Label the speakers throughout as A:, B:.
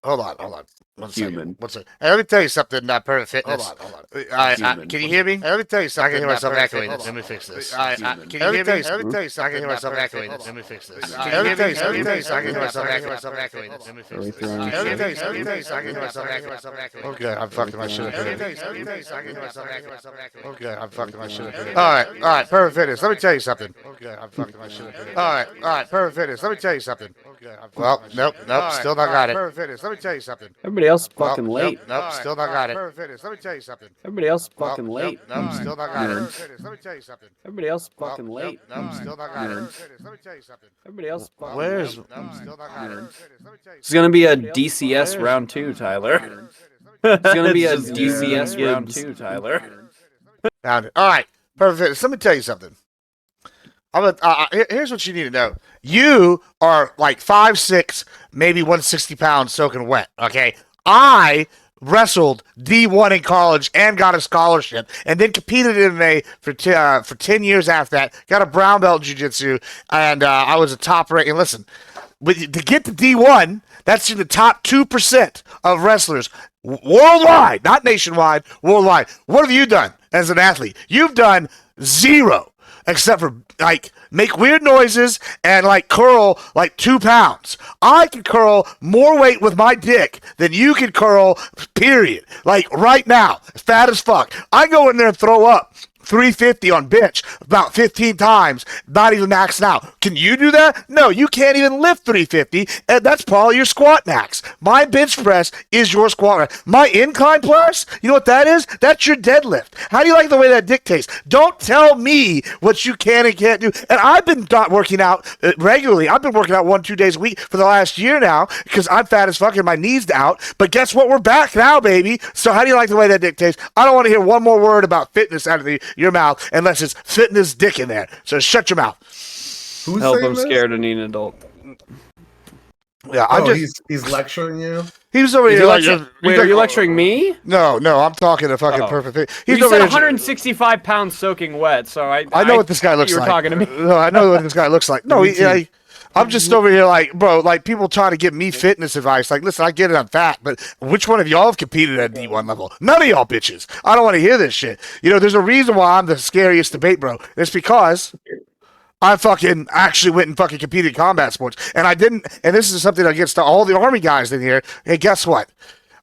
A: Hold on, hold on. One second.
B: Human.
A: One second. Hey, let me tell you something. Perfect Fitness.
C: Hold on.
A: Can you hear me? Hey, let me tell you something. I can hear myself echoing. Let me fix this. Can you hear me? Let me tell you something. I can hear myself echoing. Let me fix this. Let me tell you something. I can hear myself echoing. Let me fix this. Let me tell you something. I can hear myself echoing. Okay, I'm fucking my shit up. Okay, I'm fucking my shit up. All right, Perfect Fitness. Let me tell you something. Okay, I'm fucking my shit up. All right, Perfect Fitness. Let me tell you something. Well, nope, still not got it. Perfect Fitness. Let me tell you something.
B: Everybody else fucking late.
A: Nope, still not got it. Perfect Fitness. Let me tell you something.
B: Everybody else fucking late.
A: Nope, still not got it. Perfect Fitness. Let me tell you something.
B: Everybody else fucking late.
A: Nope, still not got it. Perfect Fitness. Let me tell you something.
B: Everybody else fucking
A: Where's?
B: late.
A: Nope, still not got it. Perfect Fitness. Let me tell you
B: It's gonna be a DCS round 2, Tyler. It's gonna be a DCS round 2, Tyler.
A: Found it. All right, Perfect Fitness. Let me tell you something. Here's what you need to know. You are like 5'6", maybe 160 pounds soaking wet, okay? I wrestled D1 in college and got a scholarship and then competed in MMA for 10 years after that. Got a brown belt in jiu-jitsu, and I was a top rank. And listen, to get to D1, that's in the top 2% of wrestlers worldwide, not nationwide, worldwide. What have you done as an athlete? You've done zero. Except for, like, make weird noises and, like, curl, like, 2 pounds. I can curl more weight with my dick than you can curl, period. Like, right now, fat as fuck. I go in there and throw up 350 on bench about 15 times, not even maxing out. Can you do that? No, you can't even lift 350, and that's probably your squat max. My bench press is your squat max. My incline press, you know what that is? That's your deadlift. How do you like the way that dictates? Don't tell me what you can and can't do. And I've been working out regularly. I've been working out 1-2 days a week for the last year now because I'm fat as fuck and my knees out. But guess what? We're back now, baby. So how do you like the way that dictates? I don't want to hear one more word about fitness out of your mouth unless it's fitness dick in there. So shut your mouth.
C: Who's
B: Help,
C: saying
B: I'm
C: this?
B: scared I need an adult.
A: Yeah,
C: he's lecturing you.
A: He was over
B: Is
A: here
B: he wait, are you lecturing me?
A: No, I'm talking to fucking Perfect Fit.
B: He's over 165 pounds soaking wet, so I
A: know what this guy looks
B: you were
A: like.
B: talking to me.
A: No, I know what this guy looks like. No, I'm just over here like, bro, like people trying to give me fitness advice. Like, listen, I get it, I'm fat, but which one of y'all have competed at D1 level? None of y'all bitches. I don't want to hear this shit. You know, there's a reason why I'm the scariest debate, bro. It's because I fucking actually went and fucking competed in combat sports. And I didn't, and this is something against all the Army guys in here. Hey, guess what?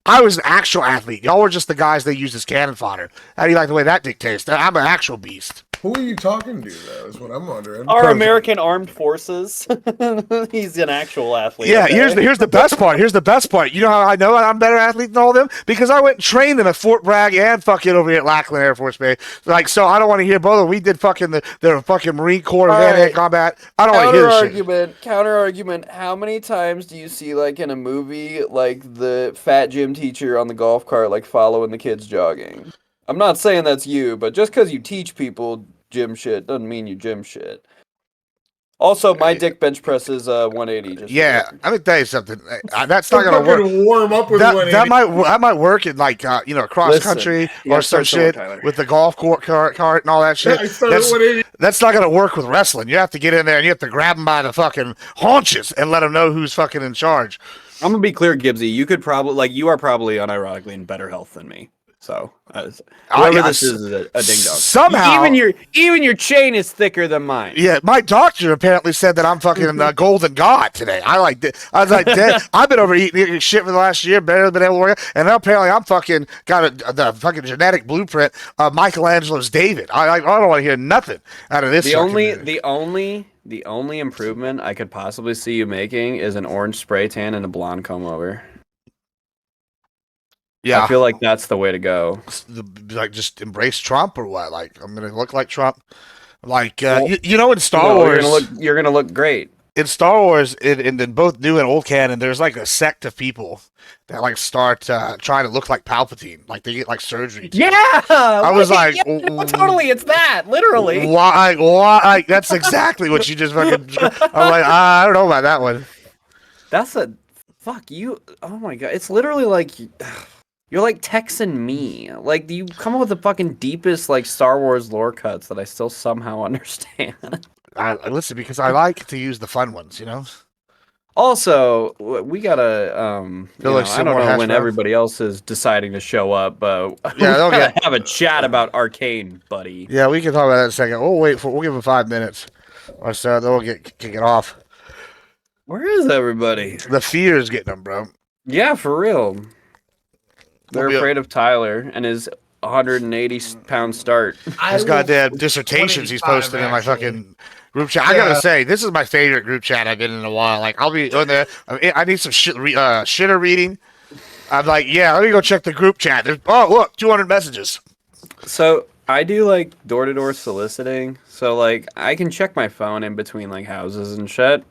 A: I was an actual athlete. Y'all were just the guys they used as cannon fodder. How do you like the way that dictates? I'm an actual beast.
C: Who are you talking to, though, is what I'm wondering.
D: Our American Armed Forces. He's an actual athlete.
A: Yeah, here's the best part. Here's the best part. You know how I know I'm a better athlete than all of them? Because I went and trained them at Fort Bragg and fucking over here at Lackland Air Force Base. Like, so I don't want to hear both of them. We did fucking the fucking Marine Corps hand-to-hand combat. I don't want to hear this shit.
D: Counter argument. How many times do you see, like, in a movie, like, the fat gym teacher on the golf cart, like, following the kids jogging? I'm not saying that's you, but just because you teach people gym shit doesn't mean you gym shit. Also, my dick bench press is 180. Just
A: yeah, I'm gonna tell you something. That's not gonna work.
C: Warm up with
A: that might work in like cross country or some shit with the golf cart and all that shit. That's not gonna work with wrestling. You have to get in there and you have to grab them by the fucking haunches and let them know who's fucking in charge.
B: I'm gonna be clear, Gibbsy. You could probably you are probably unironically in better health than me. So, this is a ding dong.
A: Somehow,
B: even your chain is thicker than mine.
A: Yeah, my doctor apparently said that I'm fucking golden god today. I was like, dead. I've been overeating shit for the last year, barely been able to work, and now apparently I'm fucking got the fucking genetic blueprint of Michelangelo's David. I don't want to hear nothing out of this.
B: The only improvement I could possibly see you making is an orange spray tan and a blonde comb over. Yeah, I feel like that's the way to go.
A: Like, just embrace Trump or what? Like, I'm gonna look like Trump. Like, in Star Wars,
B: you're gonna look great.
A: In Star Wars, in both new and old canon, there's like a sect of people that like start trying to look like Palpatine. Like they get like surgery.
D: Yeah,
A: I was like,
D: totally, it's that literally.
A: Why? Like, that's exactly what you just fucking. I'm like, I don't know about that one.
B: That's a fuck you. Oh my god, it's literally like. You're like Texan me. Like, you come up with the fucking deepest, like, Star Wars lore cuts that I still somehow understand.
A: Listen, because I like to use the fun ones, you know?
B: Also, we gotta,
A: Feel like
B: I
A: some
B: don't
A: more
B: know
A: hash
B: when
A: browns?
B: everybody else is deciding to show up, but we
A: Yeah, they'll
B: gotta
A: get.
B: have a chat about Arcane, buddy.
A: Yeah, we can talk about that in a second. We'll give them 5 minutes or so. Then we'll kick it off.
B: Where is everybody?
A: The fear is getting them, bro.
B: Yeah, for real. They're
A: We'll be-
B: afraid of Tyler and his 180-pound start.
C: I
A: His
C: will-
A: goddamn dissertations he's
C: 185,
A: posting in my
C: actually.
A: fucking group chat. I gotta say, this is my favorite group chat I've been in a while. Like, I'll be on there. I need some shitter reading. I'm like, yeah, let me go check the group chat. Look, 200 messages.
B: So I do like door-to-door soliciting. So like I can check my phone in between like houses and shit.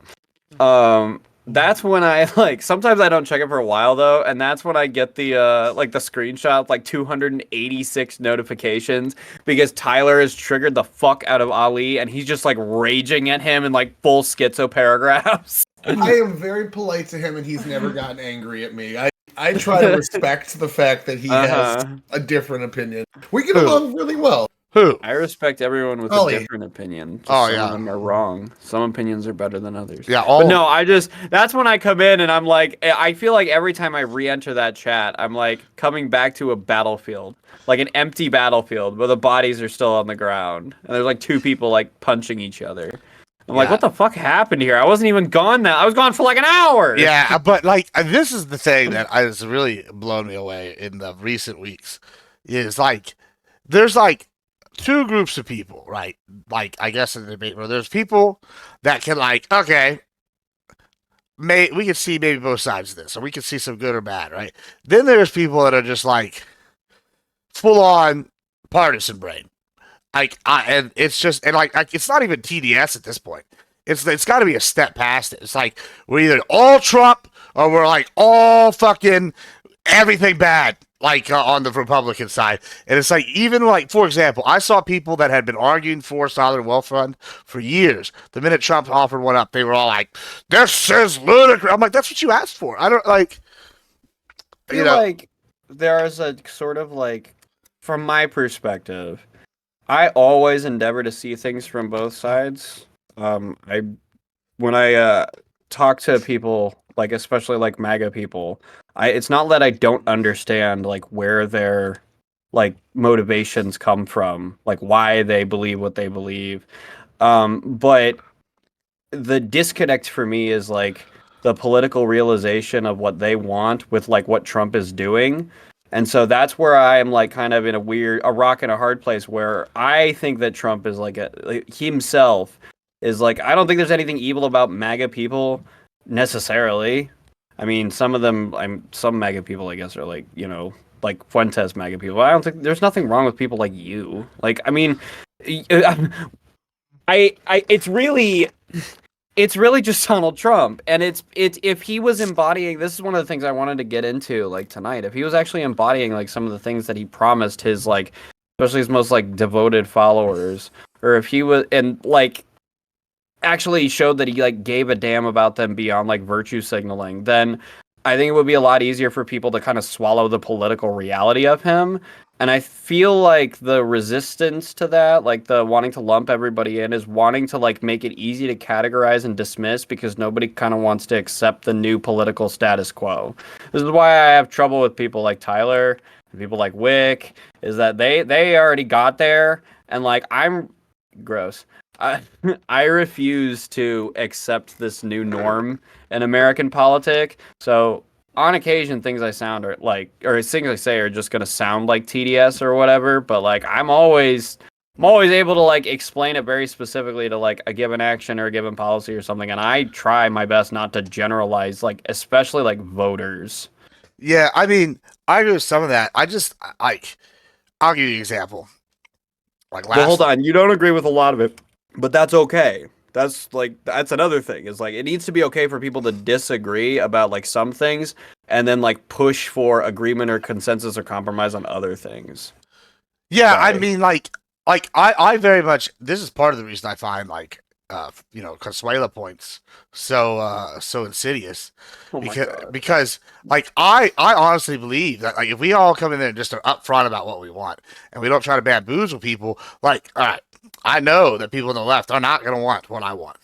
B: That's when I like sometimes I don't check it for a while though, and that's when I get the like the screenshot of, like 286 notifications because Tyler has triggered the fuck out of Ali and he's just like raging at him in like full schizo paragraphs.
C: I am very polite to him, and he's never gotten angry at me. I try to respect the fact that he has a different opinion. We get along really well.
A: Who?
B: I respect everyone with
C: Ollie.
B: a different opinion. Just
A: Oh,
B: some
A: yeah.
B: of them are wrong. Some opinions are better than others.
A: Yeah,
B: But no, that's when I come in and I'm like, I feel like every time I re-enter that chat, I'm like coming back to a battlefield, like an empty battlefield where the bodies are still on the ground. And there's like two people like punching each other. I'm like,
A: Yeah.
B: what the fuck happened here? I wasn't even gone now. I was gone for like an hour.
A: Yeah, but like this is the thing that has really blown me away in the recent weeks. Is like there's like two groups of people, right? Like I guess in the debate where there's people that can like, okay, we can see maybe both sides of this, or we can see some good or bad, right? Then there's people that are just like full on partisan brain. And it's just it's not even TDS at this point. It's got to be a step past it. It's like we're either all Trump or we're like all fucking everything bad, like on the Republican side. And it's like even like for example, I saw people that had been arguing for Sovereign Wealth Fund for years. The minute Trump offered one up, they were all like, "This is ludicrous." I'm like, "That's what you asked for." I don't like.
B: I feel like there's a sort of like, from my perspective, I always endeavor to see things from both sides. When I talk to people, like especially like MAGA people, it's not that I don't understand like where their like motivations come from, like why they believe what they believe. But the disconnect for me is like the political realization of what they want with like what Trump is doing. And so that's where I am like kind of in a rock and a hard place where I think that Trump is like himself is like, I don't think there's anything evil about MAGA people necessarily. I mean, some of them, some MAGA people, I guess, are like, like Fuentes MAGA people. I don't think there's nothing wrong with people like you. Like, I mean, it's really just Donald Trump, and it's if he was embodying, this is one of the things I wanted to get into like tonight. If he was actually embodying like some of the things that he promised his like, especially his most like devoted followers, or if he was and like actually showed that he like gave a damn about them beyond like virtue signaling, then I think it would be a lot easier for people to kind of swallow the political reality of him. And I feel like the resistance to that, like the wanting to lump everybody in, is wanting to like make it easy to categorize and dismiss because nobody kind of wants to accept the new political status quo. This is why I have trouble with people like Tyler and people like Wick, is that they already got there, and like I'm gross. I refuse to accept this new norm in American politics. So on occasion, things I sound are like, or things I say are just gonna sound like TDS or whatever. But like, I'm always able to like explain it very specifically to like a given action or a given policy or something. And I try my best not to generalize, like especially like voters.
A: Yeah, I mean, I agree with some of that. I just like, I'll give you an example. Like last.
B: Well, hold on, you don't agree with a lot of it, but that's okay. That's another thing. Is like it needs to be okay for people to disagree about like some things and then like push for agreement or consensus or compromise on other things.
A: Yeah,
B: Sorry.
A: I mean, like I very much. This is part of the reason I find like Consuela points so insidious
B: Oh my God.
A: because like I honestly believe that like if we all come in there and just are upfront about what we want and we don't try to bamboozle people, like all right, I know that people on the left are not going to want what I want.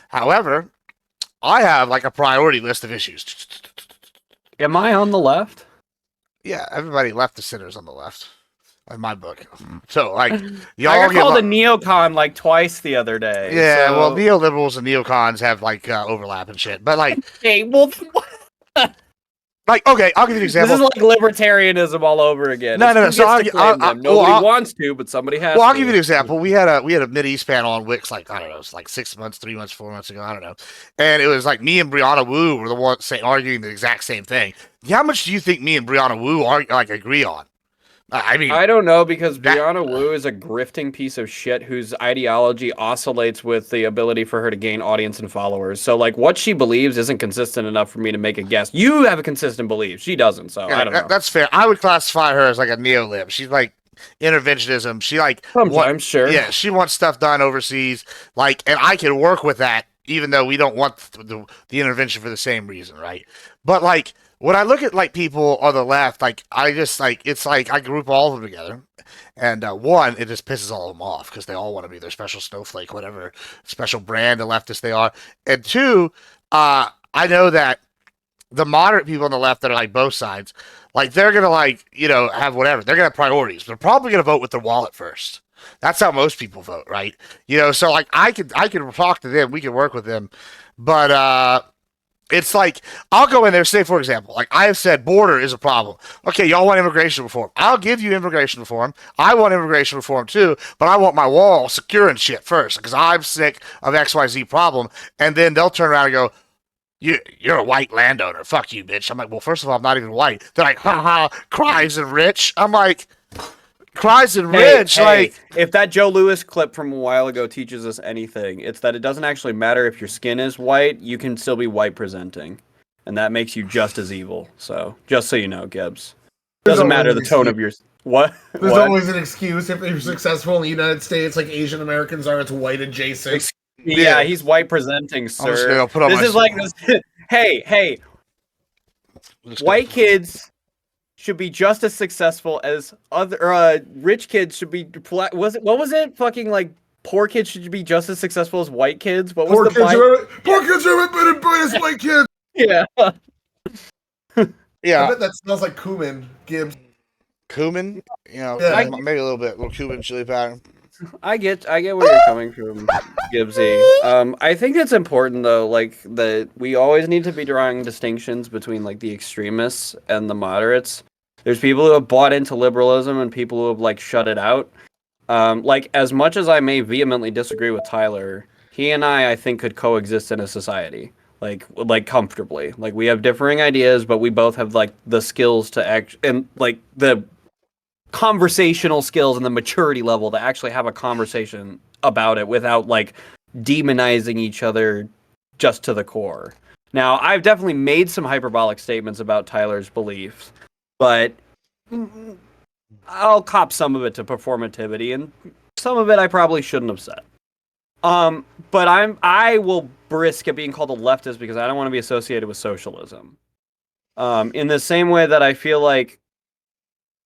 A: However, I have like a priority list of issues.
B: Am I on the left?
A: Yeah, everybody left the sinners on the left in my book. So like
B: I
A: y'all
B: got
A: get
B: called a neocon like twice the other day.
A: yeah,
B: so...
A: well neoliberals and neocons have like overlap and shit. But
B: Hey, well,
A: like okay, I'll give you an
B: this
A: example.
B: is like libertarianism all over again.
A: No,
B: It's
A: no, no.
B: who
A: So
B: gets to claim them. Nobody wants to, but somebody has
A: I'll
B: to.
A: give you an example. We had a Mideast panel on Wix like I don't know, it's like 6 months, 3 months, 4 months ago. I don't know, and it was like me and Brianna Wu were the ones arguing the exact same thing. How much do you think me and Brianna Wu agree on? I mean,
B: I don't know because Brianna Wu is a grifting piece of shit whose ideology oscillates with the ability for her to gain audience and followers. So, like, what she believes isn't consistent enough for me to make a guess. You have a consistent belief. She doesn't, so I don't know.
A: That's fair. I would classify her as like a neolib. She's like interventionism. She like
B: Sometimes, sure.
A: Yeah, she wants stuff done overseas. Like, and I can work with that, even though we don't want the intervention for the same reason, right? But like when I look at like people on the left, like I just like it's like I group all of them together, and one, it just pisses all of them off because they all want to be their special snowflake, whatever special brand of leftist they are, and two, I know that the moderate people on the left that are like both sides, like they're gonna like have whatever, they're gonna have priorities. They're probably gonna vote with their wallet first. That's how most people vote, right? So like I could talk to them, we can work with them, but it's like I'll go in there, say for example, like I have said, border is a problem. Okay, y'all want immigration reform? I'll give you immigration reform. I want immigration reform too, but I want my wall secure and shit first because I'm sick of XYZ problem. And then they'll turn around and go, you're a white landowner. Fuck you, bitch. I'm like, well, first of all, I'm not even white. They're like, haha, cries and rich. I'm like, cries and rich. Like,
B: if that Joe Lewis clip from a while ago teaches us anything, it's that it doesn't actually matter if your skin is white. You can still be white presenting, and that makes you just as evil. So, just so you know, Gibbs, doesn't matter the tone of your what.
C: There's always an excuse if you're successful in the United States, like Asian Americans are. It's white adjacent.
B: Yeah, he's white presenting, sir.
A: Put on
B: This is like this. Hey, white kids should be just as successful as other rich kids should be. What was it? Fucking like poor kids should be just as successful as white kids. What was
C: Poor
B: the
C: kids are better as white kids.
B: Yeah.
A: Yeah.
C: I bet that smells like cumin, Gibbs.
A: Cumin?
C: Yeah.
A: Maybe a little cumin chili powder.
B: I get where you're coming from, Gibbsy. I think it's important though, like that we always need to be drawing distinctions between like the extremists and the moderates. There's people who have bought into liberalism and people who have like shut it out. Like as much as I may vehemently disagree with Tyler, he and I think could coexist in a society. Like comfortably. Like we have differing ideas, but we both have like the skills to act and like the conversational skills and the maturity level to actually have a conversation about it without like demonizing each other just to the core. Now, I've definitely made some hyperbolic statements about Tyler's beliefs, but I'll cop some of it to performativity and some of it I probably shouldn't have said. But I will brisk at being called a leftist because I don't want to be associated with socialism. In the same way that I feel like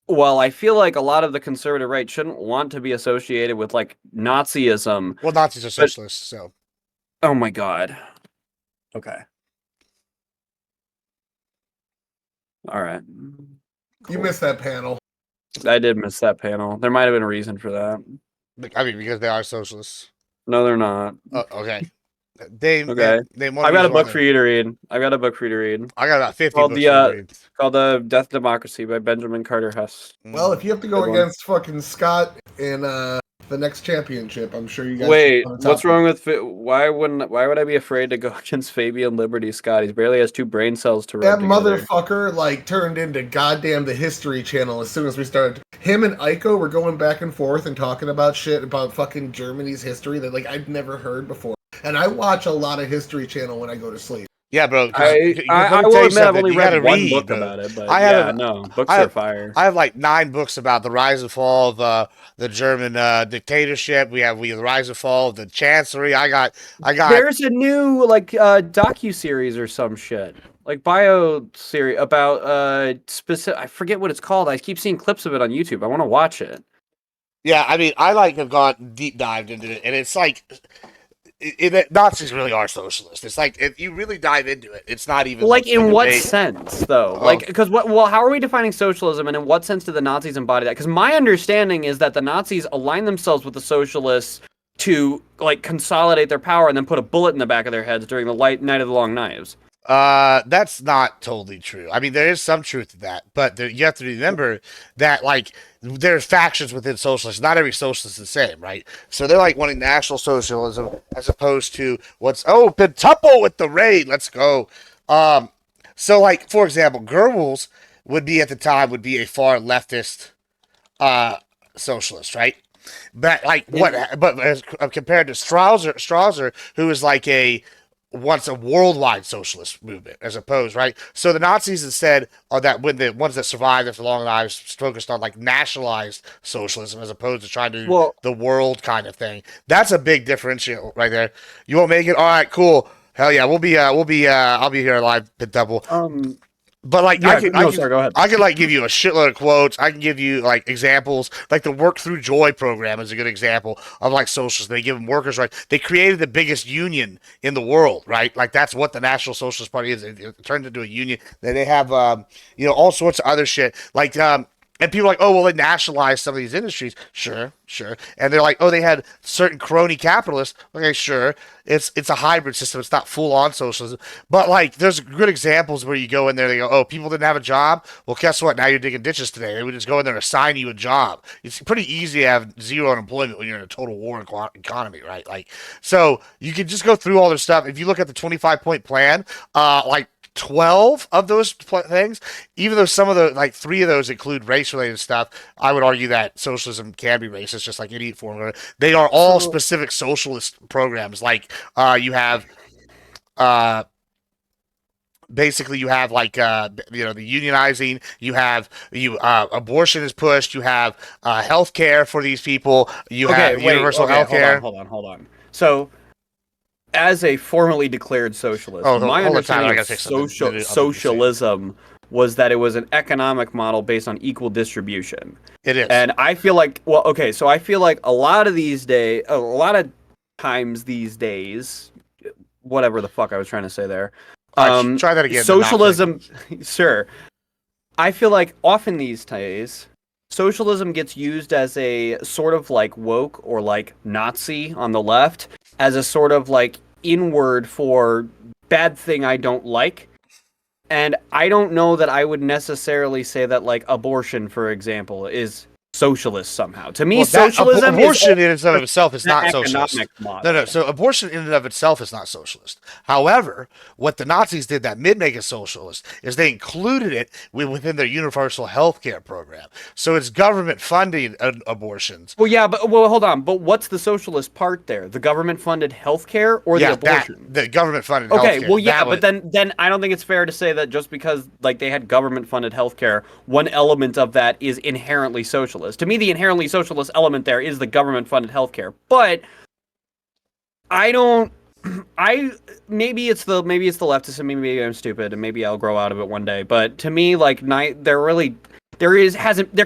B: a lot of the conservative right shouldn't want to be associated with like Nazism.
A: Well, Nazis are socialists, so.
B: Oh my god. Okay. All right.
C: You missed that panel.
B: I did miss that panel. There might have been a reason for that.
A: I mean, because they are socialists.
B: No, they're not.
A: Okay.
B: Okay.
A: I've
B: got a book for you to read. I got about 50
A: called
B: books to read. Called The Death Democracy by Benjamin Carter Hess.
C: Well, if you have to go against fucking Scott in the next championship, I'm sure you guys.
B: Wait, what's wrong with why would I be afraid to go against Fabian Liberty Scott? He barely has 2 brain cells to rub
C: that
B: together.
C: motherfucker like turned into goddamn the History Channel as soon as we started. Him and Aiko were going back and forth and talking about shit about fucking Germany's history that like I'd never heard before. And I watch a lot of History Channel when I go to sleep.
A: Yeah, bro.
B: I will admit I've only read one book about it, but books are fire.
A: I have like 9 books about the rise and fall of the German dictatorship. We have the rise and fall of the chancellery. I got.
B: There's a new like docu-series or some shit. Like bio series about specific. I forget what it's called. I keep seeing clips of it on YouTube. I want to watch it.
A: Yeah, I mean, I have gone deep dived into it, and it's like Nazis really are socialists. It's like if you really dive into it, it's not even
B: Like,
A: a
B: in what
A: debate.
B: sense, though?
A: Oh.
B: Like, because well, how are we defining socialism, and in what sense do the Nazis embody that? Because my understanding is that the Nazis align themselves with the socialists to like consolidate their power and then put a bullet in the back of their heads during the night of the long knives.
A: That's not totally true. I mean, there is some truth to that, but you have to remember that like there's factions within socialists. Not every socialist is the same, right? So they're like wanting national socialism as opposed to what's Pentuple with the raid. Let's go. So like for example, Goebbels would be at the time would be a far leftist socialist, right? But like what? But as compared to Strasser, who is like a wants a worldwide socialist movement as opposed, right? So the Nazis instead are that when the ones that survived after long lives focused on like nationalized socialism as opposed to trying to do
B: Well,
A: the world kind of thing. That's a big differential right there. You won't make it? All right, cool. Hell yeah, I'll be here live at double. But like
B: yeah, sorry, go ahead.
A: I could like give you a shitload of quotes. I can give you like examples. Like the Work Through Joy program is a good example of like socialists. They give them workers' rights. They created the biggest union in the world, right? Like that's what the National Socialist Party is. It turned into a union. Then they have all sorts of other shit. Like and people are like, oh, well, they nationalized some of these industries. Sure. And they're like, oh, they had certain crony capitalists. Okay, sure. It's a hybrid system. It's not full on socialism. But like, there's good examples where you go in there. They go, oh, people didn't have a job. Well, guess what? Now you're digging ditches today. They would just go in there and assign you a job. It's pretty easy to have zero unemployment when you're in a total war economy, right? Like, so you can just go through all their stuff. If you look at the 25-point plan, like 12 of those things, even though some of the like 3 of those include race related stuff, I would argue that socialism can be racist, just like any form of it. They are all specific socialist programs. Like you have basically you have like the unionizing, you have abortion is pushed, you have health care for these people, you have universal health care.
B: Hold on. So, as a formally declared socialist, my
A: hold on, Tyler, I
B: understanding
A: gotta
B: of
A: fix something.
B: socialism was that it was an economic model based on equal distribution.
A: It is.
B: And I feel like, so I feel like a lot of times these days, whatever the fuck I was trying to say there.
A: Try that again.
B: Socialism, sure. I feel like often these days, socialism gets used as a sort of like woke or like Nazi on the left, as a sort of like inward for bad thing I don't like. And I don't know that I would necessarily say that like abortion, for example, is socialist somehow. To me, socialism
A: abortion in and of itself is not socialist.
B: Model.
A: No. So abortion in and of itself is not socialist. However, what the Nazis did that did make it socialist is they included it within their universal health care program. So it's government funding abortions.
B: Well, yeah, but hold on. But what's the socialist part there? The government funded health care or the abortion?
A: The government funded
B: okay,
A: healthcare.
B: well, yeah, but then I don't think it's fair to say that just because like they had government funded healthcare, one element of that is inherently socialist. To me, the inherently socialist element there is the government-funded healthcare. But I don't. Maybe it's the leftists, and maybe I'm stupid, and maybe I'll grow out of it one day. But to me, like, there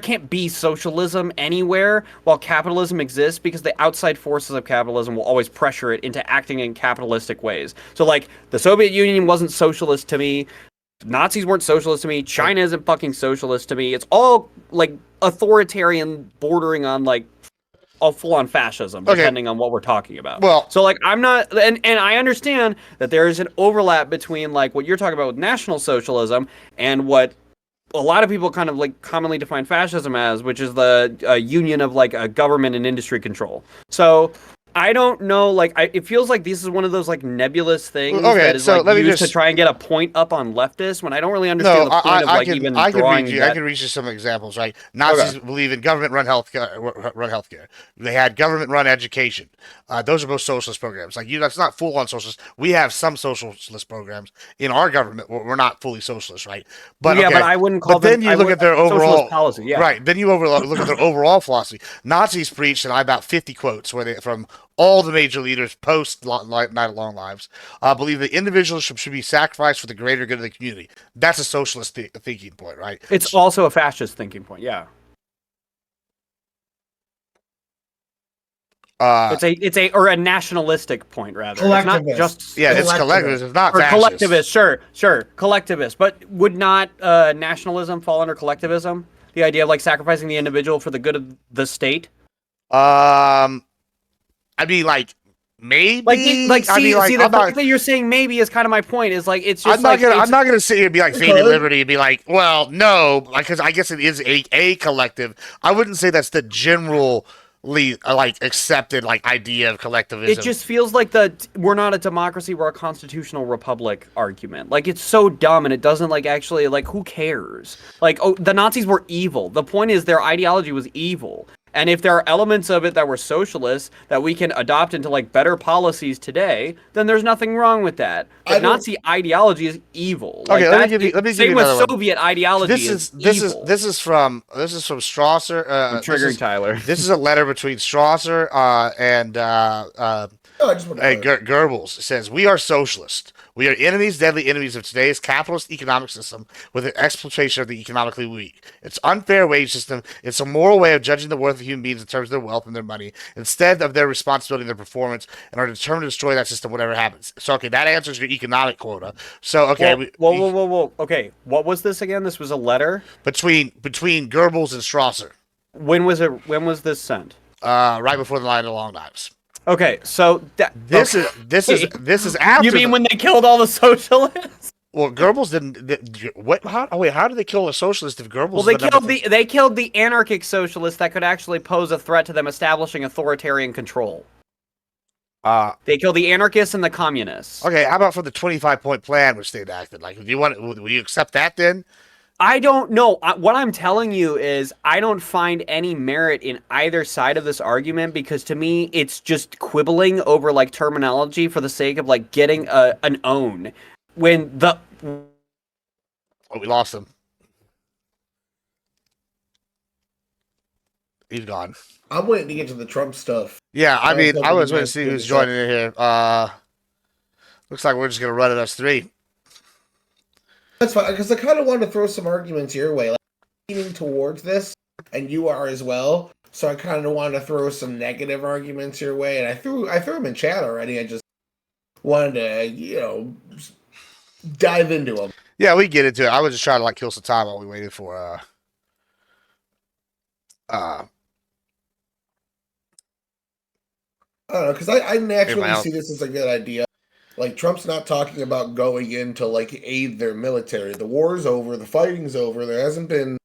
B: can't be socialism anywhere while capitalism exists, because the outside forces of capitalism will always pressure it into acting in capitalistic ways. So, like, the Soviet Union wasn't socialist to me. Nazis weren't socialist to me. China isn't fucking socialist to me. It's all like authoritarian, bordering on like a full-on fascism, depending on what we're talking about.
A: Well,
B: so like I'm not, and I understand that there is an overlap between like what you're talking about with National Socialism and what a lot of people kind of like commonly define fascism as, which is the union of like a government and industry control. So I don't know, like, it feels like this is one of those, like, nebulous things that is, like, used to try and get a point up on leftists, when I don't really understand the point of, like, even drawing that.
A: I can read you some examples, right? Nazis believe in government-run healthcare. They had government-run education. Those are both socialist programs. Like, that's not full-on socialist. We have some socialist programs in our government. We're not fully socialist, right?
B: But but I wouldn't call them.
A: Then you look at their overall
B: policy,
A: right. Then you look at their overall philosophy. Nazis preached, and I about 50 quotes from all the major leaders post Night of Long Lives believe that individuals should be sacrificed for the greater good of the community. That's a socialist thinking point, right?
B: It's also a fascist thinking point, yeah. It's a nationalistic point rather.
C: Collectivist.
B: It's not just
A: Yeah, it's
C: Collectivist.
A: collectivist. It's not
B: or
A: fascist.
B: collectivist. Sure, collectivist. But would not nationalism fall under collectivism? The idea of like sacrificing the individual for the good of the state.
A: I mean, like maybe.
B: See, the
A: I'm not,
B: fact that you're saying maybe is kind of my point. Is like it's just
A: I'm not gonna sit here and be like faith and
C: Because-
A: liberty and be like, well, no, because I guess it is a collective. I wouldn't say that's the generally like accepted like idea of collectivism.
B: It just feels like we're not a democracy, we're a constitutional republic argument. Like it's so dumb and it doesn't like actually like who cares? Like the Nazis were evil. The point is their ideology was evil. And if there are elements of it that were socialist that we can adopt into like better policies today, then there's nothing wrong with that. But Nazi ideology is evil.
A: Okay, let me give you
B: same with
A: another one.
B: Soviet ideology.
A: This is from Strasser.
B: I'm triggering Tyler.
A: This is a letter between Strasser and
C: I just want to
A: Goebbels. It says, "We are socialists. We are enemies, deadly enemies of today's capitalist economic system with an exploitation of the economically weak. It's unfair wage system. It's a moral way of judging the worth of human beings in terms of their wealth and their money, instead of their responsibility and their performance, and are determined to destroy that system whatever happens." So, okay, that answers your economic quota. So, okay.
B: Whoa. Okay, what was this again? This was a letter?
A: Between Goebbels and Strasser.
B: When was it? When was this sent?
A: Right before the line of long knives.
B: Okay, so
A: This is after.
B: You mean when they killed all the socialists?
A: Well, Goebbels didn't. What? How did they kill a socialist if Goebbels?
B: Well, they killed the anarchic socialists that could actually pose a threat to them establishing authoritarian control. They killed the anarchists and the communists.
A: Okay, how about for the 25-point plan which they enacted? Like, will you accept that then?
B: I don't know. What I'm telling you is I don't find any merit in either side of this argument because to me it's just quibbling over like terminology for the sake of like getting an own. When the
A: we lost him. He's gone.
C: I'm waiting to get to the Trump stuff.
A: Yeah, I mean, I was waiting to see
C: nice
A: who's
C: to
A: joining in here. Looks like we're just gonna run it us three.
C: That's fine, because I kind of wanted to throw some arguments your way, like leaning towards this, and you are as well. So I kind of wanted to throw some negative arguments your way, and I threw them in chat already. I just wanted to, dive into them.
A: Yeah, we get into it. I was just trying to like kill some time while we waited for
C: I don't know, because I naturally see this as a good idea. Like, Trump's not talking about going in to, like, aid their military. The war's over. The fighting's over. There hasn't been,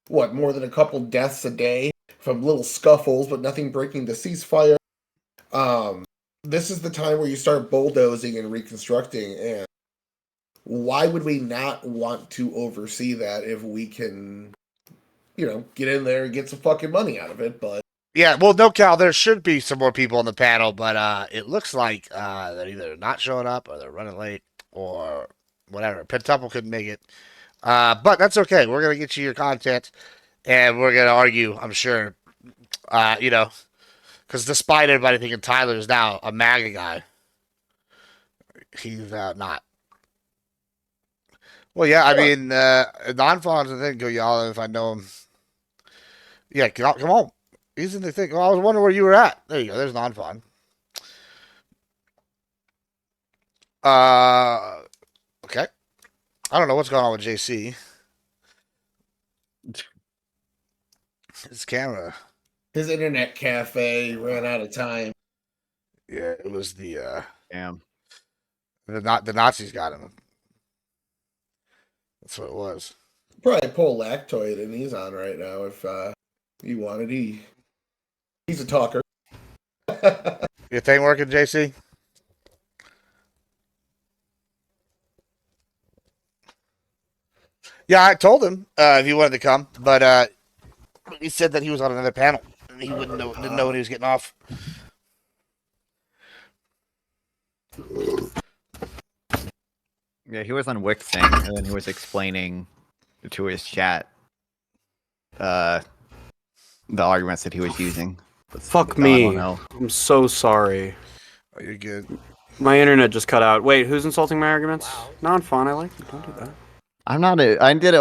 C: more than a couple deaths a day from little scuffles, but nothing breaking the ceasefire. This is the time where you start bulldozing and reconstructing, and why would we not want to oversee that if we can, get in there and get some fucking money out of it, but...
A: Yeah, well, no, Cal, there should be some more people on the panel, but it looks like they're either not showing up or they're running late or whatever. Pentuple couldn't make it. But that's okay. We're going to get you your content and we're going to argue, I'm sure, because despite everybody thinking Tyler is now a MAGA guy, he's not. Well, yeah, I mean, non-fawns, I think, go y'all if I know him. Yeah, come on. He's in the thing. Well, I was wondering where you were at. There you go. There's non-fun. Okay. I don't know what's going on with JC. His camera.
C: His internet cafe ran out of time.
A: Yeah, it was the
B: damn.
A: The Nazis got him. That's what it was.
C: Probably pull Lactoid and he's on right now if you wanted. He's a talker.
A: Your thing working, JC? Yeah, I told him if he wanted to come, but he said that he was on another panel and he didn't know when he was getting off.
E: Yeah, he was on Wick thing, and then he was explaining to his chat the arguments that he was using.
B: Fuck
E: I
B: me.
E: don't know.
B: I'm so sorry.
A: Oh, you're good.
B: My internet just cut out. Wait, who's insulting my arguments? Non-fun. I like them. Don't do that.
E: I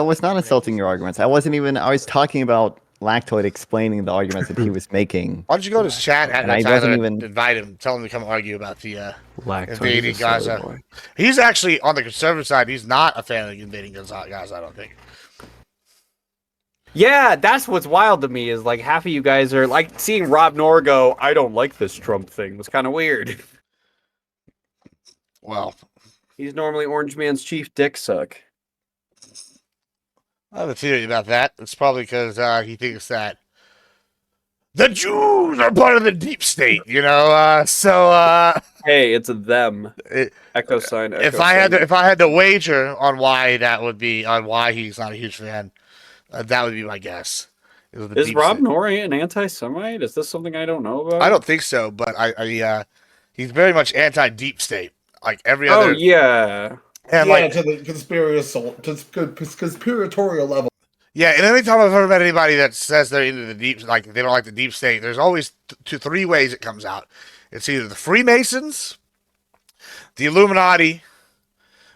E: was not insulting your arguments. I wasn't even. I was talking about Lactoid explaining the arguments that he was making.
A: Why don't you go to his chat
E: And I
A: Tyler
E: wasn't
A: and
E: even-
A: invite him, tell him to come argue about the
B: Lactoid
A: invading
B: is a silly
A: Gaza.
B: boy.
A: He's actually on the conservative side. He's not a fan of invading Gaza. I don't think.
B: Yeah, that's what's wild to me is like half of you guys are like seeing Rob Noor go, I don't like this Trump thing was kind of weird.
A: Well,
B: He's normally Orange Man's chief dick suck.
A: I have a theory about that. It's probably because he thinks that the Jews are part of the deep state.
B: Hey, it's a them.
A: It,
B: Echo sign. Echo
A: if I had
B: sign.
A: to, if I had to wager on why that would be, on why he's not a huge fan, that would be my guess.
B: Is Rob Noor an anti-Semite? Is this something I don't know about?
A: I don't think so, but he's very much anti-deep state, like every
B: Oh
A: other.
B: yeah.
A: And
C: yeah,
A: like,
C: to the conspiratorial level.
A: yeah, and anytime I've ever met anybody that says they're into the deep, like they don't like the deep state, there's always three ways it comes out. It's either the Freemasons, the Illuminati,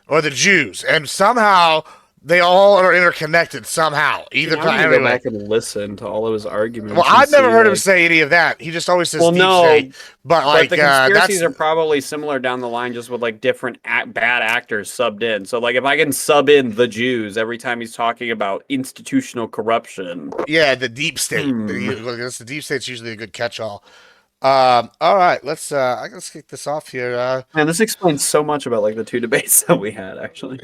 A: or the Jews, and somehow they all are interconnected somehow. Either
B: I'm
A: time,
B: gonna go
A: anyway.
B: back and listen to all of his arguments.
A: Well,
B: and
A: I've never
B: see,
A: heard him
B: like-
A: say any of that. He just always says
B: Well,
A: deep
B: no,
A: state. But like
B: the conspiracies
A: that's
B: are probably similar down the line, just with like different bad actors subbed in. So, like, if I can sub in the Jews every time he's talking about institutional corruption,
A: yeah, the deep state. The deep state's usually a good catch-all. All right, let's kick this off here.
B: man, this explains so much about like the two debates that we had. Actually,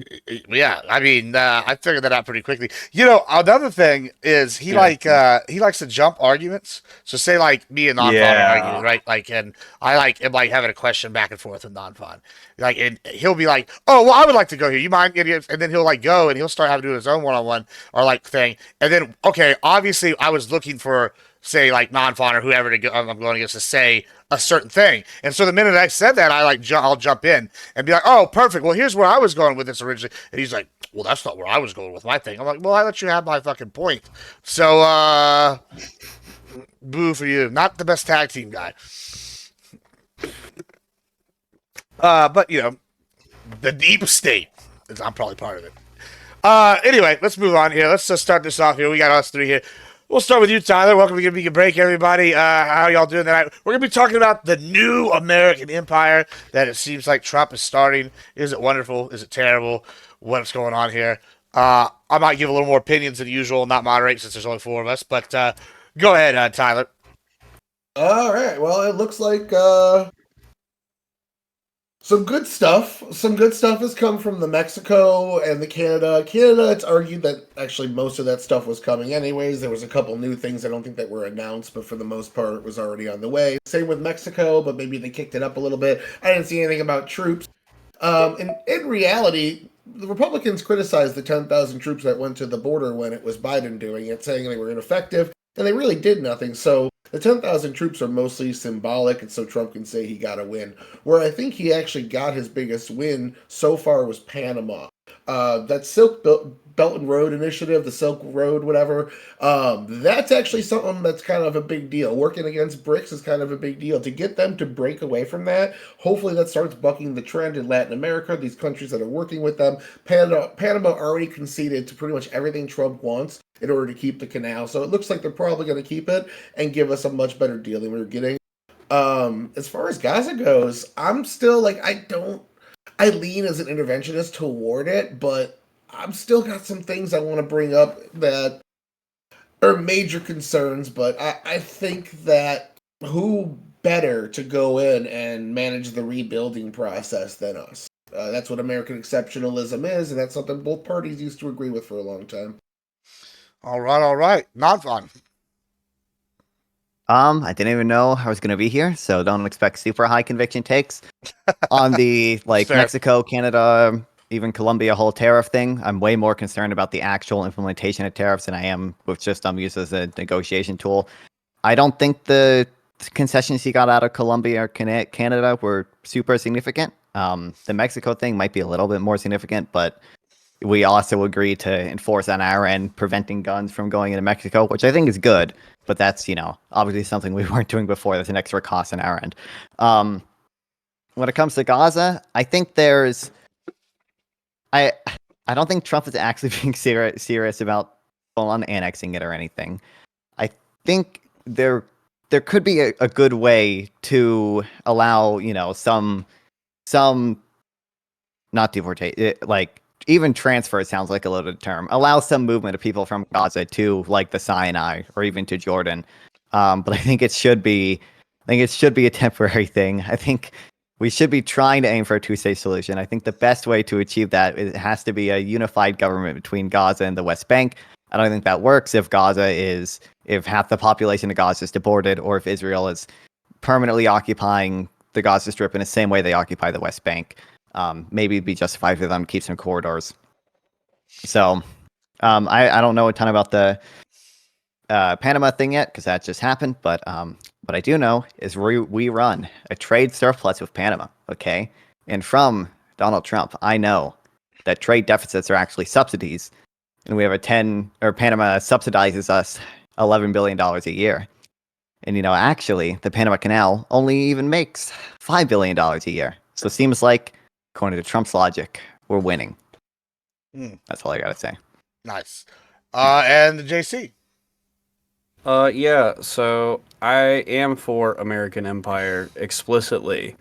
A: Yeah, I mean, I figured that out pretty quickly. Another thing is he likes to jump arguments. So say like me and Non-Fon are arguing, right? Like, and I am like having a question back and forth with Non-Fon. Like, and he'll be like, "Oh, well, I would like to go here. You mind, idiots?" And then he'll like go and he'll start having to do his own one-on-one or like thing. And then, okay, obviously, I was looking for, say, like Non-Fon or whoever I'm going against to say a certain thing. And so the minute I said that, I'll jump in and be like, "Oh, perfect. Well, here's where I was going with this originally." And he's like, "Well, that's not where I was going with my thing." I'm like, "Well, I let you have my fucking point." So, boo for you. Not the best tag team guy. But the deep state I'm probably part of it. Anyway, let's move on here. Let's just start this off here. We got us three here. We'll start with you, Tyler. Welcome to Give Me a Break, everybody. How y'all doing tonight? We're going to be talking about the new American empire that it seems like Trump is starting. Is it wonderful? Is it terrible? What's going on here? I might give a little more opinions than usual, not moderate since there's only four of us. But go ahead, Tyler.
C: All right. Well, it looks like some good stuff. Some good stuff has come from the Mexico and the Canada. Canada, it's argued that actually most of that stuff was coming anyways. There was a couple new things I don't think that were announced, but for the most part, it was already on the way. Same with Mexico, but maybe they kicked it up a little bit. I didn't see anything about troops. And in reality, the Republicans criticized the 10,000 troops that went to the border when it was Biden doing it, saying they were ineffective, and they really did nothing. So the 10,000 troops are mostly symbolic, and so Trump can say he got a win. Where I think he actually got his biggest win so far was Panama. That Silk Belt and Road Initiative, the Silk Road, whatever, that's actually something that's kind of a big deal. Working against BRICS is kind of a big deal. To get them to break away from that, hopefully that starts bucking the trend in Latin America, these countries that are working with them. Panama already conceded to pretty much everything Trump wants in order to keep the canal, so it looks like they're probably going to keep it and give us a much better deal than we were getting. As far as Gaza goes, I'm still like, I lean as an interventionist toward it, but I'm still got some things I want to bring up that are major concerns, but I think that who better to go in and manage the rebuilding process than us? That's what American exceptionalism is, and that's something both parties used to agree with for a long time.
A: All right. Not fun.
E: I didn't even know I was going to be here, so don't expect super high conviction takes on the
A: Fair.
E: Mexico, Canada, even Colombia whole tariff thing. I'm way more concerned about the actual implementation of tariffs than I am with just used as a negotiation tool. I don't think the concessions he got out of Colombia or Canada were super significant. The Mexico thing might be a little bit more significant, but we also agreed to enforce on our end preventing guns from going into Mexico, which I think is good, but that's, obviously something we weren't doing before. That's an extra cost on our end. When it comes to Gaza, I think I don't think Trump is actually being serious about full-on annexing it or anything. think there could be a good way to allow, some not deportate, like even transfer sounds like a loaded term. Allow some movement of people from Gaza to like the Sinai or even to Jordan. But I think it should be a temporary thing. I think we should be trying to aim for a two-state solution. I think the best way to achieve that, it has to be a unified government between Gaza and the West Bank. I don't think that works if half the population of Gaza is deported, or if Israel is permanently occupying the Gaza Strip in the same way they occupy the West Bank. Maybe it'd be justified for them to keep some corridors. So I don't know a ton about the Panama thing yet, because that just happened, but what I do know is we run a trade surplus with Panama, okay? And from Donald Trump, I know that trade deficits are actually subsidies, and we have Panama subsidizes us $11 billion a year. And, actually, the Panama Canal only even makes $5 billion a year. So it seems like, according to Trump's logic, we're winning. That's all I got to say.
A: Nice. And the JC.
B: Yeah, so I am for American empire explicitly.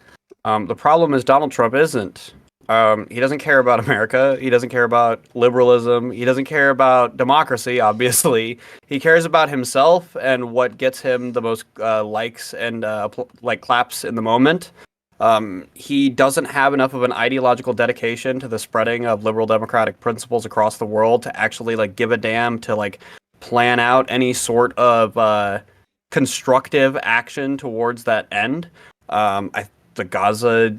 B: The problem is Donald Trump isn't. He doesn't care about America. He doesn't care about liberalism. He doesn't care about democracy, obviously. He cares about himself and what gets him the most likes and claps in the moment. He doesn't have enough of an ideological dedication to the spreading of liberal democratic principles across the world to actually give a damn to plan out any sort of constructive action towards that end. The Gaza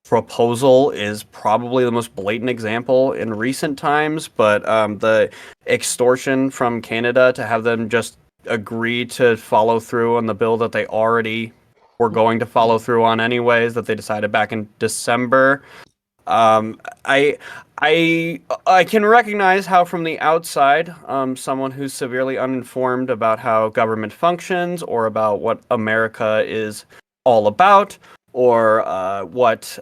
B: proposal is probably the most blatant example in recent times, but the extortion from Canada to have them just agree to follow through on the bill that they already were going to follow through on anyways, that they decided back in December. I can recognize how from the outside, someone who's severely uninformed about how government functions or about what America is all about, or what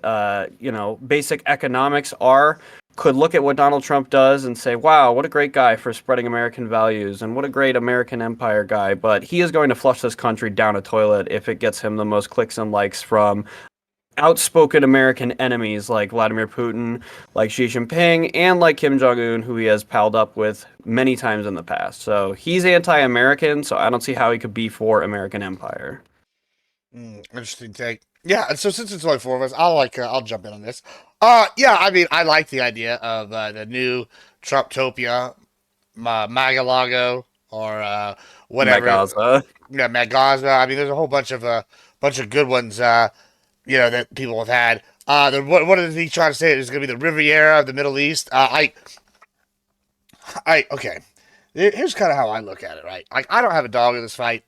B: basic economics are, could look at what Donald Trump does and say, wow, what a great guy for spreading American values and what a great American empire guy. But he is going to flush this country down a toilet if it gets him the most clicks and likes from outspoken American enemies like Vladimir Putin, like Xi Jinping, and like Kim Jong-un, who he has palled up with many times in the past. So he's anti-American, so I don't see how he could be for American empire.
A: Interesting take. Yeah, and so since it's only four of us, I'll jump in on this. Yeah, I mean, I like the idea of the new Trumptopia, Magalago, or whatever.
B: Magaza.
A: Yeah, Magaza. I mean, there's a whole bunch of good ones, that people have had. What did he try to say? It's going to be the Riviera of the Middle East. Okay. Here's kind of how I look at it, right? Like, I don't have a dog in this fight.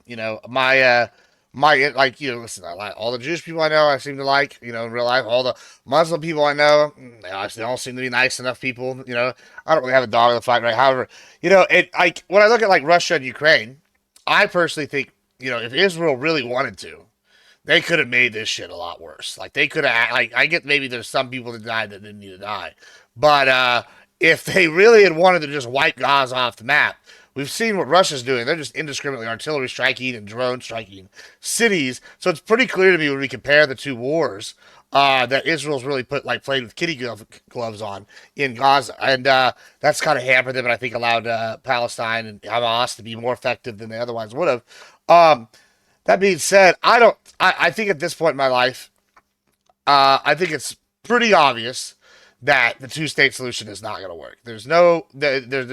A: Listen, I like all the Jewish people I know, I seem to like, in real life. All the Muslim people I know, they all seem to be nice enough people. I don't really have a dog in the fight, right? However, when I look at Russia and Ukraine, I personally think, if Israel really wanted to, they could have made this shit a lot worse. Like, they could have, I get maybe there's some people that died that didn't need to die, but if they really had wanted to just wipe Gaza off the map. We've seen what Russia's doing. They're just indiscriminately artillery striking and drone striking cities. So it's pretty clear to me when we compare the two wars that Israel's really played with kitty gloves on in Gaza. And that's kind of hampered them and I think allowed Palestine and Hamas to be more effective than they otherwise would have. That being said, I think at this point in my life, I think it's pretty obvious that the two-state solution is not going to work. There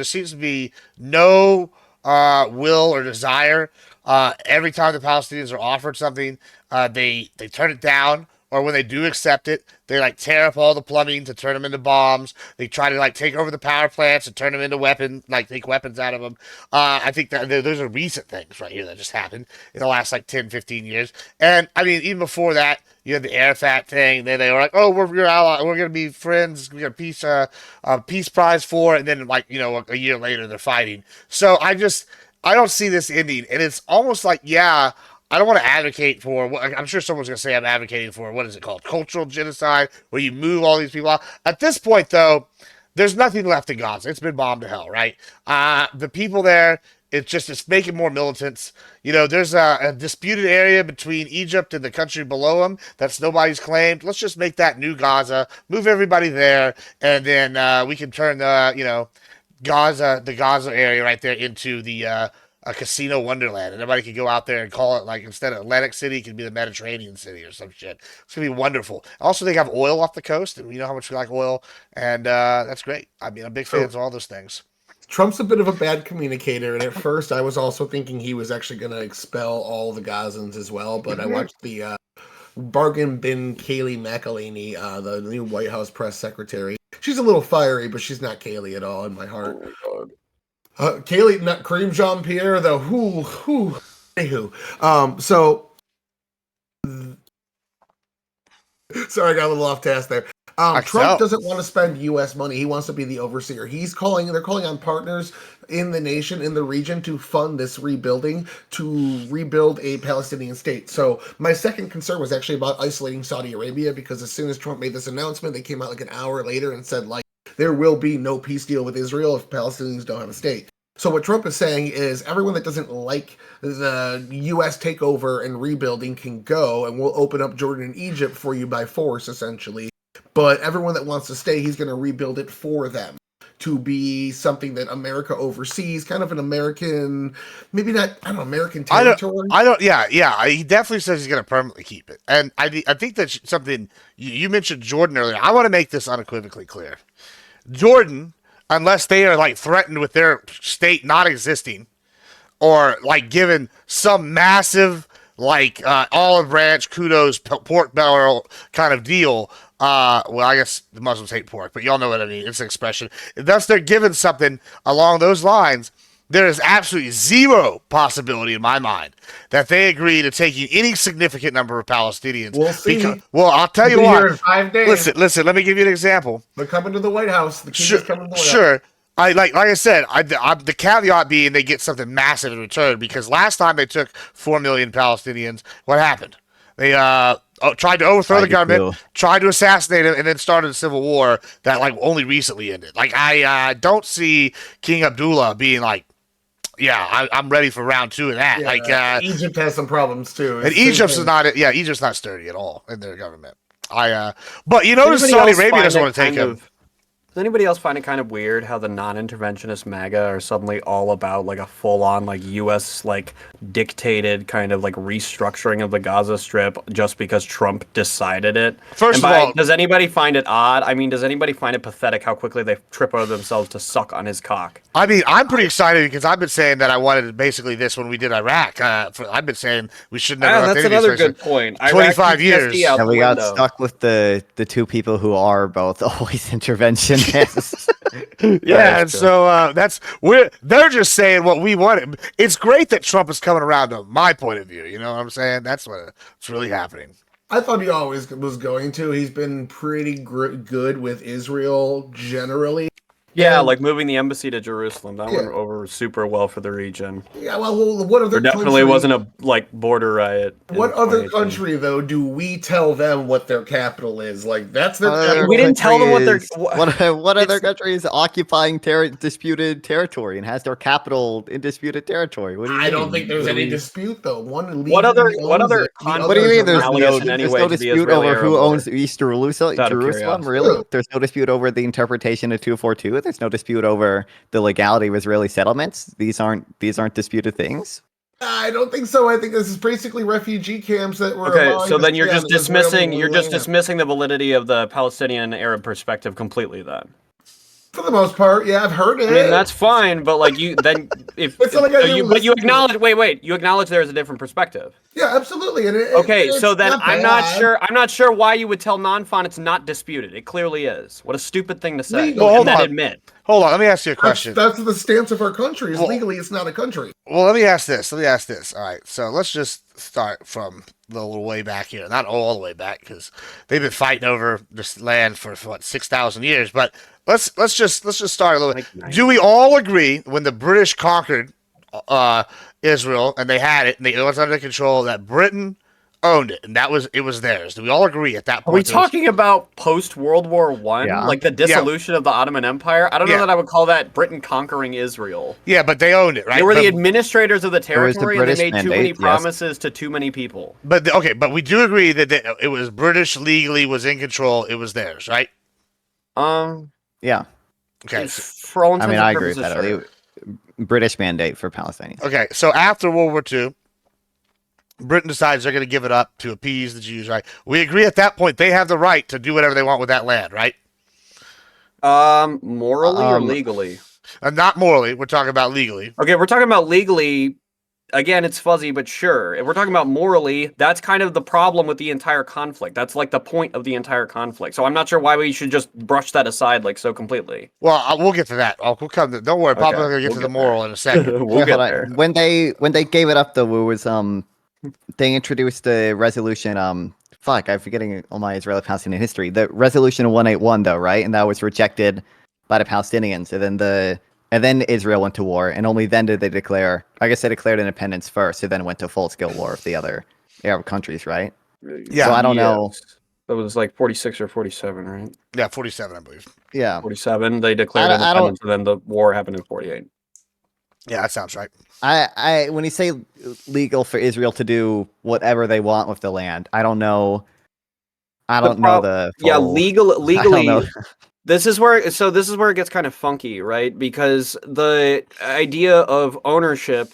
A: seems to be no will or desire. Every time the Palestinians are offered something, they turn it down, or when they do accept it, they tear up all the plumbing to turn them into bombs. They try to take over the power plants and turn them into weapons, take weapons out of them. I think that those are recent things right here that just happened in the last 10, 15 years. And I mean, even before that, you had the Arafat thing. Then they were like, "Oh, we're your ally. We're gonna be friends. We got a peace prize for." And then a year later, they're fighting. So I don't see this ending. And it's almost I don't want to advocate for. I'm sure someone's gonna say I'm advocating for what is it called, cultural genocide, where you move all these people out. At this point, though, there's nothing left in Gaza. It's been bombed to hell, right? The people there. It's making more militants. There's a disputed area between Egypt and the country below them that's nobody's claimed. Let's just make that new Gaza, move everybody there, and then we can turn the Gaza area right there into a casino wonderland, and everybody could go out there and call it, like, instead of Atlantic City, it could be the Mediterranean City or some shit. It's gonna be wonderful. Also, they have oil off the coast, and we know how much we like oil, and that's great. I mean, I'm big fans of all those things.
C: Trump's a bit of a bad communicator, and at first I was also thinking he was actually going to expel all the Gazans as well, but I watched the bargain bin Kayleigh McElhaney, the new White House press secretary. She's a little fiery, but she's not Kayleigh at all in my heart.
D: Oh my god.
C: Kayleigh, not Cream Jean-Pierre, the who. Anywho, sorry, I got a little off task there. Trump doesn't want to spend U.S. money. He wants to be the overseer. They're calling on partners in the nation, in the region, to fund this rebuilding, to rebuild a Palestinian state. So my second concern was actually about isolating Saudi Arabia, because as soon as Trump made this announcement, they came out like an hour later and said, like, there will be no peace deal with Israel if Palestinians don't have a state. So what Trump is saying is everyone that doesn't like the U.S. takeover and rebuilding can go, and we'll open up Jordan and Egypt for you by force, essentially. But everyone that wants to stay, he's going to rebuild it for them to be something that America oversees, kind of an American, maybe not, I don't know, American territory.
A: Yeah. He definitely says he's going to permanently keep it. And I think that's something, you mentioned Jordan earlier. I want to make this unequivocally clear. Jordan, unless they are, like, threatened with their state not existing, or, like, given some massive, like, olive branch, kudos, pork barrel kind of deal. Well, I guess the Muslims hate pork, but y'all know what I mean. It's an expression. Thus, they're given something along those lines. There is absolutely zero possibility in my mind that they agree to taking any significant number of Palestinians.
C: We'll see.
A: I'll tell you
C: We'll be
A: what.
C: here in 5 days.
A: Listen. Let me give you an example.
C: They're coming to the White House. The king is coming to the White House.
A: Sure. Like I said, the caveat being they get something massive in return, because last time they took 4 million Palestinians, what happened? They tried to overthrow the government, tried to assassinate him, and then started a civil war that, like, only recently ended. Like, I don't see King Abdullah being like, yeah, I'm ready for round 2 of that.
C: Yeah, Egypt has some problems too.
A: And Egypt's not sturdy at all in their government. But you notice Saudi Arabia doesn't want to take him.
B: Does anybody else find it kind of weird how the non-interventionist MAGA are suddenly all about, like, a full-on, like, U.S., like, dictated kind of, like, restructuring of the Gaza Strip just because Trump decided it?
A: First of all,
B: does anybody find it odd? I mean, does anybody find it pathetic how quickly they trip over themselves to suck on his cock?
A: I mean, I'm pretty excited because I've been saying that I wanted basically this when we did Iraq. I've been saying we should never.
B: That's another good point.
A: 25 years.
E: And we got stuck with the two people who are both always interventionists.
A: Yeah, and so they're just saying what we wanted. It's great that Trump is coming around to my point of view. You know what I'm saying? That's what's really happening.
C: I thought he always was going to. He's been pretty good with Israel generally.
B: Yeah, like moving the embassy to Jerusalem. That went over super well for the region.
C: Yeah, well, what other
B: There definitely wasn't a, like, border riot.
C: What other country, though, do we tell them what their capital is? Like, that's their capital.
B: We didn't tell them what their...
E: What other country is occupying disputed territory and has their capital in disputed territory? What do you mean?
C: I don't think there's any dispute, though.
B: What do you mean
E: there's no dispute over who owns East Jerusalem? Really? There's no dispute over the interpretation of 242? There's no dispute over the legality of Israeli settlements. These aren't disputed things.
C: I don't think so. I think this is basically refugee camps that were.
B: Okay, so then you're just dismissing the validity of the Palestinian Arab perspective completely. Then,
C: for the most part, yeah, I've heard it.
B: I mean, that's fine, but, like, you then if you acknowledge. Wait, you acknowledge there is a different perspective.
C: Yeah, absolutely. And
B: so then I'm not sure why you would tell non-fon it's not disputed. It clearly is. What a stupid thing to say. Admit.
A: Hold on, let me ask you a question.
C: That's the stance of our country. Legally, it's not a country.
A: Well, let me ask this. All right, so let's just start from the little way back here. Not all the way back, because they've been fighting over this land for 6,000 years. But let's just start a little bit. Do we all agree when the British conquered Israel and they had it and it was under control that Britain owned it, and it was theirs. Do we all agree at that
B: Are we
A: point? There was-
B: talking about post World War One,
E: Yeah.
B: like the dissolution of the Ottoman Empire? I don't know
A: Yeah.
B: that I would call that Britain conquering Israel.
A: Yeah, but they owned it, right?
B: They were the
A: But-
B: administrators of the
E: was the
B: territory, and they
E: British
B: made too many
E: mandate, yes.
B: promises to too many people.
A: But okay, but we do agree that it was British legally was in control. It was theirs, right?
E: Yeah.
A: Okay.
B: For all
E: I
B: intents
E: mean,
B: and
E: I agree with
B: purposes,
E: that.
B: sure.
E: British mandate for Palestinians.
A: Okay. So after World War II, Britain decides they're going to give it up to appease the Jews, right? We agree at that point they have the right to do whatever they want with that land, right?
B: Morally or legally?
A: Not morally. We're talking about legally.
B: Okay, we're talking about legally. Again, it's fuzzy, but sure. If we're talking about morally, that's kind of the problem with the entire conflict. That's like the point of the entire conflict. So I'm not sure why we should just brush that aside like so completely.
A: Well, we'll get to that. We'll come to. Don't worry, Papa's
B: Okay,
A: going to get
B: we'll
A: to the
B: get
A: moral in a second.
B: We'll get
E: Hold on.
B: there.
E: When they gave it up though, it was they introduced the resolution fuck, I'm forgetting all my Israeli Palestinian history. The resolution 181 though, right? And that was rejected by the Palestinians. And then Israel went to war, and only then did they declare. I guess they declared independence first, and then went to full-scale war with the other Arab countries, right?
A: Yeah.
E: So I don't know.
B: That was like 46 or 47, right?
A: Yeah, 47, I believe.
E: Yeah.
B: 47. They declared
E: I don't-
B: independence, and then the war happened in 48.
A: Yeah, that sounds right.
E: I when you say legal for Israel to do whatever they want with the land, I don't know. I don't know the
B: Yeah,
E: full-
B: legally.
E: know.
B: This is where it gets kind of funky, right? Because the idea of ownership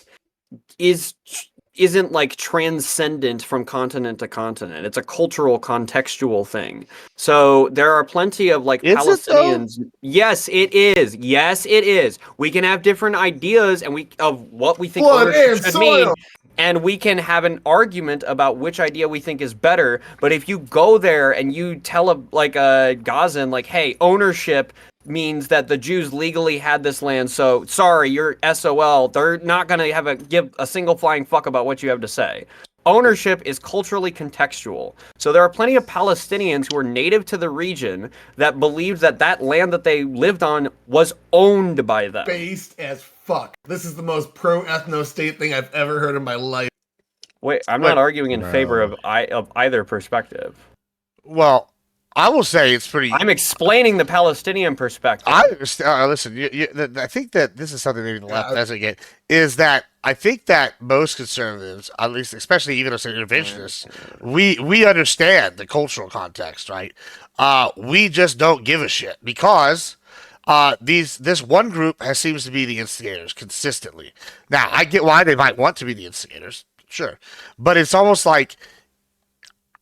B: isn't like transcendent from continent to continent. It's a cultural, contextual thing. So there are plenty of like
A: Is it, though?
B: Palestinians. Yes, it is. Yes, it is. We can have different ideas of what we think
C: Blood
B: ownership
C: and
B: should
C: soil.
B: mean. And we can have an argument about which idea we think is better. But if you go there and you tell a Gazan, like, hey, ownership means that the Jews legally had this land, so sorry, you're SOL. They're not going to give a single flying fuck about what you have to say. Ownership is culturally contextual. So there are plenty of Palestinians who are native to the region that believed that land that they lived on was owned by them.
C: Based as fuck. This is the most pro-ethno state thing I've ever heard in my life.
B: Wait, I'm not arguing in favor of either perspective.
A: Well, I will say it's pretty.
B: I'm explaining the Palestinian perspective.
A: I understand. Listen, I think that this is something maybe the left doesn't get, is that I think that most conservatives, at least, especially even as interventionists, we understand the cultural context, right? We just don't give a shit because this one group seems to be the instigators consistently. Now, I get why they might want to be the instigators, sure, but it's almost like,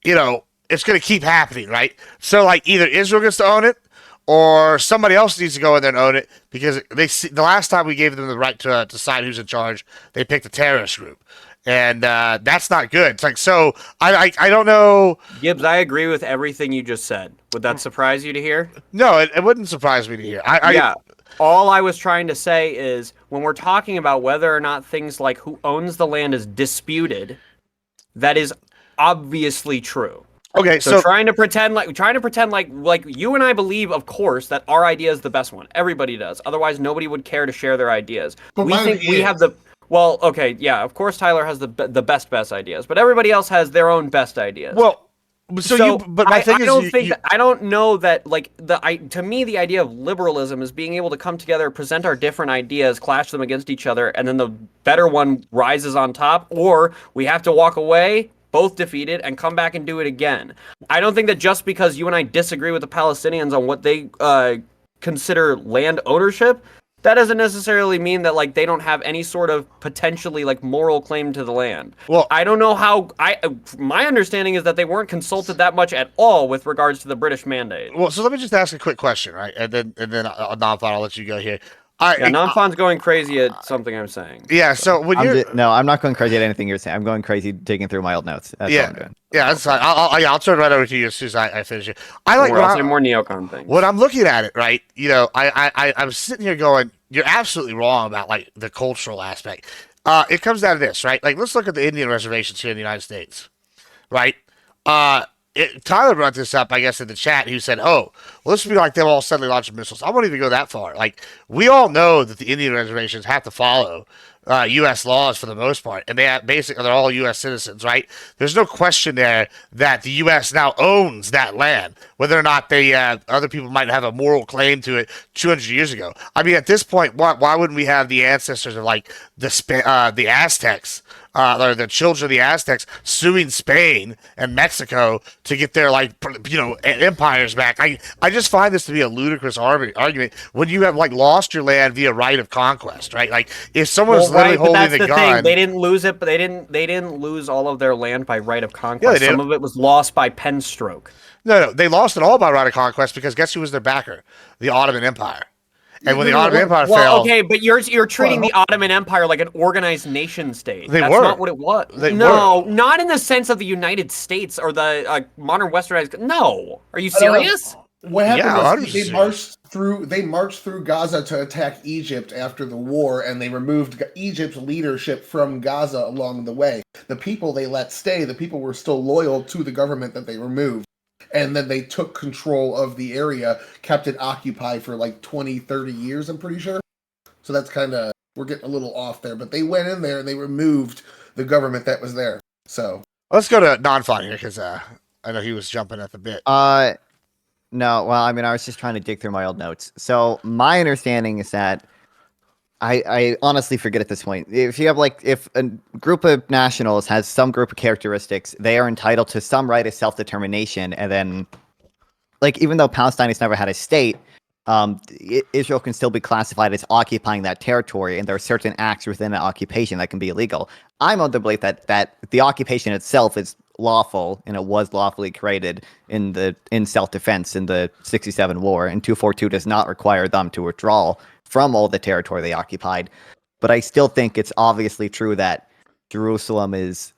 A: it's going to keep happening, right? So, like, either Israel gets to own it, or somebody else needs to go in there and own it, because the last time we gave them the right to decide who's in charge, they picked a terrorist group, and that's not good. It's like, so I don't know.
B: Gibbs, I agree with everything you just said. Would that surprise you to hear?
A: No, it wouldn't surprise me to hear.
B: Yeah. All I was trying to say is when we're talking about whether or not things like who owns the land is disputed, that is obviously true.
A: Okay,
B: So trying to pretend like you and I believe, of course, that our idea is the best one. Everybody does. Otherwise, nobody would care to share their ideas.
C: But
B: We
C: mine
B: think we
C: is.
B: have the well. Okay, yeah. Of course, Tyler has the best ideas, but everybody else has their own best ideas.
A: well, but my thing
B: I
A: is,
B: don't think I don't know that like to me the idea of liberalism is being able to come together, present our different ideas, clash them against each other, and then the better one rises on top, or we have to walk away, both defeated, and come back and do it again. I don't think that just because you and I disagree with the Palestinians on what they consider land ownership, that doesn't necessarily mean that like they don't have any sort of potentially like moral claim to the land.
A: Well,
B: I don't know how. My understanding is that they weren't consulted that much at all with regards to the British mandate.
A: well, so let me just ask a quick question, right? And then Nonfon, I'll let you go here.
B: Yeah, Nonfon's going crazy at something I'm saying.
A: Yeah, so when you're
E: I'm not going crazy at anything you're saying. I'm going crazy digging through my old notes. That's all I'm doing.
A: yeah, that's fine. I'll turn right over to you as soon as I finish it. I like
B: Or I'll say more neocon things.
A: when I'm looking at it, right? I'm sitting here going, you're absolutely wrong about like the cultural aspect. It comes down to this, right? Like, let's look at the Indian reservations here in the United States, right? Tyler brought this up, I guess, in the chat. He said, "Oh, well, this would be like them all suddenly launching missiles." I won't even go that far. Like, we all know that the Indian reservations have to follow U.S. laws for the most part, and they're all U.S. citizens, right? There's no question there that the U.S. now owns that land, whether or not they other people might have a moral claim to it 200 years ago. I mean, at this point, why wouldn't we have the ancestors of like the Aztecs? Or the children of the Aztecs suing Spain and Mexico to get their empires back. I just find this to be a ludicrous argument when you have like lost your land via right of conquest, right? Like if someone's literally
B: but
A: holding
B: that's
A: the
B: the
A: gun,
B: thing. They didn't lose it, but they didn't lose all of their land by right of
A: Yeah,
B: conquest.
A: they
B: Some
A: did.
B: of it was lost by pen stroke.
A: No, they lost it all by right of conquest because guess who was their backer? The Ottoman Empire. And when the
C: no,
A: Ottoman Empire
B: Well,
A: fell,
B: okay, but you're treating the Ottoman Empire like an organized nation state.
A: They
B: That's
A: were.
B: not what it was.
A: They
B: No, not in the sense of the United States or the modern westernized. No, are you serious?
C: What happened
A: Yeah,
C: was they
A: 100%.
C: marched through Gaza to attack Egypt after the war, and they removed Egypt's leadership from Gaza along the way. The people they let stay, the people were still loyal to the government that they removed. And then they took control of the area, kept it occupied for like 20, 30 years, I'm pretty sure. So that's kind of, we're getting a little off there. But they went in there and they removed the government that was there. So
A: let's go to non-fun here because I know he was jumping at the bit.
E: No, well, I mean, I was just trying to dig through my old notes. So my understanding is that I honestly forget at this point. If you have if a group of nationals has some group of characteristics, they are entitled to some right of self-determination. And then, even though Palestine has never had a state, Israel can still be classified as occupying that territory, and there are certain acts within that occupation that can be illegal. I'm of the belief that the occupation itself is lawful, and it was lawfully created in self-defense in the 67 war, and 242 does not require them to withdraw from all the territory they occupied. But I still think it's obviously true that Jerusalem is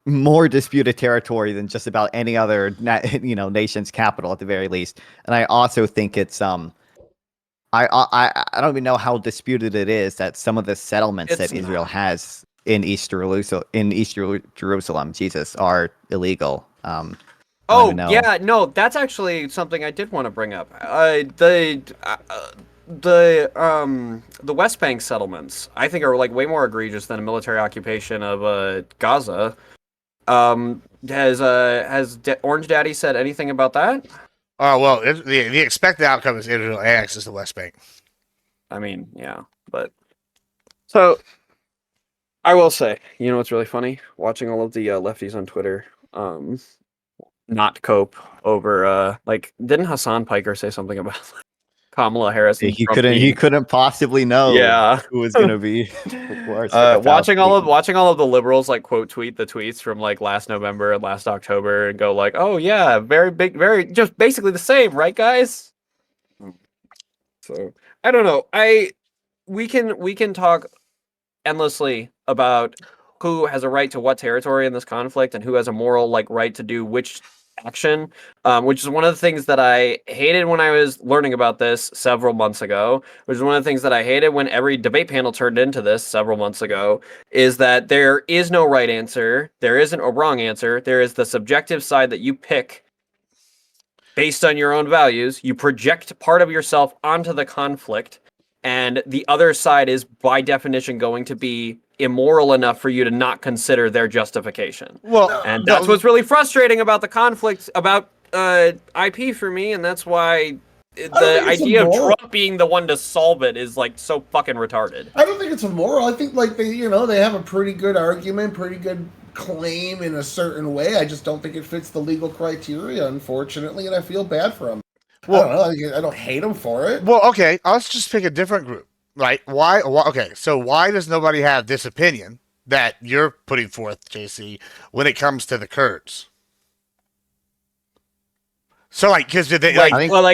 E: more disputed territory than just about any other nation's capital at the very least. And I also think it's I don't even know how disputed it is that some of the settlements
B: It's
E: that Israel has in East Jerusalem, Jesus, are illegal. I don't
B: Oh
E: even know.
B: yeah, no, that's actually something I did want to bring up. The West Bank settlements, I think, are way more egregious than a military occupation of Gaza. Has Orange Daddy said anything about that?
A: Oh well, the expected outcome is Israel annexes the West Bank.
B: I mean, yeah, but so I will say, you know what's really funny? Watching all of the lefties on Twitter, not cope over didn't Hassan Piker say something about Kamala Harris and Trump
E: He
B: being-
E: couldn't possibly know
B: Yeah.
E: who was going to be worse.
B: watching all of the liberals quote tweet the tweets from last November and last October and go oh yeah, very big, very just basically the same, right guys? So I don't know. We can talk endlessly about who has a right to what territory in this conflict and who has a moral right to do which action, which is one of the things that I hated when I was learning about this several months ago, which is one of the things that I hated when every debate panel turned into this several months ago, is that there is no right answer, there isn't a wrong answer, there is the subjective side that you pick based on your own values, you project part of yourself onto the conflict, and the other side is by definition going to be immoral enough for you to not consider their justification.
A: Well,
B: And that's what's really frustrating about the conflict about IP for me, and that's why the idea of Trump being the one to solve it is so fucking retarded.
C: I don't think it's immoral. I think they have a pretty good argument, pretty good claim in a certain way. I just don't think it fits the legal criteria, unfortunately, and I feel bad for him.
A: Well,
C: I don't know. I don't hate him for it.
A: well, okay. Let's just pick a different group, right? Why? Okay, so why does nobody have this opinion that you're putting forth, JC, when it comes to the Kurds? So, because did they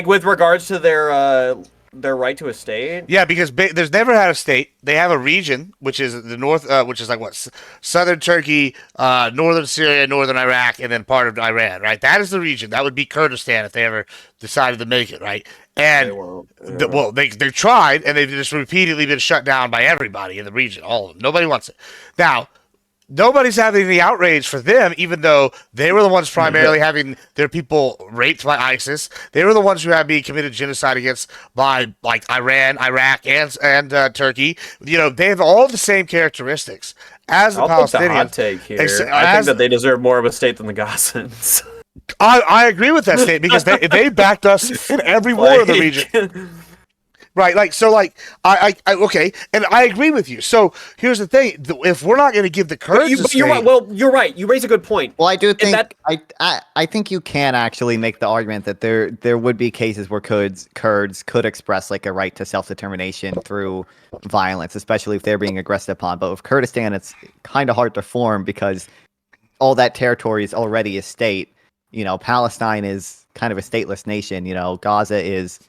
B: with regards to their right to a state?
A: Yeah, because there's never had a state. They have a region, which is the north, which is southern Turkey, northern Syria, northern Iraq, and then part of Iran, right? That is the region. That would be Kurdistan if they ever decided to make it, right? And they tried, and they've just repeatedly been shut down by everybody in the region, all of them. Nobody wants it. Now, nobody's having any outrage for them, even though they were the ones primarily having their people raped by ISIS. They were the ones who had been committed genocide against by like Iran, Iraq, and Turkey. You know, they have all the same characteristics as the
B: I'll take the
A: Palestinians.
B: hot take here. I think
A: as-
B: that they deserve more of a state than the Gazans.
A: I agree with that statement because they backed us in every war in the region. Right, like so, like I okay, and I agree with you. So here's the thing: if we're not going to give the Kurds,
B: You're right. Well, you're right. You raise a good point.
E: Well, I do think
B: that-
E: I think you can actually make the argument that there would be cases where Kurds could express like a right to self-determination through violence, especially if they're being aggressed upon. But with Kurdistan, it's kind of hard to form because all that territory is already a state. You know, Palestine is kind of a stateless nation. You know, Gaza is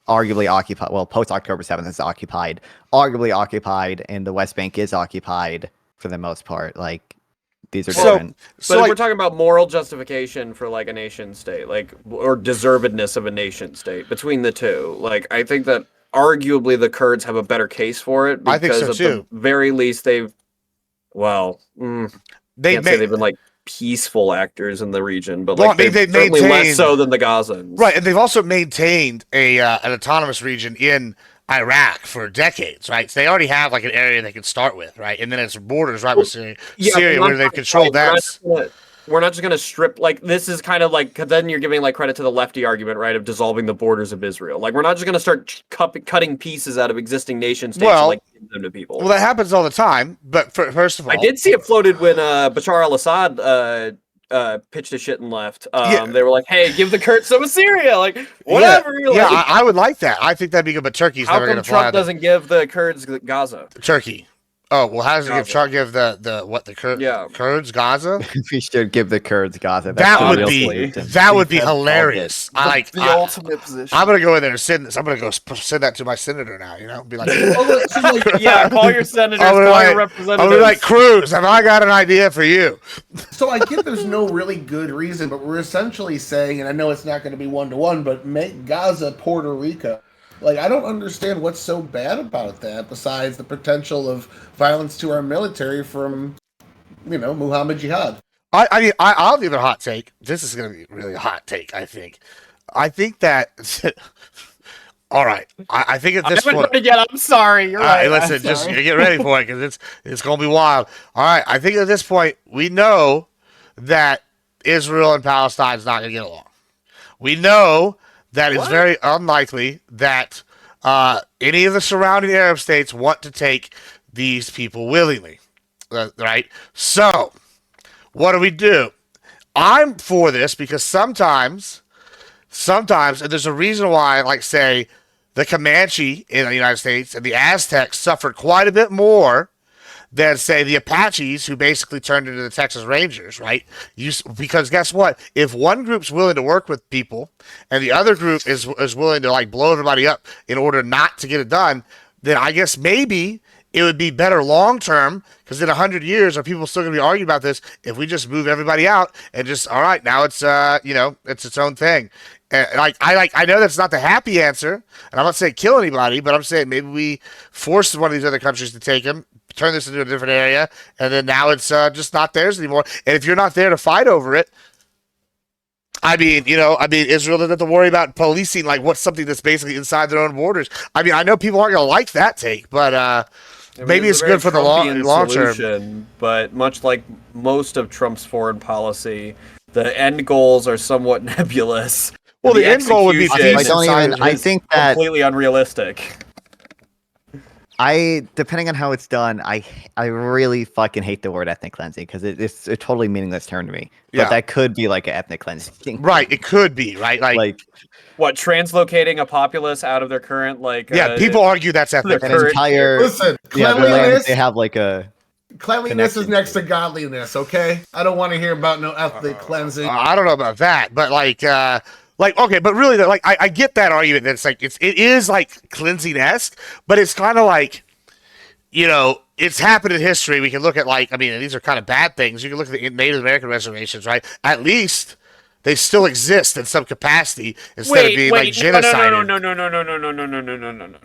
E: arguably occupied. Well, post October 7th is occupied, arguably occupied, and the West Bank is occupied for the most part. Like these are different.
B: But if we're talking about moral justification for like a nation state, like or deservedness of a nation state between the two, like I think that arguably the Kurds have a better case for it
A: I think
B: because
A: so
B: at
A: too.
B: the very least they've can't say they've been like peaceful actors in the region, but
A: Well,
B: like
A: I mean,
B: they've
A: they've
B: certainly
A: maintained-
B: less so than the Gazans.
A: right, and they've also maintained an autonomous region in Iraq for decades, right? So they already have like an area they can start with, right? And then it's borders right with Syria,
B: but
A: where they've controlled that.
B: We're not just going to strip, like, this is kind of like, 'cause then you're giving, like, credit to the lefty argument, right, of dissolving the borders of Israel. Like, we're not just going to start cutting pieces out of existing nation states and, like, give them to people.
A: Well, that happens all the time, but first of all...
B: I did see it floated when Bashar al-Assad pitched his shit and left. They were like, hey, give the Kurds some of Syria, like, whatever.
A: Yeah, I would like that. I think that'd be good, but Turkey's
B: how
A: never
B: come
A: going to fly
B: Trump doesn't give the Kurds Gaza?
A: Turkey. Oh, well, how does it
B: Gaza.
A: give the Kurds Gaza?
E: We should give the Kurds Gaza. That's
A: That
E: the
A: would
E: real
A: be
E: solution.
A: that would be
E: That's all
A: hilarious.
D: The ultimate position.
A: I'm gonna go in there and send this. I'm gonna go send that to my senator now. You know, be like,
B: Yeah, call your senators,
A: I'm
B: call
A: gonna
B: your
A: be
B: representatives.
A: like, Cruz, have I got an idea for you?
C: So I get there's no really good reason, but we're essentially saying, and I know it's not going to be 1-to-1, but make Gaza Puerto Rico. Like, I don't understand what's so bad about that, besides the potential of violence to our military from, Muhammad Jihad.
A: I'll give it a hot take. This is going to be really a hot take, I think. I think that... All right. I think at this
B: I haven't
A: point...
B: heard it yet. I'm sorry. You're
A: All
B: right.
A: right, listen, just get ready for it, because it's going to be wild. All right, I think at this point, we know that Israel and Palestine is not going to get along. We know that it's very unlikely that any of the surrounding Arab states want to take these people willingly, right? So, what do? I'm for this because sometimes, and there's a reason why, like, say, the Comanche in the United States and the Aztecs suffered quite a bit more than, say, the Apaches, who basically turned into the Texas Rangers, right? Because guess what? If one group's willing to work with people and the other group is willing to, like, blow everybody up in order not to get it done, then I guess maybe it would be better long term, because in 100 years, are people still going to be arguing about this if we just move everybody out and just, all right, now it's, it's its own thing. And I know that's not the happy answer, and I'm not saying kill anybody, but I'm saying maybe we force one of these other countries to take them, turn this into a different area, and then now it's just not theirs anymore. And if you're not there to fight over it, I mean, Israel doesn't have to worry about policing, like, what's something that's basically inside their own borders. I mean, I know people aren't going to like that take, but maybe it's good for the long term.
B: But much like most of Trump's foreign policy, the end goals are somewhat nebulous.
A: Well, the end goal would be
B: execution
A: peace.
E: I think that
B: completely unrealistic.
E: depending on how it's done, I really fucking hate the word ethnic cleansing because it's a totally meaningless term to me. But
A: Yeah.
E: that could be like an ethnic cleansing thing.
A: Right, it could be, right?
E: Like
B: What, translocating a populace out of their current, like...
A: yeah, people argue that's ethnic.
B: the
E: an
B: current-
E: entire
C: Listen,
E: the land,
C: cleanliness,
E: they have like a
C: cleanliness is
E: connection.
C: next to godliness, okay? I don't want to hear about no ethnic cleansing.
A: I don't know about that, but okay, but really, like, I get that argument that it's like it is like cleansing-esque, but it's kind of like, it's happened in history. We can look at, like, I mean, these are kind of bad things. You can look at the Native American reservations, right? At least they still exist in some capacity instead of being like genocided.
B: No.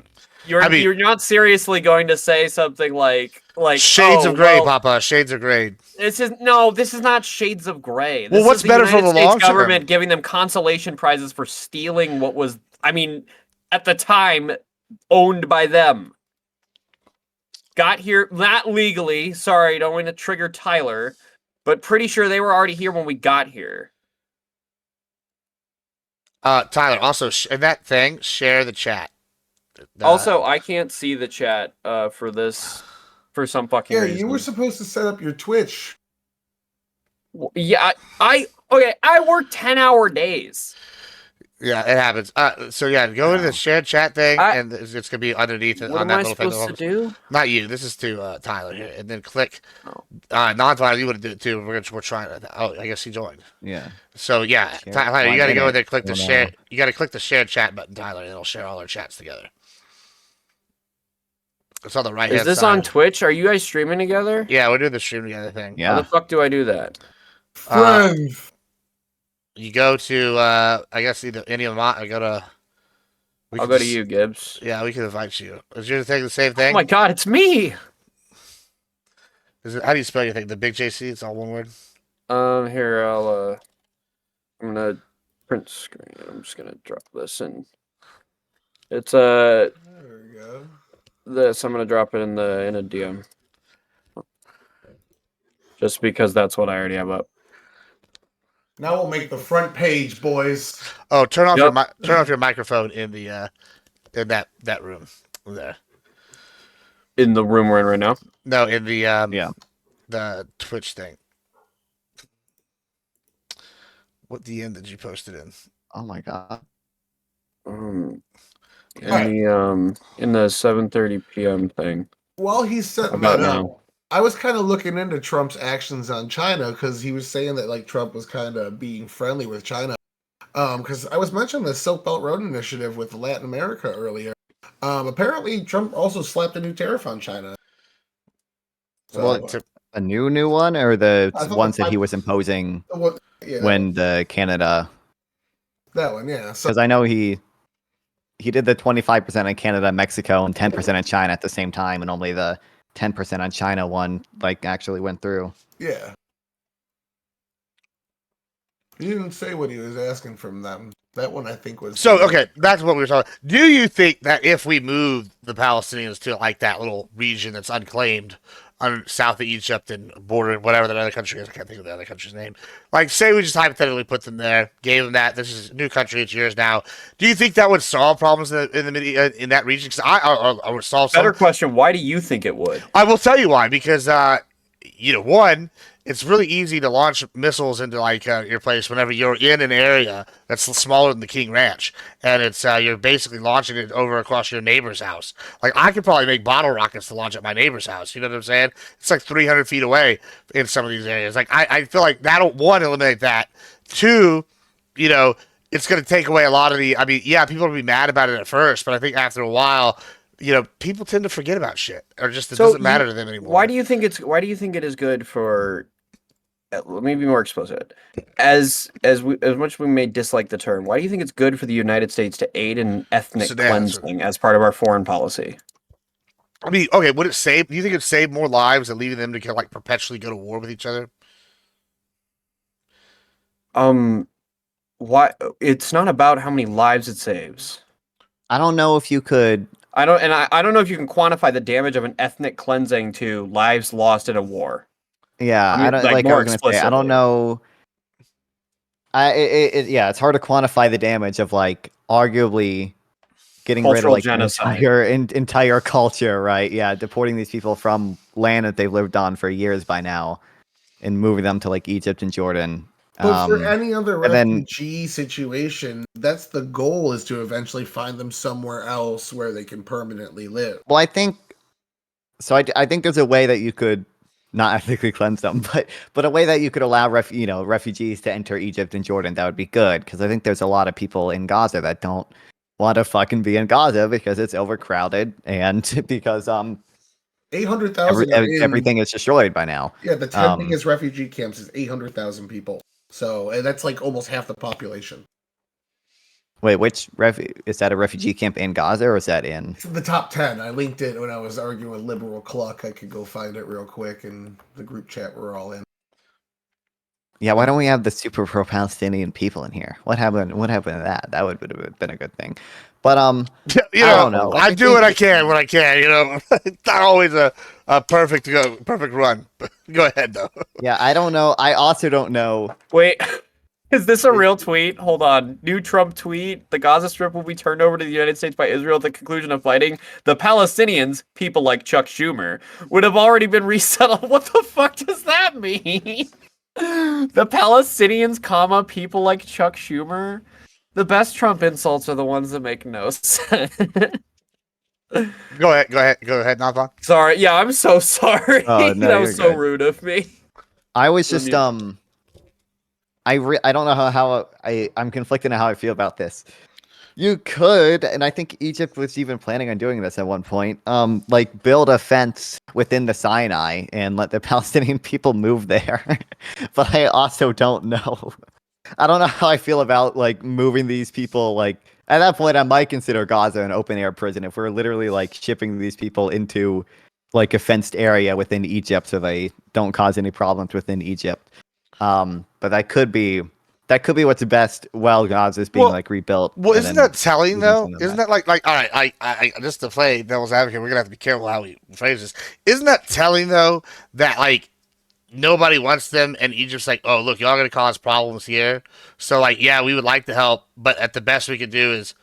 B: You're not seriously going to say something like
A: Shades
B: oh,
A: of gray,
B: well,
A: Papa. Shades of gray.
B: This is not shades of gray.
A: Well,
B: This
A: what's
B: is the
A: better for
B: United
A: the
B: States
A: long term?
B: government giving them consolation prizes for stealing what was, I mean, at the time, owned by them. Got here not legally. Sorry, don't want to trigger Tyler, but pretty sure they were already here when we got here.
A: Tyler, also in that thing, share the chat.
B: Also, I can't see the chat for this for some fucking
C: Yeah,
B: reason.
C: you were supposed to set up your Twitch.
B: Yeah, I work 10-hour days.
A: Yeah, it happens. So yeah, go into the shared chat thing, and it's gonna be underneath it
B: What
A: on
B: am
A: that
B: I
A: little thing.
B: supposed to do?
A: Not you. This is to Tyler here, and then click. Non-Tyler, you would do it too. We're trying. Oh, I guess he joined.
E: Yeah.
A: So yeah,
E: Share.
A: Tyler, you got to go in there, click the
E: Hold
A: share.
E: on.
A: You got to click the share chat button, Tyler, and it'll share all our chats together. It's on the right hand
B: Is this
A: side.
B: on Twitch? Are you guys streaming together?
A: Yeah, we're doing the stream together thing.
B: How the
E: Yeah.
B: fuck do I do that?
C: Friends.
A: You go to I guess either any of them. I go to.
B: I'll go to you, Gibbs.
A: Yeah, we can invite you. Is your thing the same thing?
B: Oh my god, it's me!
A: Is it? How do you spell your thing? The big JC? It's all one word.
B: Here I'm gonna print screen. I'm just gonna drop this in. It's
C: There we go.
B: this. I'm gonna drop it in a DM. Just because that's what I already have up.
C: Now we'll make the front page, boys.
A: Oh, turn off
B: Yep.
A: your microphone in the in that room there.
B: In the room we're in right now.
A: No, in the
E: Yeah.
A: the Twitch thing. What DM did you post it in?
E: Oh my god.
B: In
C: Alright.
B: the 7:30 p.m. thing.
C: While he's setting
B: About
C: that up,
B: now.
C: I was kind of looking into Trump's actions on China because he was saying that like Trump was kind of being friendly with China. Because I was mentioning the Silk Belt Road Initiative with Latin America earlier. Apparently Trump also slapped a new tariff on China. So,
A: Well,
E: A new one, or the
C: I thought
E: ones
C: the
E: that he was imposing
C: yeah,
E: when the Canada?
C: that one, yeah. So
E: Because I know he did the 25% in Canada, Mexico, and 10% in China at the same time, and only the 10% on China one like actually went through.
C: yeah. He didn't say what he was asking from them. That one I think was
A: so okay, back to what we were talking. Do you think that if we move the Palestinians to like that little region that's unclaimed on south of Egypt and bordering whatever that other country is, I can't think of the other country's name. Like, say we just hypothetically put them there, gave them that. This is a new country; it's yours now. Do you think that would solve problems in that region? Because I would solve some.
B: Better question, why do you think it would?
A: I will tell you why. Because one, it's really easy to launch missiles into like your place whenever you're in an area that's smaller than the King Ranch, and it's you're basically launching it over across your neighbor's house. Like I could probably make bottle rockets to launch at my neighbor's house. You know what I'm saying? It's like 300 feet away in some of these areas. Like I feel like that'll one eliminate that. Two, it's going to take away a lot of the. I mean, yeah, people will be mad about it at first, but I think after a while. People tend to forget about shit, or just it doesn't matter to them anymore.
B: Why do you think it is good for? Let me be more explicit. As much as we may dislike the term, why do you think it's good for the United States to aid in ethnic cleansing as part of our foreign policy?
A: I mean, okay, would it save? Do you think it'd save more lives than leaving them to like perpetually go to war with each other?
B: Why? It's not about how many lives it saves.
E: I don't know if you could.
B: I don't know if you can quantify the damage of an ethnic cleansing to lives lost in a war.
E: Yeah,
B: I mean,
E: I don't
B: like,
E: like. I
B: more
E: was gonna say, I don't
B: explicitly.
E: know. Yeah, it's hard to quantify the damage of like arguably getting rid of
B: Cultural
E: like an
B: genocide.
E: entire culture, right? Yeah, deporting these people from land that they've lived on for years by now, and moving them to like Egypt and Jordan.
C: But for any other
E: and then-
C: refugee situation, that's the goal, is to eventually find them somewhere else where they can permanently live.
E: Well, I think so. I think there's a way that you could not ethically cleanse them, but a way that you could allow refugees to enter Egypt and Jordan. That would be good, because I think there's a lot of people in Gaza that don't want to fucking be in Gaza because it's overcrowded and because
C: 800,000
E: everything is destroyed by now.
C: Yeah, the 10 biggest refugee camps is 800,000 people. So, and that's like almost half the population.
E: Wait, is that a refugee camp in Gaza or is that in?
C: It's in the top 10. I linked it when I was arguing with Liberal Cluck. I could go find it real quick in the group chat we're all in.
E: Yeah, why don't we have the super pro-Palestinian people in here? What happened? What happened to that? That would have been a good thing. But
A: You
E: I
A: know,
E: don't know.
A: I do what I can when I can. You know, it's not always a perfect run. Go ahead though.
E: Yeah, I don't know. I also don't know.
B: Wait, is this a real tweet? Hold on. New Trump tweet. The Gaza Strip will be turned over to the United States by Israel at the conclusion of fighting. The Palestinians, people like Chuck Schumer, would have already been resettled. What the fuck does that mean? The Palestinians, comma, people like Chuck Schumer. The best Trump insults are the ones that make no sense.
A: Go ahead, Nathan.
B: Sorry, yeah, I'm so sorry.
E: Oh, no,
B: that was
E: you're
B: so
E: good.
B: rude of me.
E: I was just I don't know how I'm conflicted on how I feel about this. You could, and I think Egypt was even planning on doing this at one point, like build a fence within the Sinai and let the Palestinian people move there. But I also don't know. I don't know how I feel about like moving these people. Like at that point, I might consider Gaza an open air prison if we're literally like shipping these people into like a fenced area within Egypt so they don't cause any problems within Egypt. But that could be what's best while Gaza's being like rebuilt.
A: Well,
E: and
A: isn't
E: then
A: that telling
E: moving
A: though?
E: some of
A: Isn't
E: that.
A: that like all right? I just to play devil's advocate, we're gonna have to be careful how we phrase this. Isn't that telling though that like nobody wants them and Egypt's like, oh look, y'all gonna cause problems here. So like, yeah, we would like to help, but at the best we could do is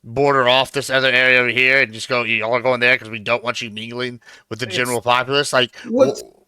A: border off this other area over here and just go. Y'all are going there because we don't want you mingling with the general populace. Like,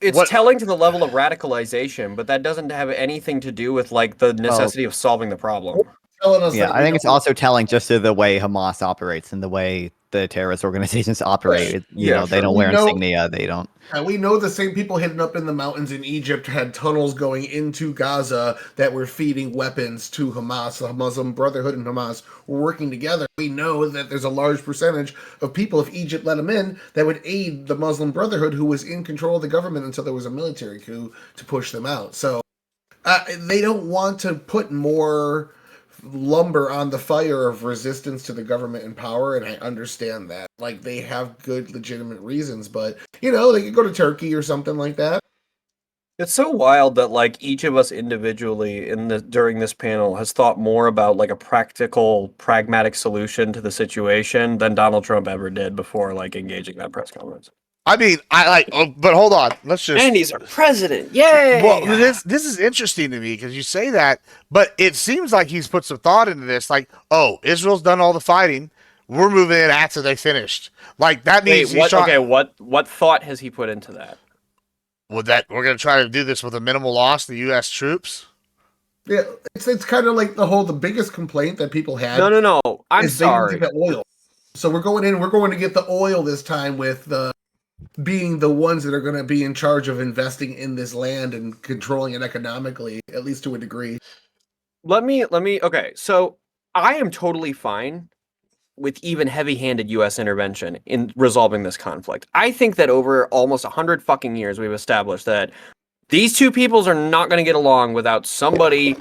B: It's
A: what?
B: telling to the level of radicalization, but that doesn't have anything to do with like the necessity of solving the problem.
C: Telling us
E: Yeah,
C: that
E: I
C: we
E: think it's
C: don't-
E: also telling just to the way Hamas operates and the way the terrorist organizations operate. You
B: Yeah,
E: know, they
B: sure.
E: don't
C: We
E: wear
C: know-
E: insignia. They don't.
C: And we know the same people hidden up in the mountains in Egypt had tunnels going into Gaza that were feeding weapons to Hamas. The Muslim Brotherhood and Hamas were working together. We know that there's a large percentage of people, if Egypt let them in, that would aid the Muslim Brotherhood, who was in control of the government until there was a military coup to push them out. So they don't want to put more lumber on the fire of resistance to the government in power, and I understand that. Like, they have good legitimate reasons, but you know, they could go to Turkey or something like that.
B: It's so wild that like each of us individually during this panel has thought more about like a practical, pragmatic solution to the situation than Donald Trump ever did before like engaging that press conference.
A: I mean, I like, but hold on. Let's just.
B: And he's our president. Yay!
A: Well, this is interesting to me because you say that, but it seems like he's put some thought into this. Like, oh, Israel's done all the fighting. We're moving in after they finished. Like that
B: Wait,
A: means
B: what? Okay, what thought has he put into that?
A: Would that we're going to try to do this with a minimal loss to U.S. troops?
C: Yeah, it's kind of like the biggest complaint that people had.
B: No. I'm
C: is they didn't
B: sorry.
C: get the oil. So we're going to get the oil this time with the being the ones that are going to be in charge of investing in this land and controlling it economically, at least to a degree.
B: Let me. Okay, so I am totally fine with even heavy-handed U.S. intervention in resolving this conflict. I think that over almost 100 fucking years, we've established that these two peoples are not going to get along without somebody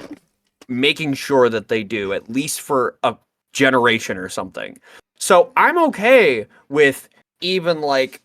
B: making sure that they do, at least for a generation or something. So I'm okay with even like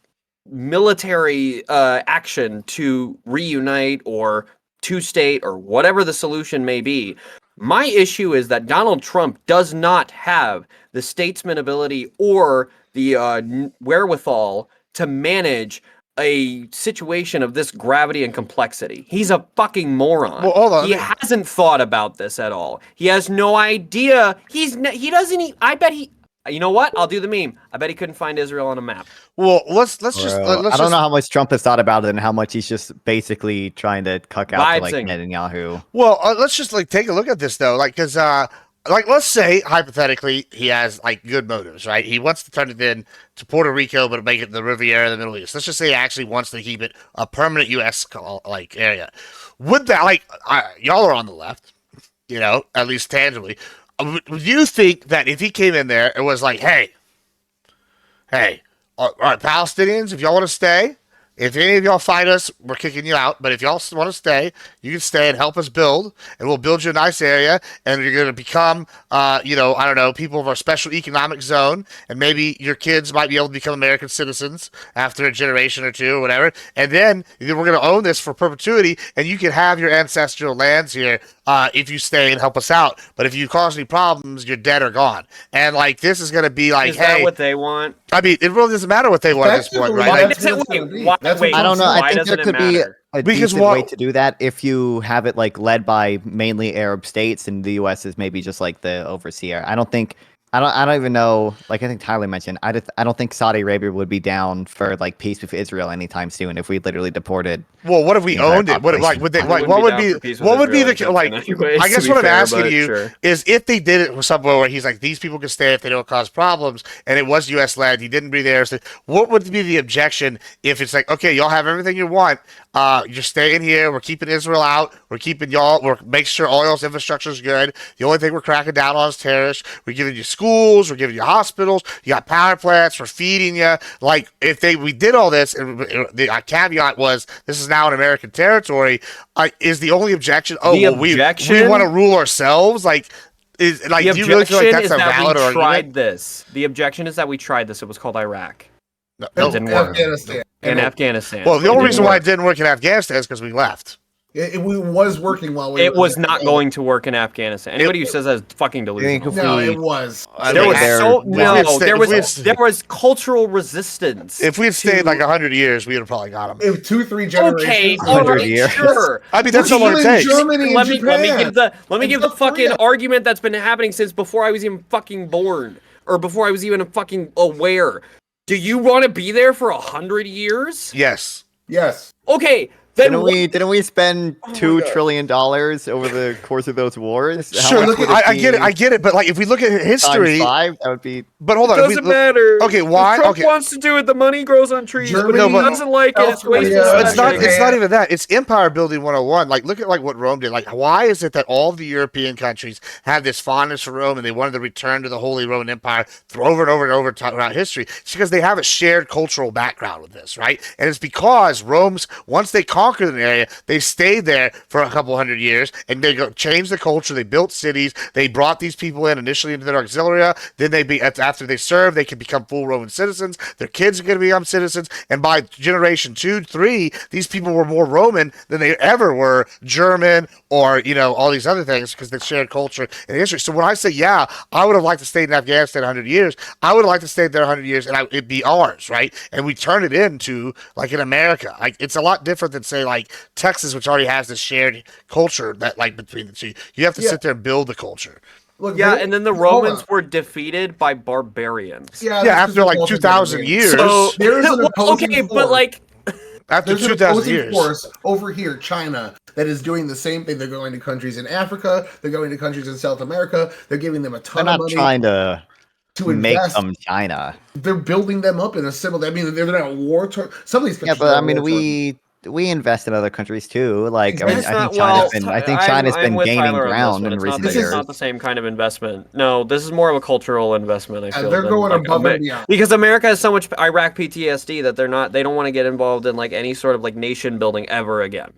B: military action to reunite or two-state or whatever the solution may be. My issue is that Donald Trump does not have the statesman ability or the wherewithal to manage a situation of this gravity and complexity. He's a fucking moron.
A: Well, hold on.
B: He hasn't thought about this at all. He has no idea. He doesn't. I bet he. You know what? I'll do the meme. I bet he couldn't find Israel on a map.
A: Well, let's
E: Bro,
A: just.
E: I don't know how much Trump has thought about it and how much he's just basically trying to cuck out to like
B: Vibesing.
E: Netanyahu.
A: Well, let's just like take a look at this though, like because like let's say hypothetically he has like good motives, right? He wants to turn it in to Puerto Rico, but make it the Riviera of the Middle East. Let's just say he actually wants to keep it a permanent U.S. like area. Would that like y'all are on the left, you know, at least tangibly? Would you think that if he came in there and was like, hey, all right, Palestinians, if y'all want to stay, If any of y'all fight us, we're kicking you out. But if y'all want to stay, you can stay and help us build, and we'll build you a nice area. And you're going to become, I don't know, people of our special economic zone, and maybe your kids might be able to become American citizens after a generation or two or whatever. And then we're going to own this for perpetuity, and you can have your ancestral lands here if you stay and help us out. But if you cause any problems, you're dead or gone. And like this is going to be like,
B: Is
A: hey,
B: that what they want?
A: I mean, it really doesn't matter what they want at this point, right?
B: Why
A: Like,
B: does it,
C: That's what it's
B: wait,
C: gonna be.
B: wait,
E: I don't know. I
B: why
E: think there
B: doesn't it
E: could be
B: matter?
E: a
A: Because
E: decent
A: what-
E: way to do that if you have it like led by mainly Arab states, and the U.S. is maybe just like the overseer. I don't even know. Like I think Tyler mentioned, I don't think Saudi Arabia would be down for like peace with Israel anytime soon if we literally deported.
A: well, what if we
E: the entire
A: owned it? What
E: population.
A: would they
B: I
A: like?
B: wouldn't
A: What would
B: down
A: be
B: for peace with
A: what would be
B: Israel
A: the
B: in
A: like?
B: anyways,
A: I guess
B: to
A: what
B: be
A: I'm
B: fair,
A: asking
B: but
A: you
B: sure.
A: is if they did it with somewhere where he's like, these people can stay if they don't cause problems, and it was U.S. land, he didn't breathe air. So what would be the objection if it's like, okay, y'all have everything you want, you're staying here, we're keeping Israel out, we're keeping y'all, we're making sure all y'all's infrastructure is good. The only thing we're cracking down on is terrorists. We're giving you schools, we're giving you hospitals, you got power plants, we're feeding you. Like if we did all this, and the caveat was this is now an American territory. Is the only objection? Oh,
B: The
A: well, we
B: objection-
A: want to rule ourselves. Like, is like,
B: The
A: do you really feel like
B: objection
A: that's
B: is
A: a
B: that
A: valid
B: we tried
A: argument?
B: this. The objection is that we tried this. It was called Iraq
A: No,
B: That didn't work.
C: Afghanistan.
B: and Afghanistan.
A: well, the
B: It
A: only
B: didn't
A: reason why
B: work.
A: it didn't work in Afghanistan is because we left.
C: It was working while we.
B: It
C: were
B: was
C: there.
B: not going to work in Afghanistan. Anybody who says that is fucking delusional.
E: if
C: No,
E: we-
C: it was.
A: I
B: There
A: mean,
B: was
E: They're-
B: so
E: if we
A: had
B: no.
A: stayed-
B: There
A: if we had
B: was
A: stayed-
B: there was cultural resistance.
A: If we had stayed
B: to-
A: like 100 years, we would have probably got them.
C: If 2-3 generations.
B: Okay,
E: 100
B: all right,
E: years.
B: sure.
A: I mean, that's how long it
C: Even
A: takes.
C: Germany and
B: Let me
C: Japan.
B: give the
C: And
B: give
C: South
B: the fucking
C: Korea.
B: argument that's been happening since before I was even fucking born, or before I was even fucking aware. Do you want to be there for 100 years?
A: Yes.
C: Yes.
B: Okay, then
E: Didn't we spend
C: Oh my
E: $2
C: God.
E: trillion over the course of those wars? How
A: Sure,
E: much
A: look,
E: would
A: I get it,
E: be
A: I get it, but like if we look at
E: times
A: history,
E: 5? That would be.
A: but hold on,
B: It
A: if we
B: doesn't
A: look-
B: matter.
A: Okay,
B: If
A: why?
B: Trump
A: Okay.
B: wants to do it. The money grows on trees.
C: Germany,
B: but if he
A: No, but-
B: doesn't like it, it's
C: South Korea,
B: wasteful.
A: No,
C: Yeah,
A: it's not.
C: Japan.
A: It's not even that. It's empire building 101. Like, look at like what Rome did. Like, why is it that all the European countries have this fondness for Rome and they wanted to return to the Holy Roman Empire over and over and over throughout history? It's because they have a shared cultural background with this, right? And it's because Rome's once they conquered an area, they stayed there for a couple hundred years and they changed the culture. They built cities. They brought these people in initially into their auxilia. Then after they serve, they can become full Roman citizens. Their kids are going to become citizens. And by generation 2, 3, these people were more Roman than they ever were German or, all these other things because they shared culture and history. So when I say, yeah, I would have liked to stay in Afghanistan 100 years, I would have liked to stay there 100 years and it'd be ours, right? And we turn it into like in America. Like it's a lot different than say like Texas, which already has this shared culture that like between the two. You have to
C: Yeah.
A: sit there and build the culture.
C: Look,
B: Yeah,
C: they-
B: and then the
C: hold
B: Romans
C: on.
B: were defeated by barbarians.
C: Yeah,
A: Yeah,
C: that's
A: after
C: just
A: like
C: a
A: 2,000 years.
B: So
C: There is an
B: well,
C: opposing
B: okay,
C: force.
B: but like
A: After
C: There's an
A: 2,000
C: opposing
A: years.
C: force over here, China, that is doing the same thing. They're going to countries in Africa. They're going to countries in South America. They're giving them a
E: They're
C: ton of
E: not
C: money
E: trying to
C: to
E: make
C: invest.
E: them China.
C: They're building them up in a similar. I mean, they're not war. Some of these
E: Yeah,
C: countries.
E: but
C: are
E: I mean,
C: war torn.
E: we invest in other countries too. Like, I mean,
C: That's
E: I
B: not
E: think China's
B: well.
E: been I think
B: I'm-
E: China's
B: I'm
E: been
B: with
E: gaining
B: Tyler on this
E: ground
B: one.
E: in
B: It's not
E: recent
B: the-
C: This
B: It's
E: years.
B: not the same kind of investment. No, this is more of a cultural investment. I feel
C: they're
B: than,
C: going
B: like,
C: above and beyond.
B: because America has so much Iraq PTSD that they don't want to get involved in like any sort of like nation building ever again.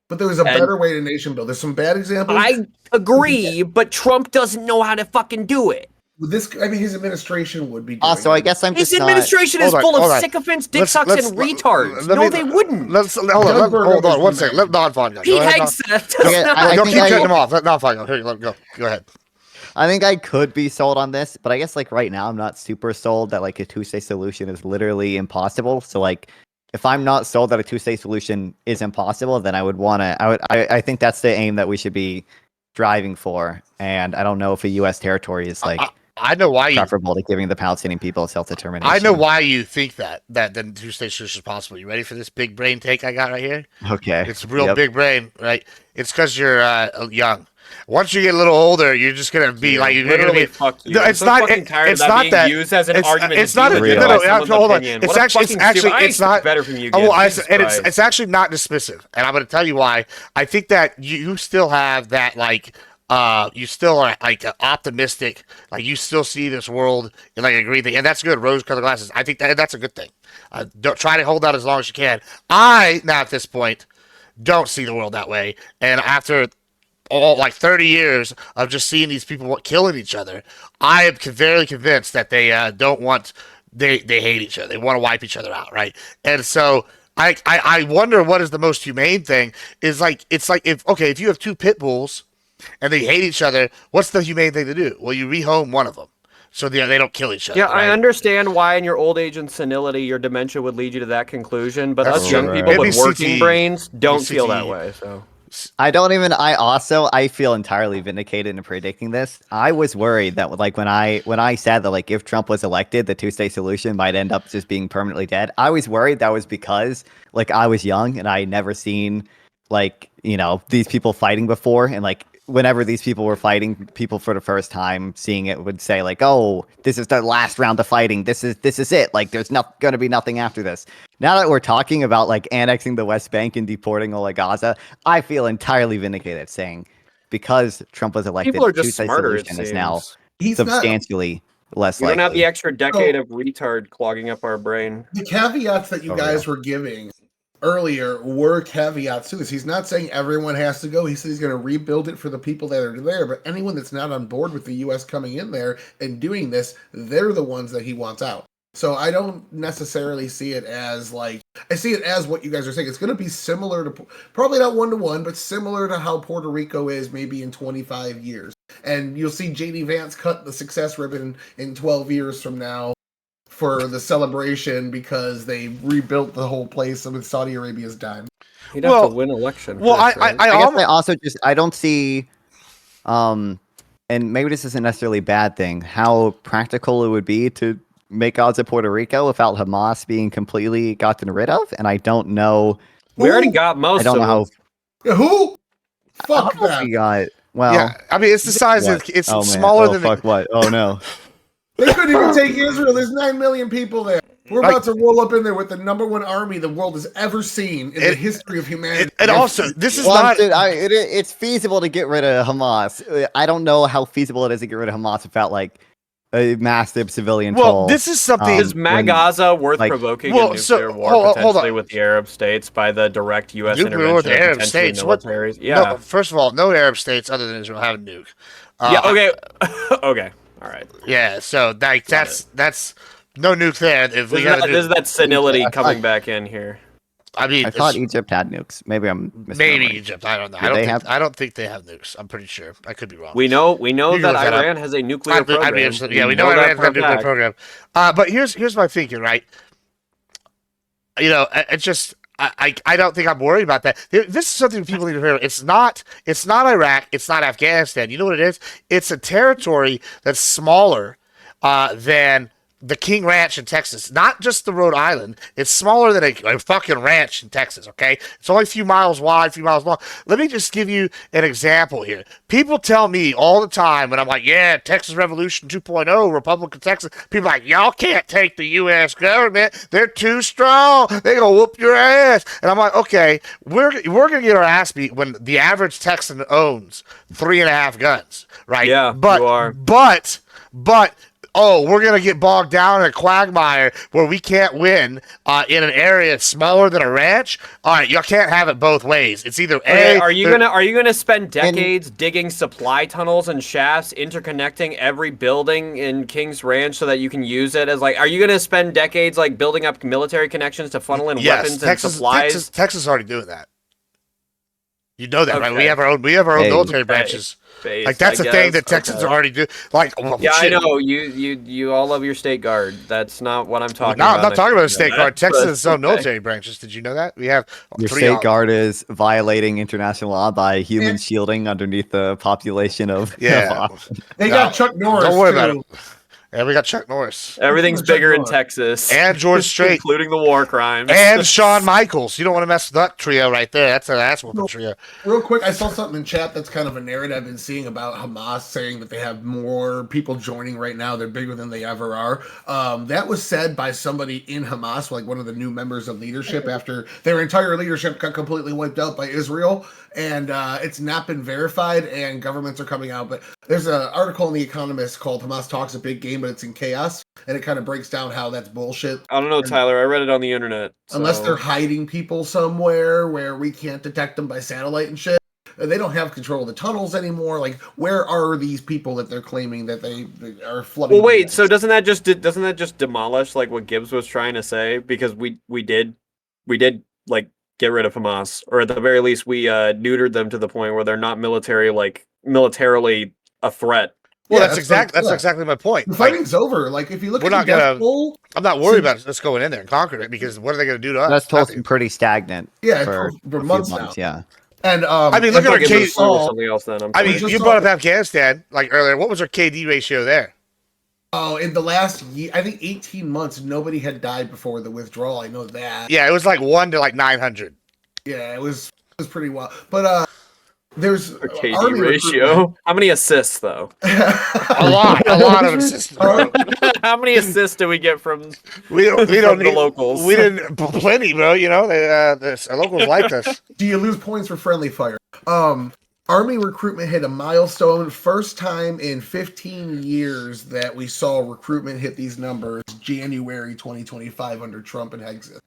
C: But there was a
B: and-
C: better way to nation build. There's some bad examples.
B: I agree, but Trump doesn't know how to fucking do it.
C: I mean, his administration would be. Doing
E: Also, I
C: it.
E: guess I'm
B: His
E: just not.
B: administration is
A: Hold on,
B: full
A: hold
B: of
A: on.
B: sycophants, dick
A: Let's-
B: sucks,
A: let's-
B: and retards.
A: let
B: No,
A: me-
B: they wouldn't.
A: Hold
C: Doug Burgum
A: on
C: is
A: one
C: the
A: second.
C: man.
A: Let Don Fon go.
B: Pete
A: Go ahead, Don.
B: Hegseth does
E: Okay,
B: not.
E: I
A: No,
E: think
A: keep
E: I-
A: cutting him off. Let Don Fon go. Here, let him go. Go ahead.
E: I think I could be sold on this, but I guess like right now I'm not super sold that like a two-state solution is literally impossible. So like if I'm not sold that a two-state solution is impossible, then I would want to. I think that's the aim that we should be driving for. And I don't know if a U.S. territory is like
A: I know why you.
E: preferable to giving the Palestinian people self-determination.
A: I know why you think that the two-state solution is possible. You ready for this big brain take I got right here?
E: Okay.
A: It's real
E: Yep.
A: big brain, right? It's because you're young. Once you get a little older, you're just gonna be like you're gonna
B: Literally,
A: be.
B: fuck you.
A: No,
B: I'm
A: it's
B: so
A: not.
B: fucking tired
A: It's
B: of that
A: not
B: being
A: that.
B: used as an
A: It's,
B: argument.
A: it's
B: to
A: not. No,
E: real.
A: no,
B: demonize someone's
A: hold on.
B: opinion.
A: It's
B: What a
A: actually. It's
B: fucking
A: actually.
B: stupid-
A: It's not.
B: better from you.
A: Oh, well,
B: Jesus
A: and
B: Christ.
A: it's actually not dismissive, and I'm going to tell you why. I think that you still have that like you still are like optimistic. Like you still see this world in like a green thing, and that's good. Rose-colored glasses. I think that's a good thing. Don't try to hold out as long as you can. I now at this point don't see the world that way, and after all like 30 years of just seeing these people killing each other, I am very convinced that they don't want they hate each other. They want to wipe each other out, right? And so I wonder what is the most humane thing is like it's like if you have two pit bulls and they hate each other, what's the humane thing to do? Well, you rehome one of them so they don't kill each other.
B: Yeah,
A: right?
B: I understand why in your old age and senility your dementia would lead you to that conclusion, but
A: That's
B: us young
E: true.
B: people
A: Maybe
B: with working
A: CTE.
B: brains don't
A: Maybe
B: feel that
A: CTE.
B: way. So
E: I feel entirely vindicated in predicting this. I was worried that like when I said that like if Trump was elected, the two-state solution might end up just being permanently dead. I was worried that was because like I was young and I had never seen like, these people fighting before, and like whenever these people were fighting people for the first time, seeing it would say like, oh, this is the last round of fighting. This is it. Like there's not going to be nothing after this. Now that we're talking about like annexing the West Bank and deporting all of Gaza, I feel entirely vindicated saying because Trump was elected,
B: people are
E: the
B: just
E: two-state
B: smarter, it
E: solution is now
B: seems.
C: He's not.
E: substantially less
B: We don't have
E: likely.
B: the extra decade of retard clogging up our brain.
C: The caveats that you
E: For
C: guys were giving earlier were caveats to this. He's not saying everyone has to go. He said he's going to rebuild it for the people that are there, but anyone that's not on board with the U.S. coming in there and doing this, they're the ones that he wants out. So I don't necessarily see it as like, I see it as what you guys are saying. It's going to be similar to, probably not 1-to-1, but similar to how Puerto Rico is maybe in 25 years. And you'll see J.D. Vance cut the success ribbon in 12 years from now for the celebration because they rebuilt the whole place with Saudi Arabia's dime.
B: He'd have to win election.
A: Well,
B: first, right?
E: I guess I also just I don't see, and maybe this isn't necessarily a bad thing, how practical it would be to make odds of Puerto Rico without Hamas being completely gotten rid of, and I don't know.
B: We already got
E: I
B: most
E: don't
B: of
E: know
B: them.
E: how.
C: Yeah, who?
E: I
C: Fuck
E: don't know if
C: that.
E: we got well.
A: Yeah, I mean it's the size.
E: What?
A: It's
E: Oh, man.
A: smaller
E: Oh,
A: than
E: fuck what? Oh no.
C: They couldn't even take Israel. There's 9 million people there. We're about to roll up in there with the #1 army the world has ever seen in the history of humanity.
A: And also, this is
E: Well,
A: not.
E: it's feasible to get rid of Hamas. I don't know how feasible it is to get rid of Hamas without like a massive civilian
A: Well,
E: toll.
A: this is something.
B: Is Magaza worth
E: like-
B: provoking
A: Well,
B: a
A: so,
B: nuclear war
A: hold
B: potentially
A: on.
B: with the Arab states by the direct U.S.
A: Nuclear war
B: intervention
A: with the
B: of
A: Arab
B: potentially
A: states? What?
B: militaries?
A: No,
B: Yeah.
A: first of all, no Arab states other than Israel have a nuke.
B: Yeah. Okay. Okay. All right.
A: Yeah, so like that's no nuke there. If we got a
B: This is
A: nuke,
B: that senility
E: I
B: coming
E: thought-
B: back in here.
A: I mean,
E: I thought Egypt had nukes. Maybe I'm
A: maybe
E: misremembering.
A: Egypt. I don't know.
E: Do they have-
A: I don't think they have nukes. I'm pretty sure. I could be wrong.
B: We know
A: You can
B: that
A: look that up.
B: Iran has a nuclear
A: I'd be
B: program.
A: interested. Yeah, we know
B: that
A: Iran's
B: for
A: got a nuclear
B: fact.
A: program. But here's my thinking, right? It's just I don't think I'm worried about that. This is something people need to hear. It's not Iraq. It's not Afghanistan. You know what it is? It's a territory that's smaller than the King Ranch in Texas. Not just the Rhode Island. It's smaller than a fucking ranch in Texas, okay? It's only a few miles wide, a few miles long. Let me just give you an example here. People tell me all the time when I'm like, yeah, Texas Revolution 2.0, Republican Texas. People are like, y'all can't take the U.S. government. They're too strong. They're going to whoop your ass. And I'm like, okay, we're going to get our ass beat when the average Texan owns 3.5 guns, right?
B: Yeah,
A: but,
B: you are.
A: But, oh, we're going to get bogged down in a quagmire where we can't win in an area smaller than a ranch. All right, y'all can't have it both ways. It's either
B: Okay,
A: A.
B: are you gonna spend decades digging supply tunnels and shafts, interconnecting every building in King's Ranch so that you can use it as like? Are you gonna spend decades like building up military connections to funnel in weapons and supplies?
A: Texas is already doing that. You know that, right?
B: Okay.
A: We have our own military branches.
B: Based,
A: Like that's
B: I
A: a thing
B: guess.
A: that Texans
B: Okay.
A: already do. Like, well,
B: Yeah,
A: shit.
B: I know. You all love your state guard. That's not what I'm talking
A: No,
B: about.
A: I'm not talking about a state
B: Yeah,
A: guard. Texas
B: but-
A: has its own
B: okay.
A: military branches. Did you know that? We have
E: Your
A: 3
E: state guard is violating international law by human
C: Yeah.
E: shielding underneath the population of
A: Yeah.
E: of-
C: They
A: No,
C: got Chuck Norris.
A: Don't worry
C: too.
A: about it. And we got Chuck Norris.
B: Everything's
C: Chuck
B: bigger in
C: Norris.
B: Texas.
A: And George Strait.
B: including the war crimes.
A: And Shawn Michaels. You don't want to mess with that trio right there. That's an ass whooping trio.
C: Real quick, I saw something in chat that's kind of a narrative I've been seeing about Hamas saying that they have more people joining right now. They're bigger than they ever are. That was said by somebody in Hamas, like one of the new members of leadership, after their entire leadership got completely wiped out by Israel. And it's not been verified, and governments are coming out. But there's an article in The Economist called Hamas Talks a Big Game, but it's in chaos. And it kind of breaks down how that's bullshit.
B: I don't know, Tyler. I read it on the internet.
C: Unless
B: so-
C: they're hiding people somewhere where we can't detect them by satellite and shit. They don't have control of the tunnels anymore. Like, where are these people that they're claiming that they are flooding?
B: Well, wait. So doesn't that just demolish like what Gibbs was trying to say? Because we did like get rid of Hamas, or at the very least, we neutered them to the point where they're not militarily a threat.
A: Well,
C: Yeah,
A: that's
C: yeah.
A: exactly my point.
C: The
A: Like,
C: fighting's over. Like, if you look
A: we're
C: at
A: not
C: the death
A: gonna-
C: toll,
A: I'm not worried about us going in there and conquering it, because what are they going to do to us?
E: That's toll's
A: Nothing.
E: been pretty stagnant.
C: yeah,
E: for
C: for
E: a few
C: months
E: months.
C: now.
E: Yeah.
C: And
A: I mean, look
C: and
A: at our
C: we
A: case-
C: just saw-
B: something else. Then
A: I
C: We
A: mean,
C: just
A: you
C: saw-
A: brought up Afghanistan like earlier. What was our KD ratio there?
C: Oh, in the last year, I think 18 months, nobody had died before the withdrawal. I know that.
A: Yeah, it was like 1 to like 900.
C: Yeah, it was pretty wild. But there's
B: a KD
C: army
B: ratio. How many assists though?
A: A lot of assistance. Bro.
B: How many assists do we get from?
A: We don't
B: From the
A: need
B: locals.
A: We didn't plenty, bro. You know, our locals liked us.
C: Do you lose points for friendly fire? Army recruitment hit a milestone. First time in 15 years that we saw recruitment hit these numbers. January 2025 under Trump and Hexit.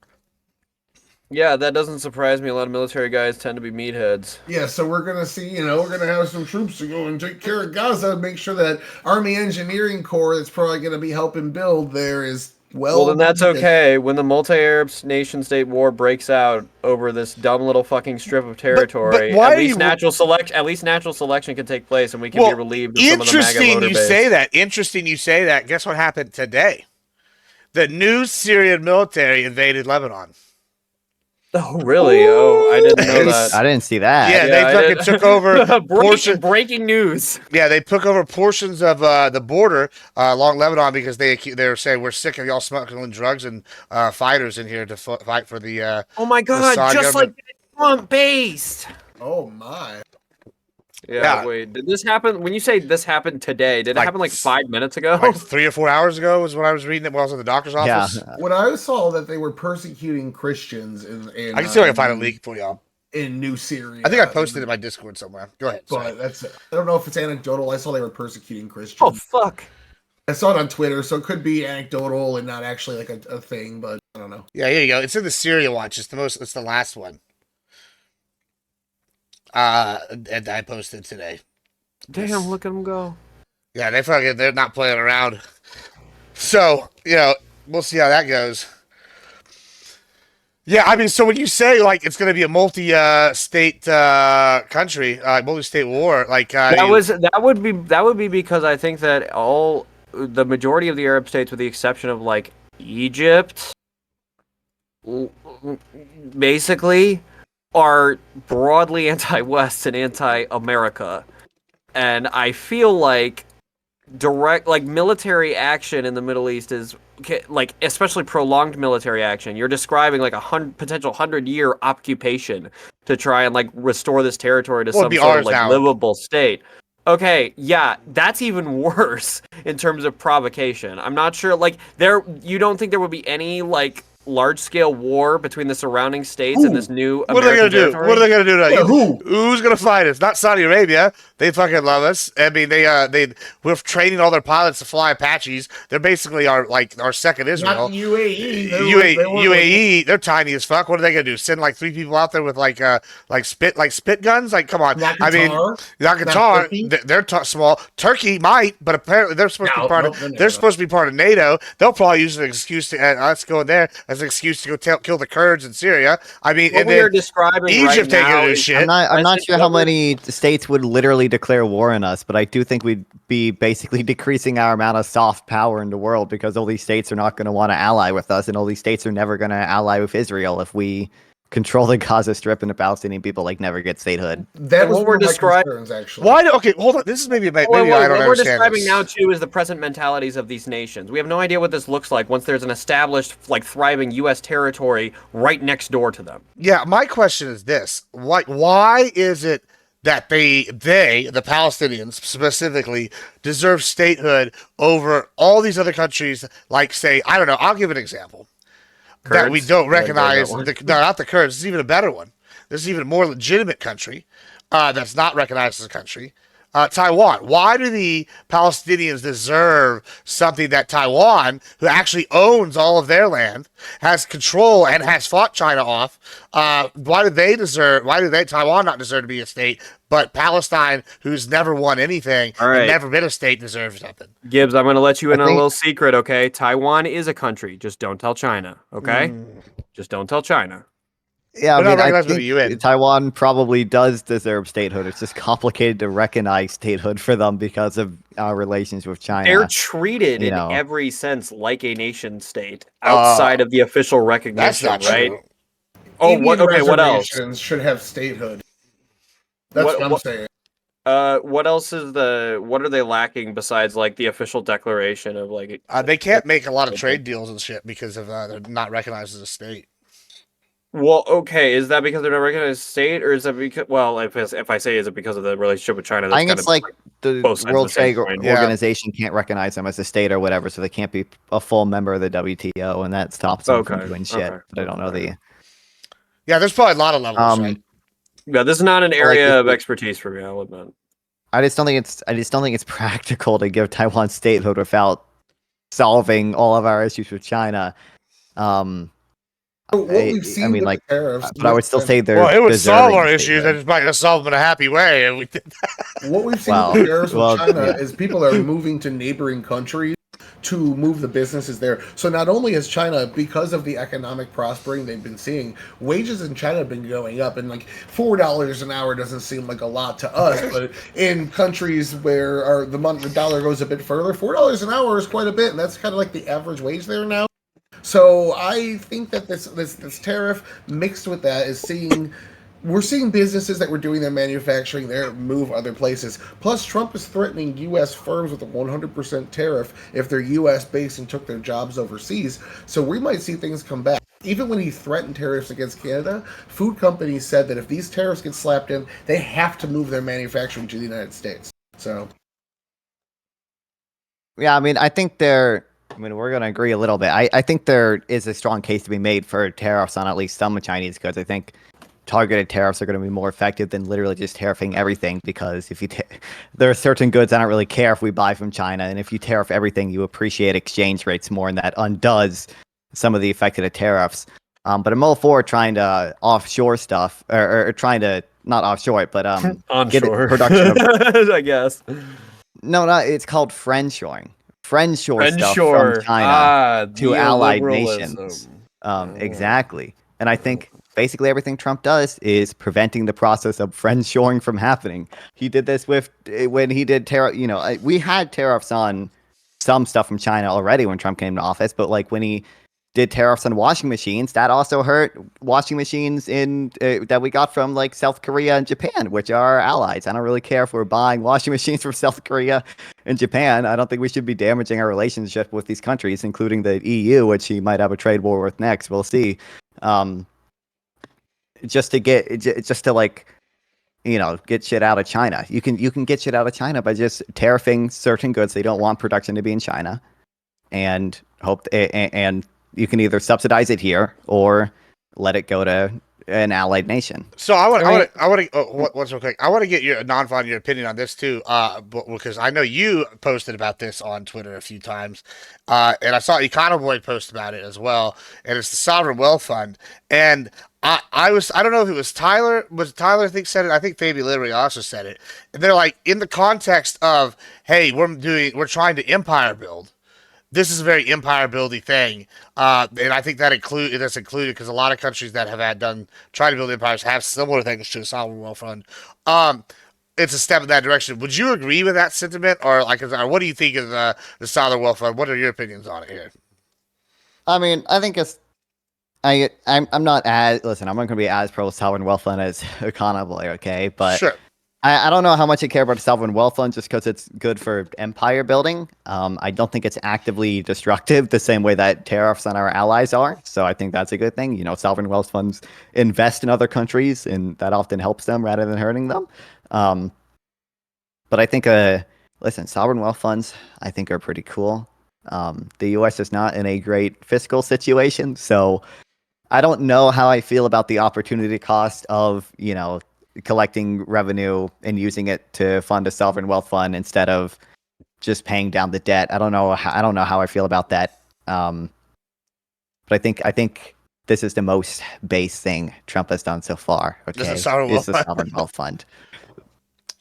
B: Yeah, that doesn't surprise me. A lot of military guys tend to be meatheads.
C: Yeah, so we're gonna see. We're gonna have some troops to go and take care of Gaza. Make sure that Army Engineering Corps that's probably gonna be helping build there is
B: Well, then that's okay. When the multi-Arab nation-state war breaks out over this dumb little fucking strip of territory,
A: why
B: at
A: are
B: least
A: you-
B: natural selection can take place, and we can
A: Well,
B: be relieved of some of the MAGA
A: interesting
B: voter
A: you
B: base.
A: say that. Interesting you say that. Guess what happened today? The new Syrian military invaded Lebanon.
B: Oh, really? Oh, I didn't know that.
E: I didn't see that.
A: Yeah,
B: Yeah, I
A: they
B: did-
A: took over portion.
B: Breaking news.
A: Yeah, they took over portions of the border along Lebanon because they were saying we're sick of y'all smuggling drugs and fighters in here to fight for the.
B: Oh my God!
A: Assad
B: Just
A: government.
B: like Trump based.
C: Oh my!
A: Yeah.
B: Wait. Did this happen? When you say this happened today, did it
A: Like
B: happen like 5 minutes ago?
A: Like 3 or 4 hours ago was when I was reading it while I was in the doctor's
E: Yeah.
A: office.
C: When I saw that they were persecuting Christians in
A: I can see if I can find a leak for y'all.
C: in New Syria.
A: I think I posted it in my Discord somewhere. Go ahead. sorry.
C: But that's I don't know if it's anecdotal. I saw they were persecuting Christians.
B: Oh fuck!
C: I saw it on Twitter, so it could be anecdotal and not actually like a thing. But I don't know.
A: Yeah, here you go. It's in the Syria watch. It's the last one. And I posted today.
B: Damn, look at him go.
A: Yeah, they're not playing around. So, we'll see how that goes. Yeah, I mean, so when you say like it's going to be a multi-state country, multi-state war, like
B: That would be because I think that the majority of the Arab states, with the exception of like Egypt, basically are broadly anti-West and anti-America, and I feel like military action in the Middle East is like, especially prolonged military action. You're describing like a potential 100-year occupation to try and like restore this territory to
A: Well,
B: some
A: it'd be
B: sort of
A: ours
B: like
A: now.
B: livable state. Okay, yeah, that's even worse in terms of provocation. I'm not sure, like, you don't think there would be any like large-scale war between the surrounding states and this new
A: what are they
B: American
A: going to do?
B: territory?
A: What are they going to do to
C: Yeah,
A: us? Who's going to fight us? Not Saudi Arabia. They fucking love us. I mean, we're training all their pilots to fly Apaches. They're basically our second Israel.
C: Not UAE.
A: UAE, they're tiny as fuck. What are they gonna do? Send like 3 people out there with like spit guns? Like, come on!
C: Not
A: I mean,
C: Qatar?
A: not
C: Not
A: Qatar.
C: Turkey?
A: They're small. Turkey might, but apparently they're supposed to be part of.
C: they're
A: They're
C: NATO.
A: supposed to be part of NATO. They'll probably use an excuse to us going there as an excuse to go kill the Kurds in Syria. I mean,
B: What
A: and
B: we
A: then
B: are describing
A: Egypt
B: right
A: ain't
B: now
A: gonna do
B: is-
A: shit.
E: I'm not
B: President
E: sure how
B: Trump-
E: many states would literally declare war on us, but I do think we'd be basically decreasing our amount of soft power in the world because all these states are not going to want to ally with us, and all these states are never going to ally with Israel if we control the Gaza Strip and the Palestinian people like never get statehood.
C: That
B: And
C: was
B: what
C: one
B: we're
C: of my
B: describing-
C: concerns, actually.
A: Why? Okay, hold on. This is maybe I don't
B: what we're
A: understand
B: describing
A: this.
B: now too is the present mentalities of these nations. We have no idea what this looks like once there's an established, like, thriving U.S. territory right next door to them.
A: Yeah, my question is this: why is it that the Palestinians specifically, deserve statehood over all these other countries? Like, say, I don't know. I'll give an example that we
B: Kurds?
A: don't
B: You wanna go that
A: recognize.
B: one?
A: No, not the Kurds. This is even a better one. This is even a more legitimate country that's not recognized as a country. Taiwan. Why do the Palestinians deserve something that Taiwan, who actually owns all of their land, has control and has fought China off? Why do Taiwan not deserve to be a state, but Palestine, who's never won anything
B: All
A: and
B: right.
A: never been a state, deserves something?
B: Gibbs, I'm going to let you in
E: I
B: on a
E: think-
B: little secret, okay? Taiwan is a country. Just don't tell China, okay? Just don't tell China.
E: Yeah, I
A: They're not
E: mean, I
A: recognized by the
E: think
A: UN.
E: Taiwan probably does deserve statehood. It's just complicated to recognize statehood for them because of our relations with China.
B: They're treated
E: you
B: in
E: know.
B: every sense like a nation state outside of the official
A: That's
B: recognition,
A: not
B: right?
A: true.
B: Oh,
C: Indian
B: what? Okay, what else?
C: reservations should have statehood. That's
B: What-
C: what I'm
B: what-
C: saying.
B: What else is what are they lacking besides like the official declaration of like?
A: They can't make a lot of trade deals and shit because of they're not recognized as a state.
B: Well, okay, is that because they're not recognized as a state, or is that because? Well, if I say is it because of the relationship with China?
E: I
B: That's
E: think
B: kind
E: it's
B: of
E: like the
B: both sides of
E: World
B: the same
E: Trade
B: coin.
A: Yeah.
E: Organization can't recognize them as a state or whatever, so they can't be a full member of the WTO, and that stops them from
B: Okay,
E: doing shit.
B: okay,
E: But I don't know
B: okay.
A: Yeah, there's probably a lot of levels, right?
B: Yeah, this is not an
E: like,
B: area
E: if
B: of
E: we-
B: expertise for me. I'll admit.
E: I just don't think it's practical to give Taiwan statehood without solving all of our issues with China.
C: What we've seen
E: I mean,
C: with
E: like,
C: the tariffs,
E: but I would still say they're
A: Well, it would solve
E: deserving
A: our
E: of
A: issues,
E: statehood.
A: and it's not going to solve them in a happy way. And we did that.
C: what we've seen
E: Well,
C: with the tariffs
E: well,
C: with China
E: yeah.
C: is people are moving to neighboring countries to move the businesses there. So not only has China, because of the economic prospering they've been seeing, wages in China have been going up, and like $4 an hour doesn't seem like a lot to us, but in countries where the dollar goes a bit further, $4 an hour is quite a bit, and that's kind of like the average wage there now. So I think that this tariff mixed with that is we're seeing businesses that were doing their manufacturing there move other places. Plus, Trump is threatening U.S. firms with a 100% tariff if they're U.S. based and took their jobs overseas. So we might see things come back. Even when he threatened tariffs against Canada, food companies said that if these tariffs get slapped in, they have to move their manufacturing to the United States. So
E: Yeah, I mean, we're going to agree a little bit. I think there is a strong case to be made for tariffs on at least some Chinese goods. I think targeted tariffs are going to be more effective than literally just tariffing everything, because if there are certain goods I don't really care if we buy from China, and if you tariff everything, you appreciate exchange rates more, and that undoes some of the effect of the tariffs. But I'm all for trying to offshore stuff, or trying to not offshore it, but get it
B: Onshore
E: production of
B: I guess.
E: No, it's called friendshoring. Friendshore stuff
B: Friendshore.
E: from China to allied
B: neoliberalism.
E: nations. Exactly. And I think basically everything Trump does is preventing the process of friendshoring from happening. He did this when he did tariff. We had tariffs on some stuff from China already when Trump came to office, but like when he did tariffs on washing machines, that also hurt washing machines that we got from like South Korea and Japan, which are our allies. I don't really care if we're buying washing machines from South Korea and Japan. I don't think we should be damaging our relationship with these countries, including the EU, which he might have a trade war with next. We'll see. Just to get shit out of China. You can get shit out of China by just tariffing certain goods they don't want production to be in China, and you can either subsidize it here or let it go to an allied nation.
A: So I want to what's real quick. I want to get your your opinion on this too, because I know you posted about this on Twitter a few times, and I saw Econoboy post about it as well. And it's the Sovereign Wealth Fund, and I don't know if it was Tyler. Was it Tyler? I think said it. I think Fabi literally also said it. And they're like, in the context of, hey, we're trying to empire build. This is a very empire building thing, and I think that's included because a lot of countries that have tried to build empires have similar things to the Sovereign Wealth Fund. It's a step in that direction. Would you agree with that sentiment, or what do you think of the Sovereign Wealth Fund? What are your opinions on it here?
E: I mean, I think it's I'm not as listen. I'm not going to be as pro sovereign wealth fund as Econo Blair, okay? But
A: Sure.
E: I don't know how much I care about the sovereign wealth fund just because it's good for empire building. I don't think it's actively destructive the same way that tariffs on our allies are. So I think that's a good thing. You know, sovereign wealth funds invest in other countries, and that often helps them rather than hurting them. Um, but I think, listen, sovereign wealth funds I think are pretty cool. The U.S. is not in a great fiscal situation, so I don't know how I feel about the opportunity cost of, you know, collecting revenue and using it to fund a sovereign wealth fund instead of just paying down the debt. I don't know how I feel about that. But I think this is the most base thing Trump has done so far.
A: This is
E: Okay,
A: sovereign
E: is
A: wealth
E: the
A: fund.
E: sovereign wealth fund.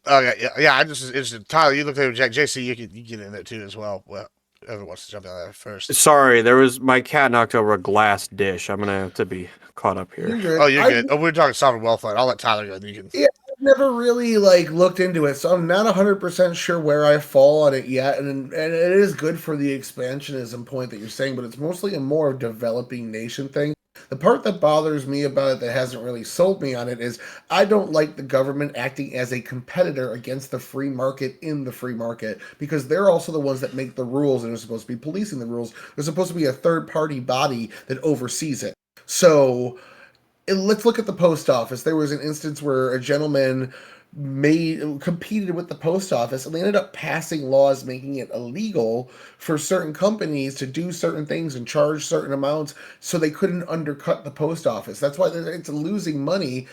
A: Okay, yeah. I just interested. Tyler, you looked at JC. You get in there too as well. Well, whoever wants to jump in there first.
B: Sorry, there was my cat knocked over a glass dish. I'm gonna have to be caught up
C: You're
B: here.
C: good.
A: Oh, you're good. Oh, we're talking sovereign wealth fund. I'll let Tyler go. And you can.
C: Yeah, I've never really like looked into it, so I'm not 100% sure where I fall on it yet. And it is good for the expansionism point that you're saying, but it's mostly a more developing nation thing. The part that bothers me about it that hasn't really sold me on it is I don't like the government acting as a competitor against the free market in the free market because they're also the ones that make the rules and are supposed to be policing the rules. There's supposed to be a third party body that oversees it. So let's look at the post office. There was an instance where a gentleman competed with the post office, and they ended up passing laws making it illegal for certain companies to do certain things and charge certain amounts, so they couldn't undercut the post office. That's why it's losing money,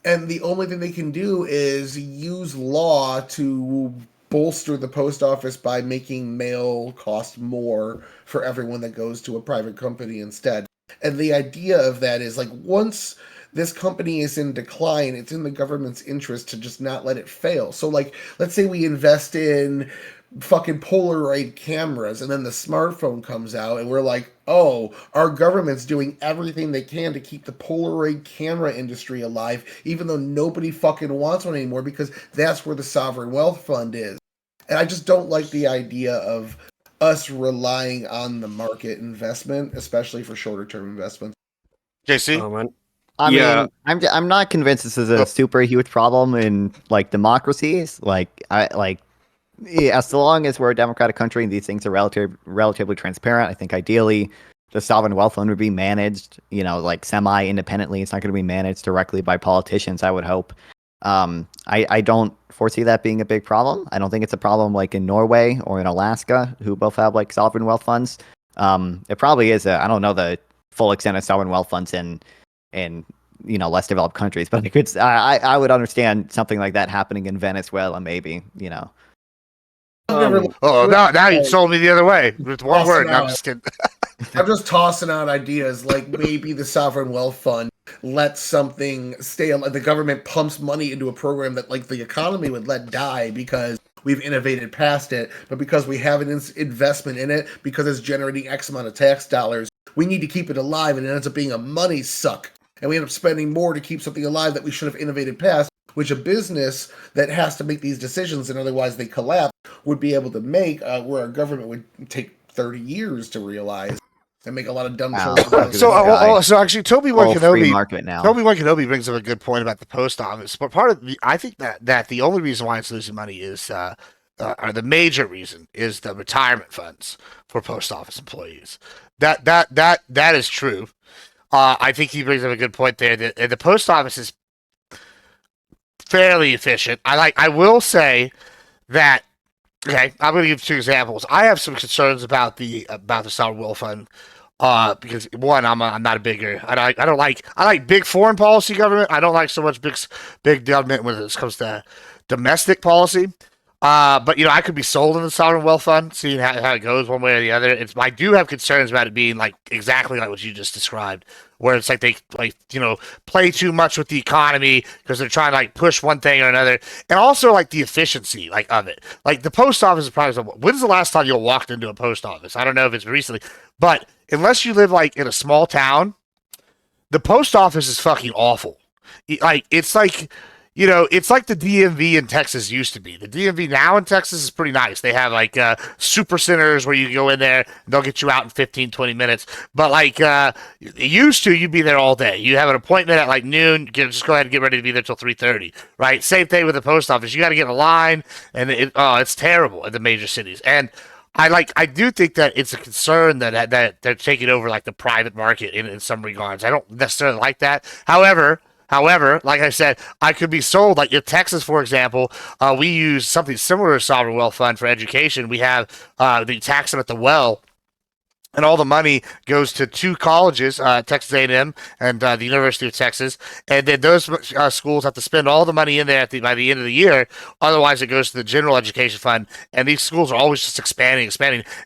C: and the only thing they can do is use law to bolster the post office by making mail cost more for everyone that goes to a private company instead. And the idea of that is like once this company is in decline, it's in the government's interest to just not let it fail. So like let's say we invest in fucking Polaroid cameras and then the smartphone comes out and we're like, "Oh, our government's doing everything they can to keep the Polaroid camera industry alive even though nobody fucking wants one anymore because that's where the sovereign wealth fund is." And I just don't like the idea of us relying on the market investment, especially for shorter term investments.
A: JC.
B: Oh man.
E: I
B: Yeah.
E: mean, I'm not convinced this is a super huge problem in like democracies. Yeah, as long as we're a democratic country and these things are relatively transparent, I think ideally the sovereign wealth fund would be managed, you know, like semi-independently. It's not going to be managed directly by politicians, I would hope. I don't foresee that being a big problem. I don't think it's a problem like in Norway or in Alaska, who both have like sovereign wealth funds. It probably is I don't know the full extent of sovereign wealth funds in you know less developed countries, but I would understand something like that happening in Venezuela, maybe, you know.
C: I've never
B: Um,
A: Oh, now you sold me the other way with one
C: Awesome.
A: word. No, I'm just kidding.
C: I'm just tossing out ideas like maybe the sovereign wealth fund lets something stay alive. The government pumps money into a program that like the economy would let die because we've innovated past it, but because we have an investment in it, because it's generating X amount of tax dollars, we need to keep it alive, and it ends up being a money suck. And we end up spending more to keep something alive that we should have innovated past, which a business that has to make these decisions and otherwise they collapse would be able to make, where our government would take 30 years to realize and make a lot of dumb
E: Wow.
C: choices.
E: Look at
A: So,
E: this guy.
A: so actually, Toby
E: Full free
A: Wakenobi
E: market now.
A: Toby Wakenobi brings up a good point about the post office. But part of I think that the only reason why it's losing money is, or the major reason is the retirement funds for post office employees. That is true. I think he brings up a good point there. The post office is fairly efficient. I will say that. Okay, I'm going to give 2 examples. I have some concerns about the sovereign wealth fund. Because one, I'm not a bigger. I like big foreign policy government. I don't like so much big government when it comes to domestic policy. But I could be sold in the sovereign wealth fund, seeing how it goes one way or the other. I do have concerns about it being like exactly like what you just described, where it's like they play too much with the economy because they're trying to like push one thing or another, and also like the efficiency like of it. Like the post office is probably. When's the last time you walked into a post office? I don't know if it's recently, but unless you live like in a small town, the post office is fucking awful. Like it's like it's like the DMV in Texas used to be. The DMV now in Texas is pretty nice. They have like super centers where you go in there, and they'll get you out in 15, 20 minutes. But like it used to, you'd be there all day. You have an appointment at like noon, just go ahead and get ready to be there till 3:30, right? Same thing with the post office. You got to get in a line, and it's terrible in the major cities. And I do think that it's a concern that they're taking over like the private market in some regards. I don't necessarily like that. However, like I said, I could be sold. Like in Texas, for example, we use something similar to sovereign wealth fund for education. We have the taxing at the well, and all the money goes to two colleges, Texas A&M and the University of Texas, and then those schools have to spend all the money in there by the end of the year. Otherwise, it goes to the general education fund, and these schools are always just expanding.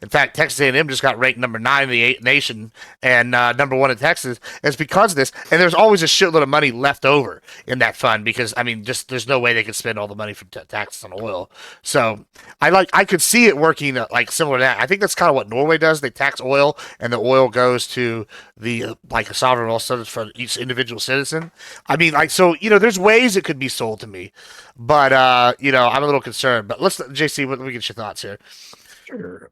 A: In fact, Texas A&M just got ranked number 9 in the nation and number 1 in Texas. It's because of this, and there's always a shitload of money left over in that fund because I mean, just there's no way they could spend all the money from taxes on oil. So I could see it working like similar to that. I think that's kind of what Norway does. They tax oil, and the oil goes to the like a sovereign wealth fund for each individual citizen. I mean, like so, there's ways it could be sold to me, but I'm a little concerned. But let's, JC, let me get your thoughts here.
B: Sure.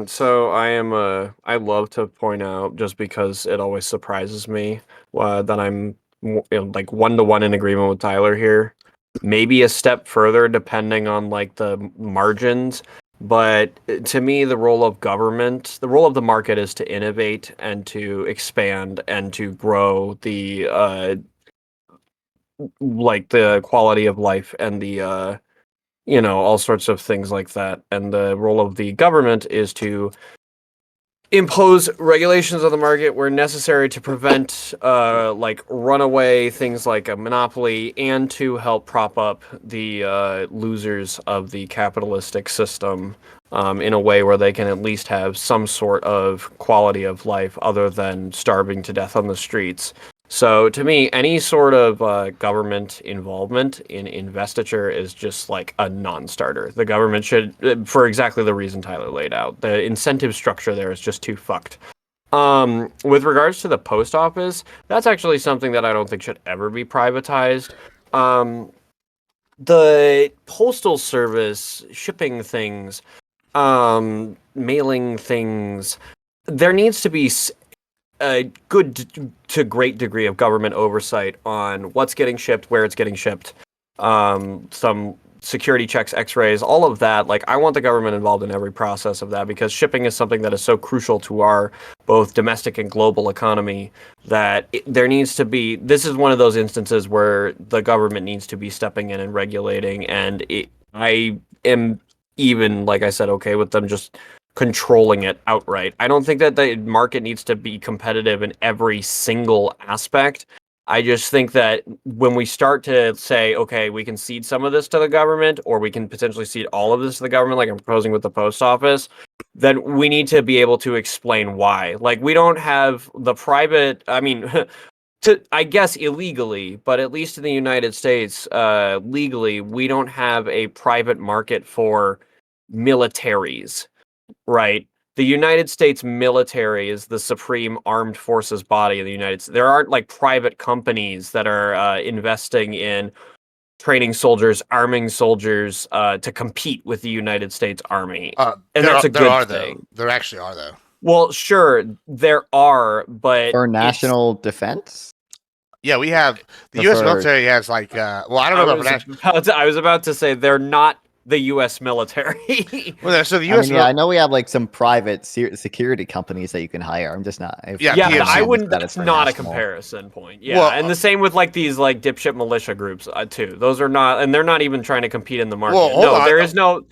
B: So I love to point out, just because it always surprises me, that I'm like 1-to-1 in agreement with Tyler here. Maybe a step further depending on like the margins. But to me, the role of the market is to innovate and to expand and to grow the like the quality of life and the all sorts of things like that. And the role of the government is to impose regulations on the market where necessary to prevent like runaway things like a monopoly, and to help prop up the losers of the capitalistic system in a way where they can at least have some sort of quality of life other than starving to death on the streets. So to me, any sort of government involvement in investiture is just like a non-starter. The government should, for exactly the reason Tyler laid out, the incentive structure there is just too fucked. With regards to the post office, that's actually something that I don't think should ever be privatized. The postal service, shipping things, mailing things, there needs to be a good to great degree of government oversight on what's getting shipped, where it's getting shipped, some security checks, x-rays, all of that. Like, I want the government involved in every process of that, because shipping is something that is so crucial to our both domestic and global economy that there needs to be, this is one of those instances where the government needs to be stepping in and regulating, and I am even, like I said, okay with them just controlling it outright. I don't think that the market needs to be competitive in every single aspect. I just think that when we start to say, okay, we can cede some of this to the government, or we can potentially cede all of this to the government, like I'm proposing with the post office, then we need to be able to explain why. Like, we don't have the private, I mean, I guess illegally, but at least in the United States, legally, we don't have a private market for militaries. Right. The United States military is the supreme armed forces body of the United States. There aren't like private companies that are investing in training soldiers, arming soldiers to compete with the United States Army. And that's a good thing.
A: There actually are, though.
B: Well, sure, there are, but
E: For national defense?
A: Yeah, we have the U.S. military has like. Well, I don't know about
B: I was about to say they're not the U.S. military.
A: Well, so the U.S.
E: I know we have like some private security companies that you can hire. I'm just not.
B: Yeah, I wouldn't. That's not a comparison point. Yeah, well, and the same with like these like dipshit militia groups too. Those are not, and they're not even trying to compete in the market. Well, no, there is no.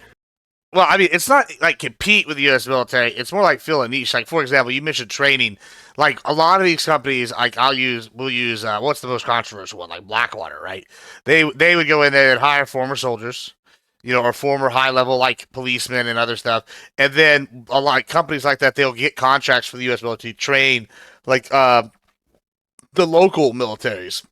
A: Well, I mean, it's not like compete with the U.S. military. It's more like fill a niche. Like, for example, you mentioned training. Like, a lot of these companies, like, we'll use, what's the most controversial one? Like, Blackwater, right? They would go in there and hire former soldiers, or former high-level, like, policemen and other stuff. And then, a lot of companies like that, they'll get contracts for the U.S. military to train, like, the local militaries.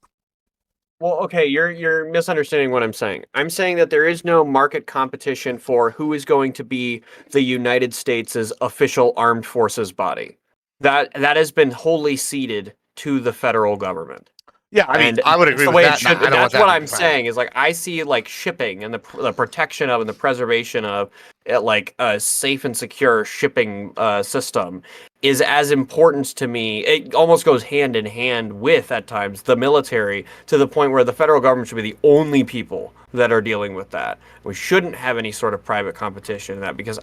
B: Well, okay, you're misunderstanding what I'm saying. I'm saying that there is no market competition for who is going to be the United States' official armed forces body. That has been wholly ceded to the federal government.
A: Yeah, I mean,
B: And
A: I would
B: that's
A: agree
B: the
A: with
B: way
A: that.
B: it should.
A: I don't want
B: That's
A: that
B: what
A: to be
B: I'm
A: private.
B: saying is like I see like shipping and the protection of and the preservation of it, like a safe and secure shipping system is as important to me. It almost goes hand in hand with at times the military to the point where the federal government should be the only people that are dealing with that. We shouldn't have any sort of private competition in that because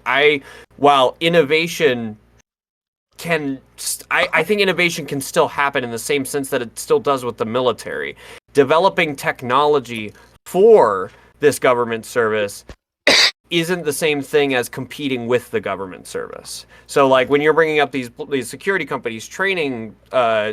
B: while innovation I think innovation can still happen in the same sense that it still does with the military. Developing technology for this government service isn't the same thing as competing with the government service. So, like when you're bringing up these security companies training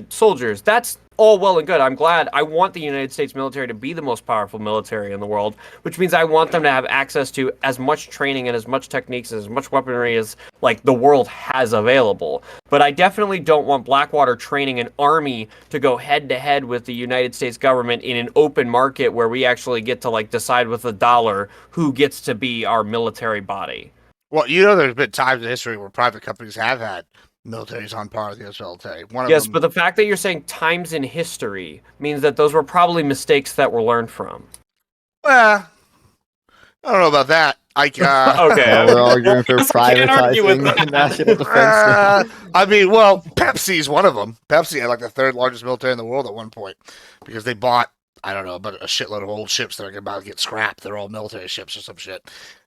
B: soldiers, that's all well and good. I'm glad. I want the United States military to be the most powerful military in the world, which means I want them to have access to as much training and as much techniques, as much weaponry as like the world has available. But I definitely don't want Blackwater training an army to go head to head with the United States government in an open market where we actually get to like decide with a dollar who gets to be our military body.
A: Well, you know, there's been times in history where private companies have had militaries on par with the US military. One of
B: Yes,
A: them,
B: but the fact that you're saying times in history means that those were probably mistakes that were learned from.
A: well, I don't know about that.
B: Okay.
E: Well, we're arguing for
B: I can't argue with
E: privatizing
B: that.
E: national defense now.
A: I mean, well, Pepsi's one of them. Pepsi had like the third largest military in the world at one point because they bought, I don't know, about a shitload of old ships that are about to get scrapped. They're all military ships or some shit.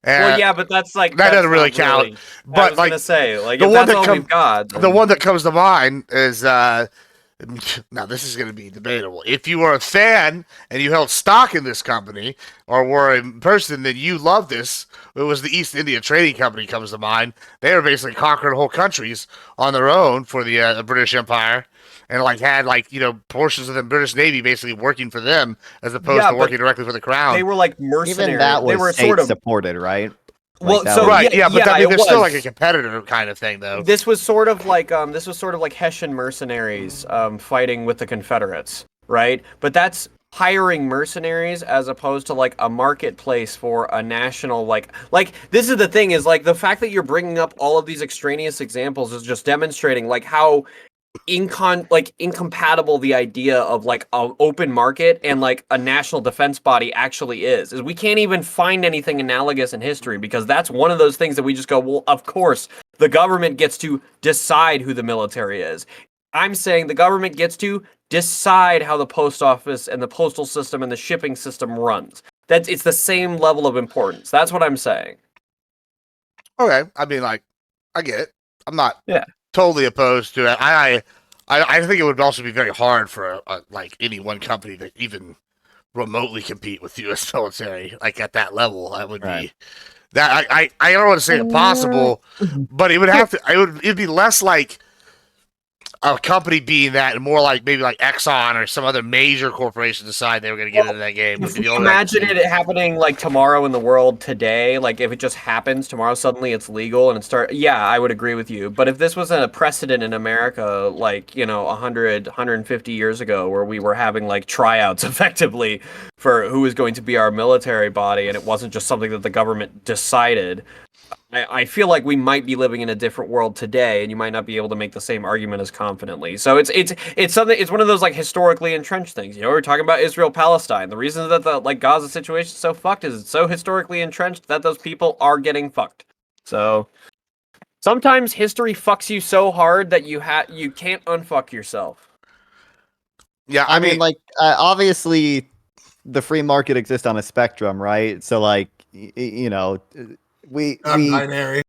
B: Well, yeah, but that's like
A: that
B: that's
A: doesn't really
B: not
A: count.
B: I
A: But
B: was
A: like
B: gonna say, like
A: the
B: if
A: one
B: that's
A: that
B: all
A: come-
B: we've got,
A: the one that comes to mind is now this is going to be debatable. If you were a fan and you held stock in this company or were a person that you loved this, it was the East India Trading Company comes to mind. They were basically conquering whole countries on their own for the British Empire. And like had like portions of the British Navy basically working for them as opposed
B: Yeah,
A: to
B: but
A: working directly for the crown.
B: they were like mercenaries.
E: Even that
B: they
E: was
B: were
E: state
B: sort of
E: supported, right?
B: well,
E: that
B: so
E: was-
A: Right, yeah, but I mean,
B: it
A: they're still like
B: was.
A: a competitor kind of thing, though.
B: This was sort of like Hessian mercenaries fighting with the Confederates, right? But that's hiring mercenaries as opposed to like a marketplace for a national like this is the thing is like the fact that you're bringing up all of these extraneous examples is just demonstrating like how incompatible the idea of like an open market and like a national defense body actually is we can't even find anything analogous in history because that's one of those things that we just go, well, of course the government gets to decide who the military is. I'm saying the government gets to decide how the post office and the postal system and the shipping system runs. It's the same level of importance. That's what I'm saying.
A: Okay, I mean, like, I get it. I'm not
B: Yeah.
A: totally opposed to it. I think it would also be very hard for like any one company to even remotely compete with the U.S. military, like at that level. That would
E: Right.
A: be that I don't want to say impossible, but it would have to. It'd be less like a company being that, and more like maybe like Exxon or some other major corporation decide they were going to get into that game. Would be the only way I could
B: Imagine
A: see.
B: it happening like tomorrow in the world today. Like if it just happens tomorrow, suddenly it's legal and it start. Yeah, I would agree with you. But if this was a precedent in America, like 100, 150 years ago, where we were having like tryouts effectively for who is going to be our military body, and it wasn't just something that the government decided. I feel like we might be living in a different world today, and you might not be able to make the same argument as confidently. So it's something. It's one of those like historically entrenched things. We're talking about Israel Palestine. The reason that the like Gaza situation is so fucked is it's so historically entrenched that those people are getting fucked. So sometimes history fucks you so hard that you can't unfuck yourself.
A: Yeah,
E: I mean, like, obviously, the free market exists on a spectrum, right? So, like, we
C: binary.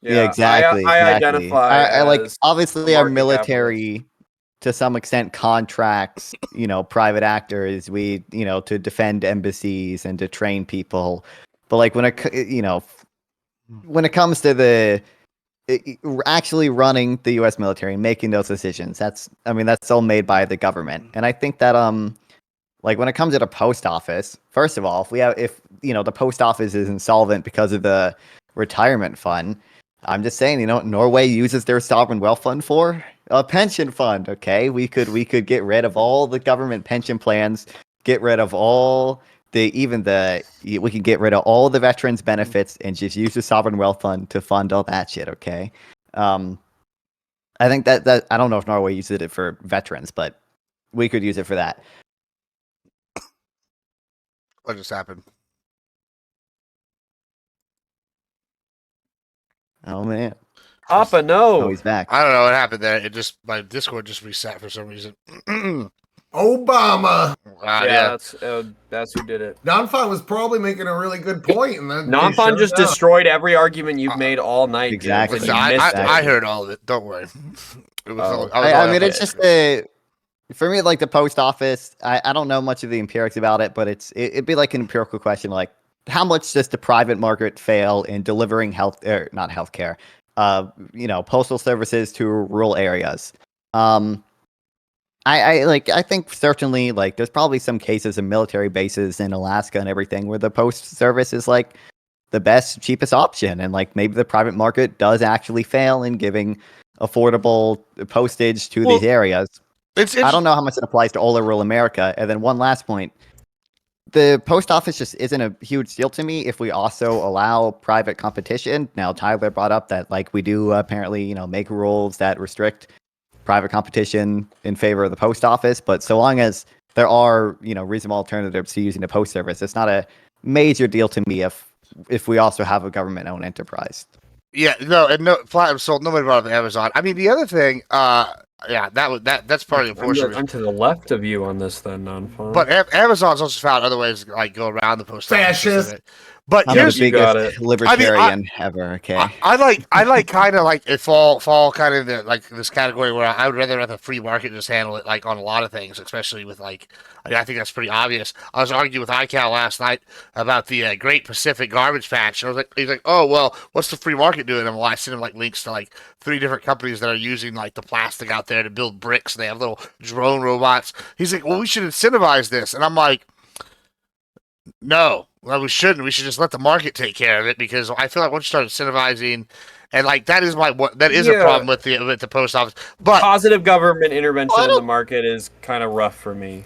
E: yeah, exactly.
B: I
E: exactly.
B: identify
E: I like
B: as
E: obviously
B: a
E: our
B: market
E: military to some extent contracts, private actors, to defend embassies and to train people. But like when it comes to the actually running the US military and making those decisions, that's all made by the government. And I think that like when it comes to the post office, first of all, if the post office is insolvent because of the retirement fund, I'm just saying, what Norway uses their sovereign wealth fund for? A pension fund, okay? We could get rid of all the government pension plans, get rid of all we can get rid of all the veterans benefits and just use the sovereign wealth fund to fund all that shit, okay? I think that I don't know if Norway uses it for veterans, but we could use it for that.
A: What just happened?
E: Oh man.
B: Papa,
E: Oh,
B: no.
E: he's back.
A: I don't know what happened there. It just my Discord just reset for some reason.
C: Obama.
B: Yeah, that's who did it.
C: Donfon was probably making a really good point, and then
B: Nonfon just destroyed every argument you've made all night.
E: Exactly.
B: James, and
A: Listen,
B: you missed
A: I
B: it.
A: heard all of it. Don't worry. It was.
B: Oh.
E: I mean, it's just for me, like the post office. I don't know much of the empirics about it, but it'd be like an empirical question, like how much does the private market fail in delivering not healthcare, postal services to rural areas. I think certainly like there's probably some cases of military bases in Alaska and everything where the post service is like the best, cheapest option, and like maybe the private market does actually fail in giving affordable postage to these areas. I don't know how much it applies to all of rural America. And then one last point. The post office just isn't a huge deal to me if we also allow private competition. Now, Tyler brought up that like we do apparently, make rules that restrict private competition in favor of the post office. But so long as there are, reasonable alternatives to using the post service, it's not a major deal to me if we also have a government-owned enterprise.
A: Yeah, Platinum sold. Nobody brought up Amazon. I mean, the other thing, that's part of the enforcement.
B: I'm to the left of you on this, then, Nonfon.
A: But Amazon's also found other ways to like go around the post office.
C: Fascist.
A: But
E: I'm
A: here's
E: the biggest libertarian ever. Okay,
A: I like kind of like it fall kind of the like this category where I would rather have the free market just handle it like on a lot of things, especially with like I think that's pretty obvious. I was arguing with iCal last night about the Great Pacific Garbage Patch. And he's like, oh well, what's the free market doing? And well, I sent him like links to like 3 different companies that are using like the plastic out there to build bricks. And they have little drone robots. He's like, well, we should incentivize this, and I'm like, no. Well, we shouldn't. We should just let the market take care of it because I feel like once you start incentivizing, and like that is a problem with the post office. But
B: positive government intervention in the market is kind of rough for me.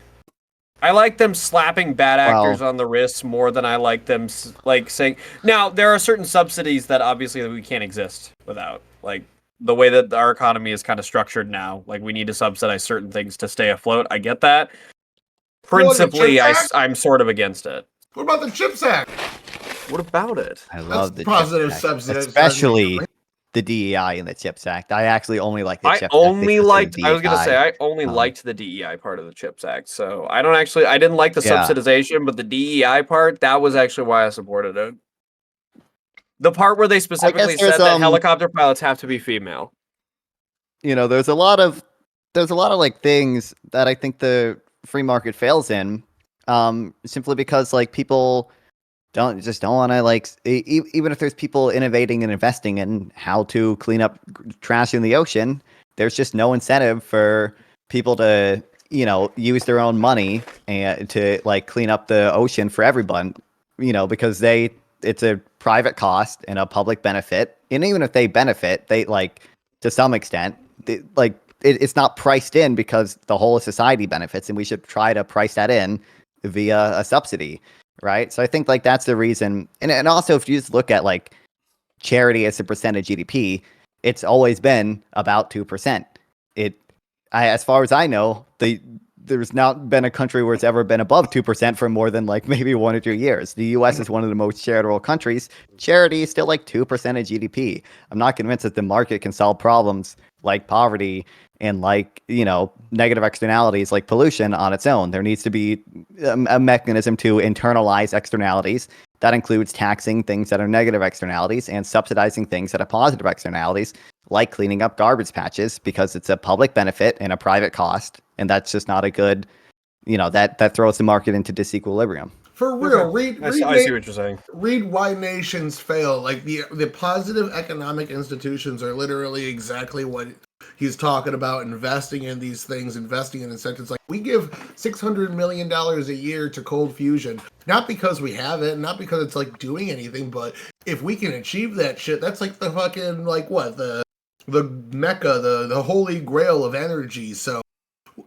B: I like them slapping bad actors on the wrists more than I like them like saying. Now there are certain subsidies that obviously we can't exist without, like the way that our economy is kind of structured now. Like we need to subsidize certain things to stay afloat. I get that. Principally, I'm sort of against it.
C: What about the CHIPS Act?
B: What about it?
E: I love the
C: positive
E: CHIPS Act,
C: subsidies,
E: especially the DEI in the CHIPS Act. I actually only like the CHIPS Act.
B: I was gonna say I only liked the DEI part of the CHIPS Act. So I didn't like the subsidization, but the DEI part, that was actually why I supported it. The part where they specifically said that helicopter pilots have to be female.
E: There's a lot of like things that I think the free market fails in, simply because like people don't want to like even if there's people innovating and investing in how to clean up trash in the ocean, there's just no incentive for people to use their own money and to like clean up the ocean for everyone, because it's a private cost and a public benefit, and even if they benefit, they like to some extent it's not priced in because the whole of society benefits, and we should try to price that in via a subsidy, right? So I think like that's the reason. And also if you just look at like charity as a percent of GDP, it's always been about 2%. As far as I know, there's not been a country where it's ever been above 2% for more than like maybe 1 or 2 years. The US is one of the most charitable countries. Charity is still like 2% of GDP. I'm not convinced that the market can solve problems like poverty and like, negative externalities like pollution on its own. There needs to be a mechanism to internalize externalities. That includes taxing things that are negative externalities and subsidizing things that are positive externalities, like cleaning up garbage patches, because it's a public benefit and a private cost. And that's just not a good, that throws the market into disequilibrium.
C: For real,
B: I see what you're saying.
C: Read Why Nations Fail. Like the positive economic institutions are literally exactly what he's talking about, investing in these things, investing in incentives. Like we give $600 million a year to Cold Fusion, not because we have it, not because it's like doing anything, but if we can achieve that shit, that's like the fucking like what the mecca, the holy grail of energy. So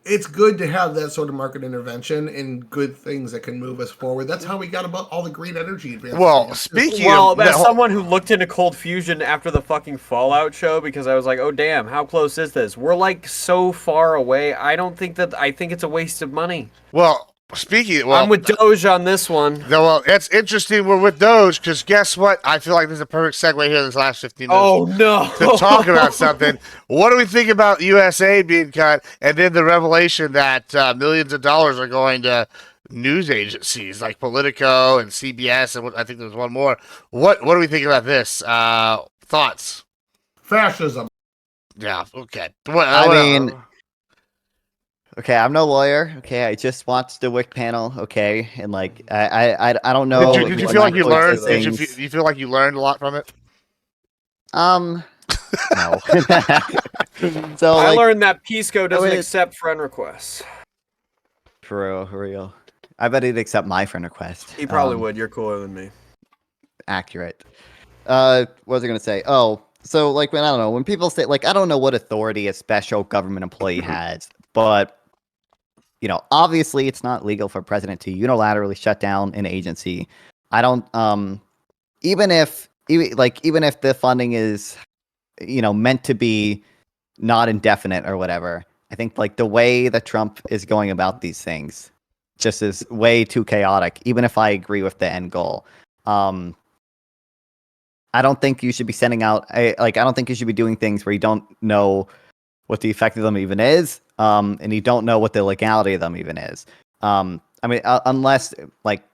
C: it's good to have that sort of market intervention and good things that can move us forward. That's how we got about all the green energy advances.
A: Well, speaking
B: Well,
A: of
B: as someone who looked into cold fusion after the fucking Fallout show, because I was like, oh damn, how close is this? We're like so far away. I think it's a waste of money. I'm with Doge on this one.
A: Well, it's interesting we're with Doge because guess what? I feel like there's a perfect segue here in this last 15 minutes.
B: Oh no!
A: To talk about something. What do we think about USA being cut, and then the revelation that millions of dollars are going to news agencies like Politico and CBS, and I think there's one more. What do we think about this? Thoughts?
C: Fascism.
A: Yeah. Okay.
E: Okay, I'm no lawyer. Okay, I just watched the WIC panel. Okay, and like I don't know.
A: Did you feel like you learned? Did you feel like you learned a lot from it?
E: No. So
B: I
E: like,
B: learned that Pisco doesn't accept friend requeps.
E: For real. I bet he'd accept my friend request.
B: He probably would. You're cooler than me.
E: Accurate. What was I gonna say? Oh, so like when I don't know when people say like I don't know what authority a special government employee has, but you know, obviously it's not legal for a president to unilaterally shut down an agency. I don't even if the funding is, you know, meant to be not indefinite or whatever. I think like the way that Trump is going about these things just is way too chaotic, even if I agree with the end goal. I don't think you should be sending out I don't think you should be doing things where you don't know what the effect of them even is, and you don't know what the legality of them even is. I mean, unless like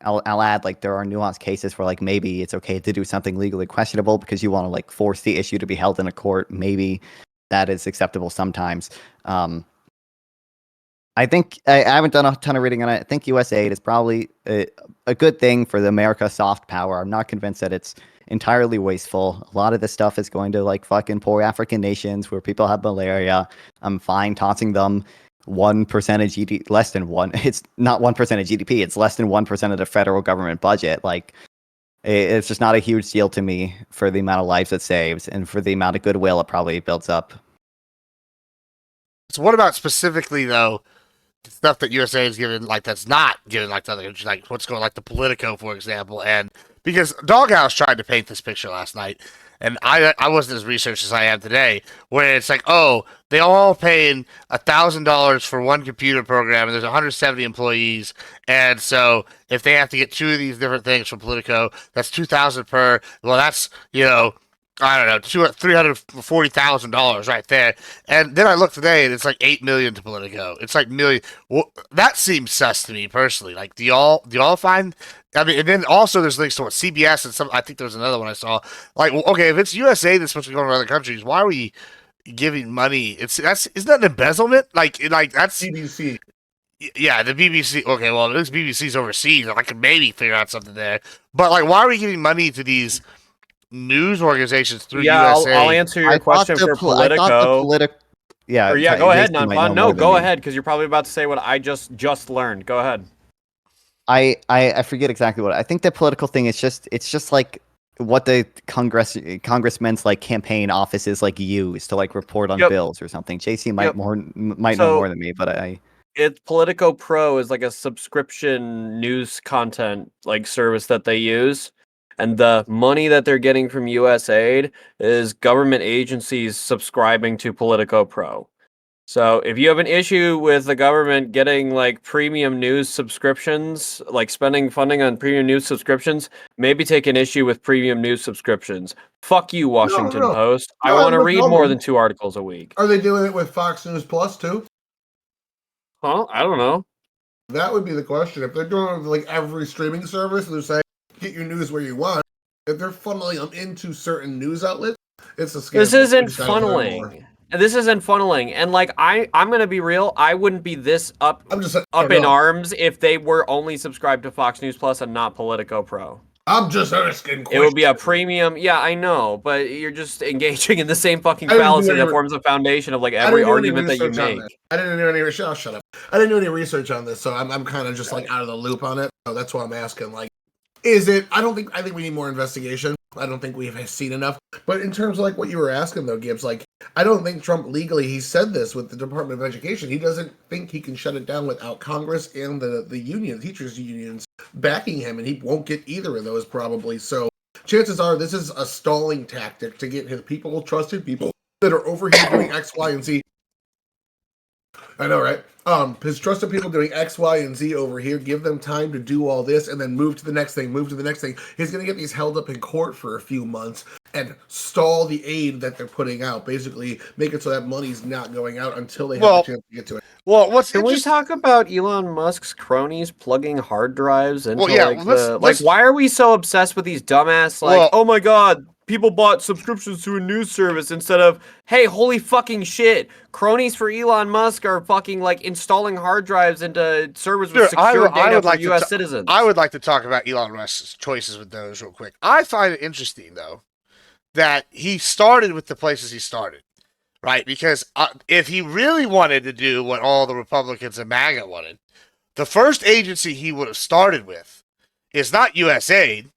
E: I'll add like there are nuanced cases where like maybe it's okay to do something legally questionable because you want to like force the issue to be held in a court. Maybe that is acceptable sometimes. I think I haven't done a ton of reading on it. I think USAID is probably a good thing for the America soft power. I'm not convinced that it's entirely wasteful. A lot of this stuff is going to like fucking poor African nations where people have malaria. I'm fine tossing them 1% of GDP, less than one. It's not 1% of GDP. It's less than 1% of the federal government budget. Like, it's just not a huge deal to me for the amount of lives it saves and for the amount of goodwill it probably builds up.
A: So what about specifically though? Stuff that USA is given, like that's not given, like the other countries, like what's going, like the Politico, for example, and because Doghouse tried to paint this picture last night, and I wasn't as researched as I am today, where it's like, oh, they all paying $1,000 for one computer program, and there's 170 employees, and so if they have to get two of these different things from Politico, that's $2,000 per. Well, that's I don't know, $340,000 right there. And then I look today, and it's like $8 million to Politico. It's like million. Well, that seems sus to me personally. Like, do y'all find? I mean, and then also there's links to what CBS and some. I think there was another one I saw. Like, well, okay, if it's USA that's supposed to be going to other countries, why are we giving money? Isn't that an embezzlement? Like that's
C: CBC.
A: Yeah, the BBC. Okay, well, this BBC's overseas. I could maybe figure out something there. But like, why are we giving money to these news organizations through USA?
B: I'll answer your question for Politico.
E: Go
B: ahead, Nanpan. No, go ahead, because you're probably about to say what I just learned. Go ahead.
E: I forget exactly what I think. The political thing is just like what the congressmen's like campaign offices like use to like report on bills or something. JC might know more than me, but
B: Politico Pro is like a subscription news content like service that they use. And the money that they're getting from USAID is government agencies subscribing to Politico Pro. So if you have an issue with the government getting like premium news subscriptions, like spending funding on premium news subscriptions, maybe take an issue with premium news subscriptions. Fuck you, Washington Post. I want to read more than 2 articles a week.
C: Are they doing it with Fox News Plus too?
B: Huh? I don't know.
C: That would be the question. If they're doing it with like every streaming service, they're saying get your news where you want. If they're funneling them into certain news outlets, it's a scam.
B: This isn't funneling. And like I'm gonna be real, I wouldn't be this up in arms if they were only subscribed to Fox News Plus and not Politico Pro.
C: I'm just asking questions.
B: It would be a premium. Yeah, I know, but you're just engaging in the same fucking fallacy that forms the foundation of like every argument that you make.
C: I didn't do any research. Oh, shut up. I didn't do any research on this, so I'm kind of just like out of the loop on it. So that's why I'm asking. Like, is it? I think we need more investigation. I don't think we've seen enough. But in terms of like what you were asking though, Gibbs, like I don't think Trump legally, he said this with the Department of Education, he doesn't think he can shut it down without Congress and the union, teachers unions backing him, and he won't get either of those probably. So chances are this is a stalling tactic to get his people, trusted people that are over here doing X, Y, and Z. I know, right? His trusted people doing X, Y, and Z over here, give them time to do all this, and then move to the next thing, move to the next thing. He's going to get these held up in court for a few months and stall the aid that they're putting out. Basically, make it so that money's not going out until they have a chance to get to it.
A: Well, what's
B: Can we
A: interesting?
B: talk about Elon Musk's cronies plugging hard drives into
A: Well, yeah,
B: like
A: let's-
B: the
A: let's-
B: why are we so obsessed with these dumbass like
A: Well-
B: oh my god people bought subscriptions to a news service instead of hey holy fucking shit cronies for Elon Musk are fucking like installing hard drives into servers with
A: Sure, I
B: secure
A: would- I
B: data
A: would
B: for
A: like to
B: U.S.
A: ta-
B: citizens.
A: I would like to talk about Elon Musk's choices with those real quick. I find it interesting though that he started with the places he started, right? Because if he really wanted to do what all the Republicans and MAGA wanted, the first agency he would have started with is not USAID,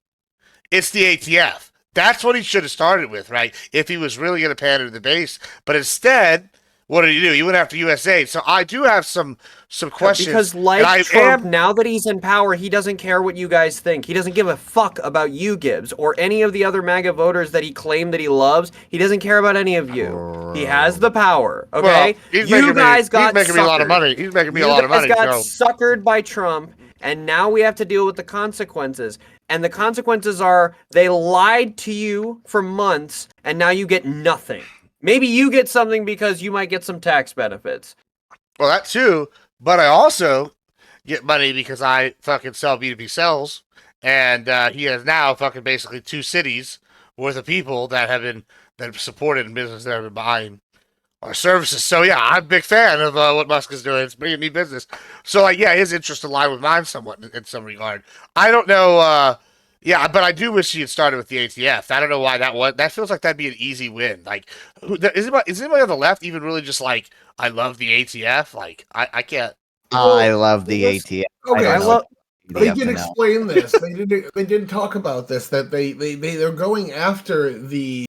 A: it's the ATF. That's what he should have started with, right? If he was really going to pander to the base. But instead, what did he do? He went after USAID. So I do have some questions.
B: Because
A: and
B: like
A: I
B: Trump,
A: am-
B: now that he's in power, he doesn't care what you guys think. He doesn't give a fuck about you, Gibbs, or any of the other MAGA voters that he claimed that he loves. He doesn't care about any of you. He has the power, okay?
A: Well, he's
B: you
A: making
B: guys
A: me,
B: got
A: he's making me a lot of
B: suckered.
A: money. He's making me
B: You
A: a lot of
B: guys
A: money.
B: got
A: So.
B: suckered by Trump, and now we have to deal with the consequences. And the consequences are they lied to you for months, and now you get nothing. Maybe you get something because you might get some tax benefits.
A: Well, that too, but I also get money because I fucking sell B2B cells, and he has now fucking basically 2 cities worth of people that have supported in business that have been buying our services. So yeah, I'm a big fan of what Musk is doing. It's bringing me business. So like, yeah, his interests align with mine somewhat in some regard. I don't know. Yeah, but I do wish he had started with the ATF. I don't know why that was. That feels like that'd be an easy win. Like, is anybody on the left even really just like, I love the ATF? Like, I can't.
E: I love the
C: Yes.
E: ATF.
C: Okay,
E: I
B: I
E: don't
B: love.
E: know
C: They
E: the
C: did
E: FNL.
C: explain this. They did talk about this, that they're going after the.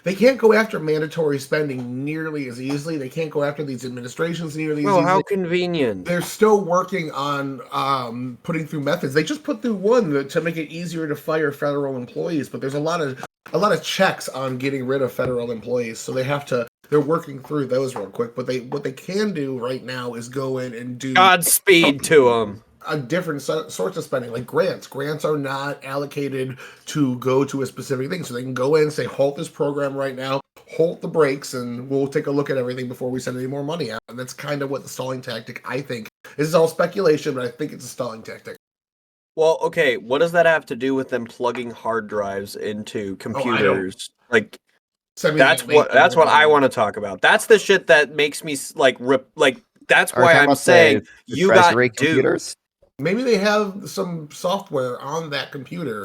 C: They can't go after mandatory spending nearly as easily. They can't go after these administrations nearly as
B: Oh,
C: easily.
B: how convenient.
C: They're still working on putting through methods. They just put through one to make it easier to fire federal employees, but there's a lot of checks on getting rid of federal employees. So they're working through those real quick. But what they can do right now is go in and do
B: Godspeed to him.
C: a different sorts of spending, like grants. Grants are not allocated to go to a specific thing, so they can go in and say, "Halt this program right now, halt the brakes, and we'll take a look at everything before we send any more money out." And that's kind of what the stalling tactic, I think. This is all speculation, but I think it's a stalling tactic.
B: Well, okay, what does that have to do with them plugging hard drives into computers? Like that's what I want to talk about. That's the shit that makes me that's
E: Are we
B: why
E: talking
B: I'm
E: about
B: saying
E: the
B: you got
E: Treasury
B: duped.
E: computers?
C: Maybe they have some software on that computer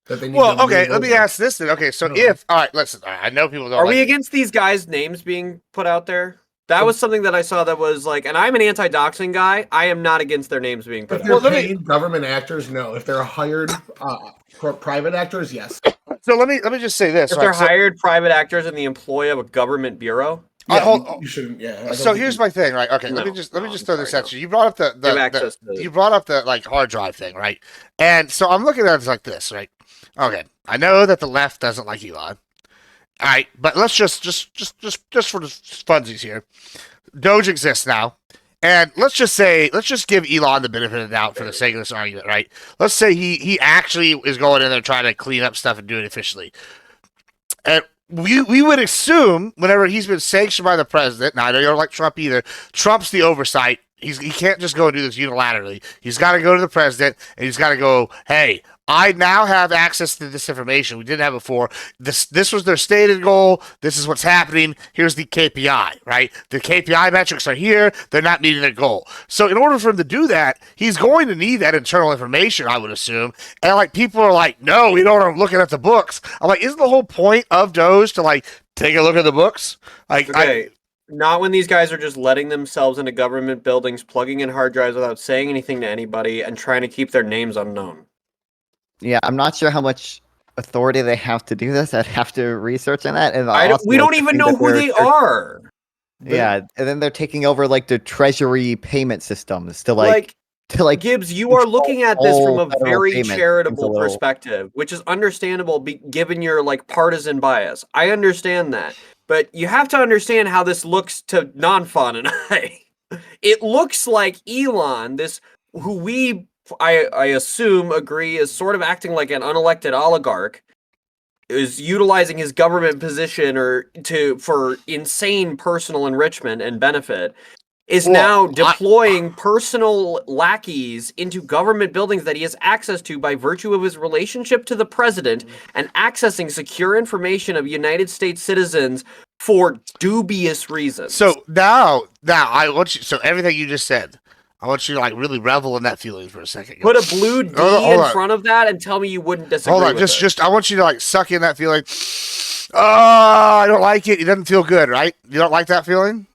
C: that they need.
A: Well,
C: to
A: okay,
C: move
A: let me
C: over.
A: ask this then. Okay, so
C: No.
A: if all right, listen, I know people don't.
B: Are
A: like
B: we
A: it.
B: against these guys' names being put out there? That was something that I saw that was like, and I'm an anti-doxing guy. I am not against their names being put
C: If
B: out.
C: they're
A: Well, let me-
C: paid government actors, no. If they're hired private actors, yes.
A: So let me just say this.
B: If
A: right?
B: they're
A: So-
B: hired private actors in the employ of a government bureau,
C: Yeah,
A: hold-
C: you shouldn't. Yeah. I don't
A: So
C: think
A: here's
C: you-
A: my thing, right? Okay, let me
B: No,
A: just
B: no,
A: throw
B: I'm
A: this
B: sorry,
A: at you. You brought up
B: They have access to-
A: you brought up the like hard drive thing, right? And so I'm looking at it like this, right? Okay, I know that the left doesn't like Elon. All right, but let's just for the funsies here. Doge exists now, and let's just give Elon the benefit of the doubt for the sake of this argument, right? Let's say he actually is going in there trying to clean up stuff and do it efficiently. And we would assume whenever he's been sanctioned by the president, now I know you don't like Trump either, Trump's the oversight. He can't just go and do this unilaterally. He's got to go to the president and he's got to go, hey, I now have access to this information we didn't have before. This was their stated goal. This is what's happening. Here's the KPI, right? The KPI metrics are here. They're not meeting their goal. So in order for him to do that, he's going to need that internal information, I would assume. And like people are like, no, we don't want to looking at the books. I'm like, isn't the whole point of Doge to like take a look at the books? Like,
B: okay, not when these guys are just letting themselves into government buildings, plugging in hard drives without saying anything to anybody, and trying to keep their names unknown.
E: Yeah, I'm not sure how much authority they have to do this. I'd have to research on that. And
B: We don't even know who they are.
E: Yeah, and then they're taking over like the treasury payment systems to like
B: Gibbs, you are looking at this from a
E: federal
B: very
E: payment.
B: charitable
E: Seems a little-
B: perspective, which is understandable given your like partisan bias. I understand that, but you have to understand how this looks to non-fun and I. It looks like Elon, who I assume agree is sort of acting like an unelected oligarch, is utilizing his government position for insane personal enrichment and benefit, is now deploying personal lackeys into government buildings that he has access to by virtue of his relationship to the president and accessing secure information of United States citizens for dubious reasons.
A: So now I want you. So everything you just said, I want you to like really revel in that feeling for a second.
B: Put a blue D
A: hold
B: in
A: on.
B: front of that and tell me you wouldn't disagree.
A: Hold on,
B: with
A: just I want you to like suck in that feeling. Oh, I don't like it. It doesn't feel good, right? You don't like that feeling?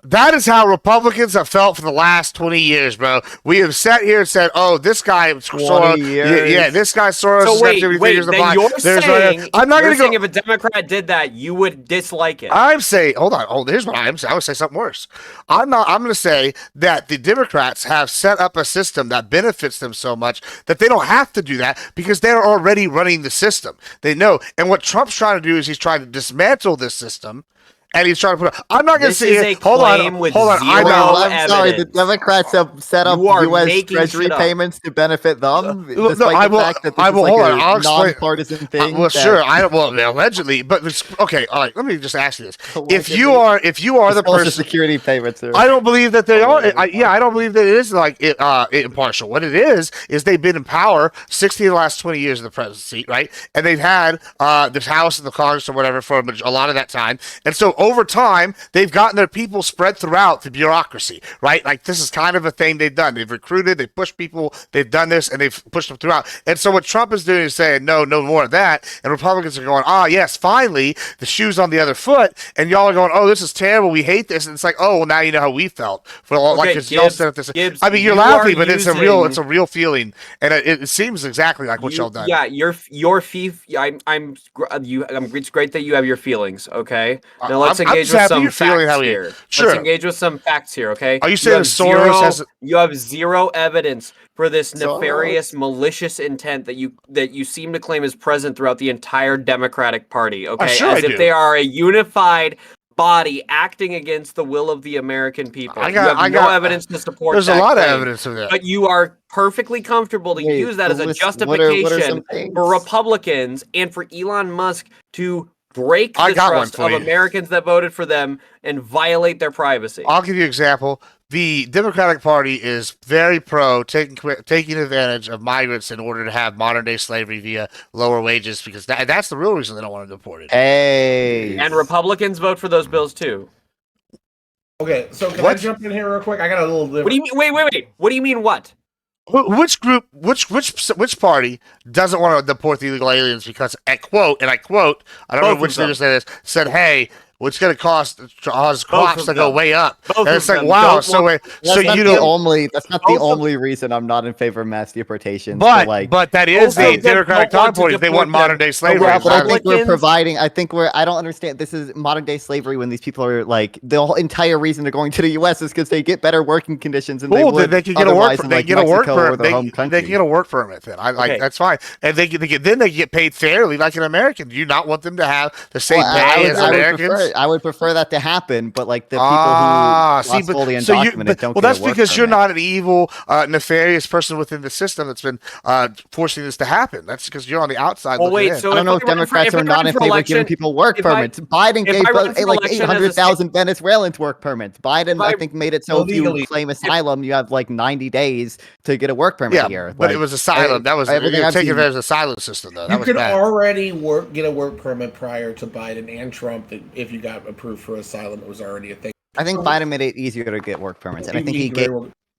A: That is how Republicans have felt for the last 20 years, bro. We have sat here and said, "Oh, this guy, yeah, this guy Soros
B: So
A: has
B: wait,
A: got too many fingers in the pie."
B: you're saying,
A: I'm not going to go.
B: if a Democrat did that, you would dislike it.
A: I'm saying, hold on. Oh, here's what I'm saying. I would say something worse. I'm going to say that the Democrats have set up a system that benefits them so much that they don't have to do that because they're already running the system. They know. And what Trump's trying to do is he's trying to dismantle this system. And he's trying to put. I'm not going to say. Hold on.
E: I'm sorry. The Democrats have set up U.S. Treasury payments to benefit them, despite the fact that this is like a nonpartisan thing.
A: Well, sure. Allegedly, but okay. All right. Let me just ask you this: if you are the person,
E: security payments.
A: I don't believe that they are. I don't believe that it is like impartial. What it is they've been in power 16 of the last 20 years of the presidency, right? And they've had this House and the Congress or whatever for a lot of that time, and so over time, they've gotten their people spread throughout the bureaucracy, right? Like this is kind of a thing they've done. They've recruited, they've pushed people, they've done this, and they've pushed them throughout. And so what Trump is doing is saying, no more of that. And Republicans are going, yes, finally, the shoe's on the other foot. And y'all are going, oh, this is terrible. We hate this. And it's like, oh, well, now you know how we felt. Y'all said this.
B: Gibbs,
A: I mean, you're laughing, but it's a real feeling, and it seems exactly like what y'all done.
B: Yeah, it's great that you have your feelings. Okay, now let's engage with some facts here.
A: Sure.
B: Let's engage with some facts here, okay?
A: Are you saying Soros has...
B: You have zero evidence for this nefarious, malicious intent that you seem to claim is present throughout the entire Democratic Party, okay?
A: As
B: if they are a unified body acting against the will of the American people. You have no evidence to support that.
A: There's a lot of evidence of that.
B: But you are perfectly comfortable to use that as a justification for Republicans and for Elon Musk to break the trust of Americans that voted for them and violate their privacy.
A: I'll give you an example. The Democratic Party is very pro taking advantage of migrants in order to have modern day slavery via lower wages, because that's the real reason they don't want to deport it.
E: Hey,
B: and Republicans vote for those bills too.
C: Okay, so can I jump in here real quick? I got a little different.
B: What do you mean? Wait. What do you mean? What?
A: Which group? Which party doesn't want to deport the illegal aliens because, I quote, I don't know which leader said this, said, "Hey, it's going to cause crops to go way up." And it's like, wow. That's not
E: the only reason I'm not in favor of mass deportation.
A: But that is the Democratic Talking Point. They want modern day slavery.
E: I think we're providing. I don't understand. This is modern day slavery when these people are like the whole entire reason they're going to the U.S. is because they get better working conditions and
A: they can get a work. They get a work permit. They can get a work permit. Then that's fine, and they get paid fairly like an American. Do you not want them to have the same pay as Americans?
E: I would prefer that to happen, but like the people who fully undocumented don't.
A: Well, that's because you're not an evil, nefarious person within the system that's been forcing this to happen. That's because you're on the outside.
E: Well, wait. So I don't know if Democrats are not in favor of giving people work permits. Biden gave like 800,000 Venezuelans work permits. Biden, I think, made it so if you claim asylum, you have like 90 days to get a work permit here.
A: But it was asylum. That was taking advantage of the asylum system, though.
C: You could already get a work permit prior to Biden and Trump if you got approved for asylum. It was already a thing.
E: I think Biden made it easier to get work permits, and I think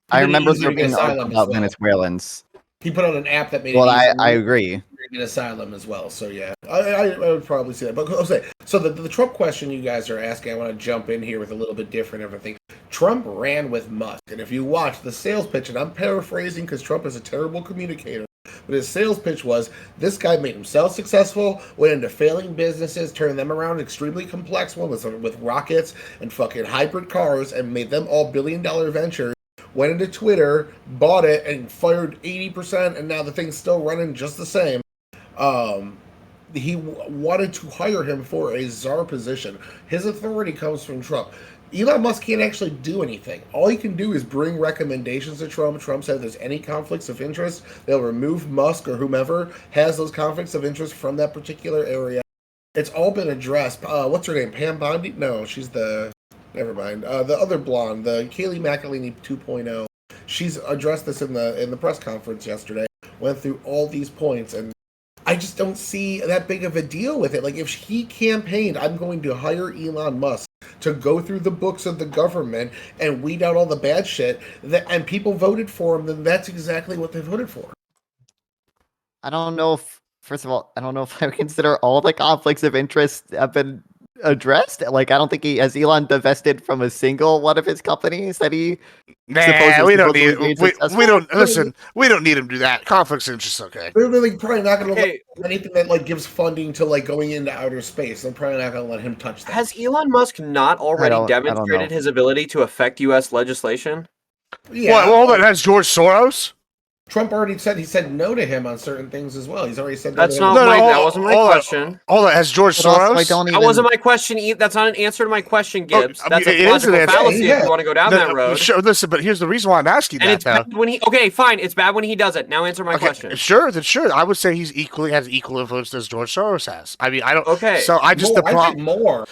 E: I remember there being about Venezuelans.
C: He put out an app that made
E: it easier. I agree.
C: To get asylum as well. So yeah, I would probably see that. But I'll say so. The Trump question you guys are asking, I want to jump in here with a little bit different everything. Trump ran with Musk, and if you watch the sales pitch, and I'm paraphrasing because Trump is a terrible communicator. But his sales pitch was this guy made himself successful, went into failing businesses, turned them around, extremely complex one with rockets and fucking hybrid cars, and made them all $billion ventures. Went into Twitter, bought it, and fired 80%, and now the thing's still running just the same. He wanted to hire him for a czar position. His authority comes from Trump. Elon Musk can't actually do anything. All he can do is bring recommendations to Trump. Trump said if there's any conflicts of interest, they'll remove Musk or whomever has those conflicts of interest from that particular area. It's all been addressed. What's her name? Pam Bondi? No, she's the... Never mind. The other blonde, the Kaylee McElhinney 2.0. She's addressed this in the press conference yesterday. Went through all these points, and I just don't see that big of a deal with it. Like, if he campaigned, I'm going to hire Elon Musk to go through the books of the government and weed out all the bad shit, and people voted for him, then that's exactly what they voted for.
E: I don't know if, first of all, I don't know if I would consider all the conflicts of interest have been addressed. Like, I don't think has Elon divested from a single one of his companies that he
A: Nah, we don't need
E: made
A: we
E: successful?
A: don't listen. We don't need him to do that. Conflicts of interest, okay.
C: They're really probably not going to
B: Okay.
C: let anything that like gives funding to like going into outer space. They're probably not going to let him touch that.
B: Has Elon Musk not already
E: I don't
B: demonstrated
E: know.
B: his ability to affect U.S. legislation?
C: Yeah,
A: Well, hold on. Has George Soros?
C: Trump already said he said no to him on certain things as well. He's already said
B: That's
C: no
B: not
C: to him.
B: that wasn't my question.
A: Hold on. Has George
E: But also, I
A: Soros?
E: don't
B: That
E: even,
B: wasn't my question. That's not an answer to my question, Gibbs.
A: I mean,
B: That's a
A: it is an
B: logical
A: answer.
B: fallacy
C: Yeah.
B: if you want to go down that road.
A: Sure, listen, but here's the reason why I'm asking
B: And
A: that,
B: it's
A: though.
B: bad when he. Okay, fine. It's bad when he does it. Now answer my question.
A: Sure, then sure. I would say he's equally has equal influence as George Soros has. I mean, I don't.
B: Okay.
A: So I just
C: More,
A: the
C: I
A: problem.
C: think more.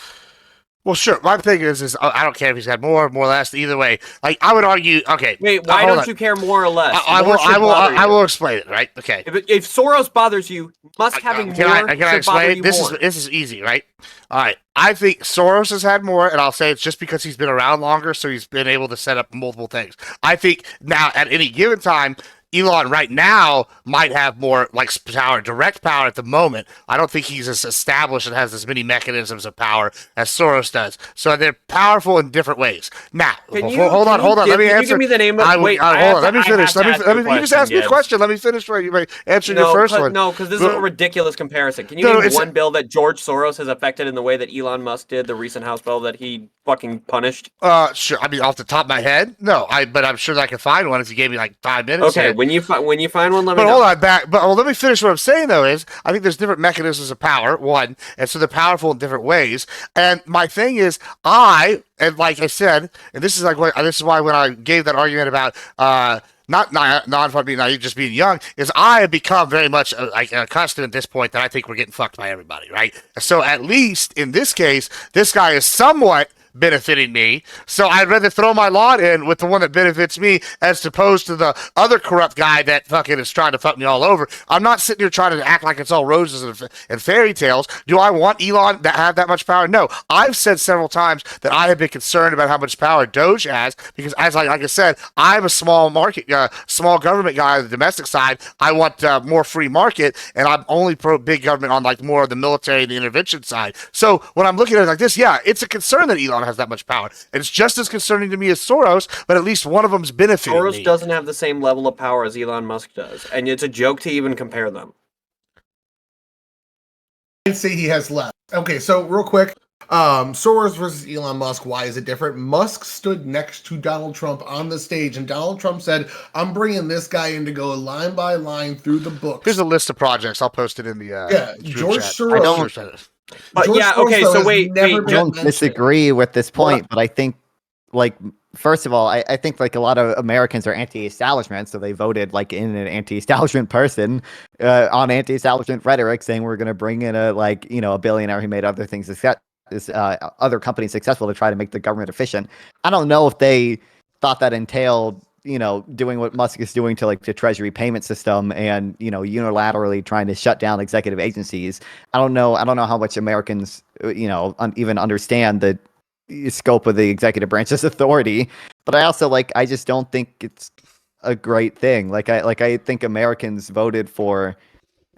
A: Well, sure. My thing is I don't care if he's had more or less. Either way, like I would argue. Okay.
B: Wait, why
A: hold
B: don't
A: on.
B: you care more or less?
A: I
B: More
A: will.
B: should
A: I will.
B: bother
A: I
B: you.
A: will explain it. Right. Okay.
B: If Soros bothers you, Musk having
A: Can
B: more
A: I
B: should bother
A: explain?
B: you
A: This
B: more.
A: is easy, right? All right. I think Soros has had more, and I'll say it's just because he's been around longer, so he's been able to set up multiple things. I think now at any given time, Elon right now might have more like power, direct power at the moment. I don't think he's as established and has as many mechanisms of power as Soros does. So they're powerful in different ways. Now,
B: Can you-
A: hold on.
B: can you
A: Let me
B: can you
A: answer.
B: give me the name of-
A: I will-
B: wait,
A: hold
B: I have
A: on. Let
B: to-
A: me
B: I
A: finish.
B: have to ask you a
A: You just
B: question,
A: asked me a
B: Gibbs.
A: question. Let me finish. Right, you answer your first one.
B: No, because this is
A: Well,
B: a ridiculous comparison. Can you
A: No,
B: name
A: it's-
B: one bill that George Soros has affected in the way that Elon Musk did, the recent House bill that he fucking punished?
A: Sure. I mean, off the top of my head, no. But I'm sure that I can find one if you gave me like 5 minutes.
B: Okay,
A: here.
B: when you find one, let me
A: But
B: know.
A: hold on, let me finish what I'm saying though. Is I think there's different mechanisms of power. One, and so they're powerful in different ways. And my thing is, and like I said, and this is why when I gave that argument about not non-fun being naive, just being young, is I have become very much like accustomed at this point that I think we're getting fucked by everybody, right? So at least in this case, this guy is somewhat benefiting me, so I'd rather throw my lot in with the one that benefits me as opposed to the other corrupt guy that fucking is trying to fuck me all over. I'm not sitting here trying to act like it's all roses and fairy tales. Do I want Elon to have that much power? No. I've said several times that I have been concerned about how much power Doge has because, as like I said, I'm a small market, small government guy on the domestic side. I want more free market, and I'm only pro big government on like more of the military and the intervention side. So when I'm looking at it like this, yeah, it's a concern that Elon has that much power. It's just as concerning to me as Soros, but at least one of them's benefiting
B: Soros
A: me.
B: doesn't have the same level of power as Elon Musk does, and it's a joke to even compare them.
C: I'd say he has less. Okay, so real quick, Soros versus Elon Musk, why is it different? Musk stood next to Donald Trump on the stage, and Donald Trump said, I'm bringing this guy in to go line by line through the books.
A: Here's a list of projects. I'll post it in the group
C: George
A: chat.
C: Soros.
B: But
C: George
B: yeah,
C: Soros,
B: okay,
C: though,
B: so
C: has
B: wait,
C: never
B: wait,
C: been
E: I don't
C: mentioned.
E: disagree with this point, but I think, like, first of all, I think like a lot of Americans are anti-establishment, so they voted like in an anti-establishment person on anti-establishment rhetoric, saying we're going to bring in a billionaire who made other things other companies successful to try to make the government efficient. I don't know if they thought that entailed doing what Musk is doing to like the Treasury payment system and unilaterally trying to shut down executive agencies. I don't know how much Americans even understand the scope of the executive branch's authority, but I just don't think it's a great thing. I think Americans voted for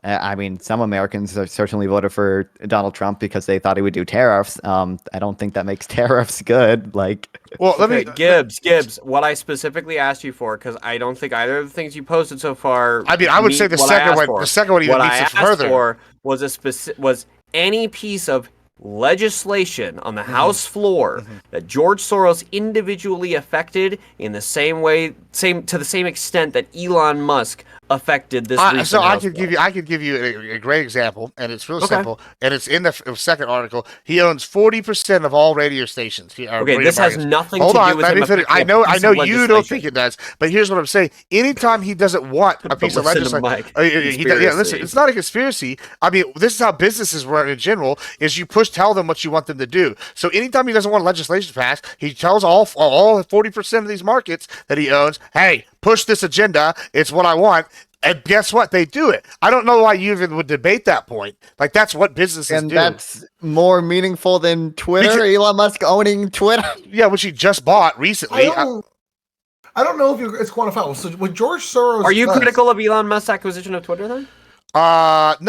E: I mean, some Americans have certainly voted for Donald Trump because they thought he would do tariffs. I don't think that makes tariffs good. Like,
A: Well, let
B: Okay,
A: me.
B: Gibbs. What I specifically asked you for, because I don't think either of the things you posted so far.
A: I mean, I would
B: meet
A: say the
B: what I
A: second
B: asked
A: one.
B: for.
A: The second one even
B: What I
A: needs it
B: asked
A: further.
B: for was was any piece of legislation on the House floor that George Soros individually affected in the same way, to the same extent that Elon Musk affected this recent
A: So
B: House floor.
A: I could give you a great example, and it's real
B: Okay.
A: simple, and it's in the second article. He owns 40% of all radio stations.
B: Okay, this has nothing
A: Hold
B: to
A: on,
B: do with
A: let
B: him
A: me finish.
B: affecting a piece
A: I know
B: of
A: you don't
B: legislation.
A: think it does, but here's what I'm saying. Anytime he doesn't want a piece of
B: Listen to
A: legislation,
B: Mike.
A: yeah, listen,
B: Conspiracy.
A: it's not a conspiracy. I mean, this is how businesses work in general: is you tell them what you want them to do. So anytime he doesn't want legislation passed, he tells all 40% of these markets that he owns, "Hey, push this agenda. It's what I want." And guess what? They do it. I don't know why you even would debate that point. Like, that's what businesses
E: and
A: do.
E: that's more meaningful than Twitter.
A: Because-
E: Elon Musk owning Twitter.
A: Yeah, which he just bought recently.
C: I don't know if it's quantifiable. So what George Soros
B: Are you
C: does,
B: critical of Elon Musk's acquisition of Twitter then?
A: No,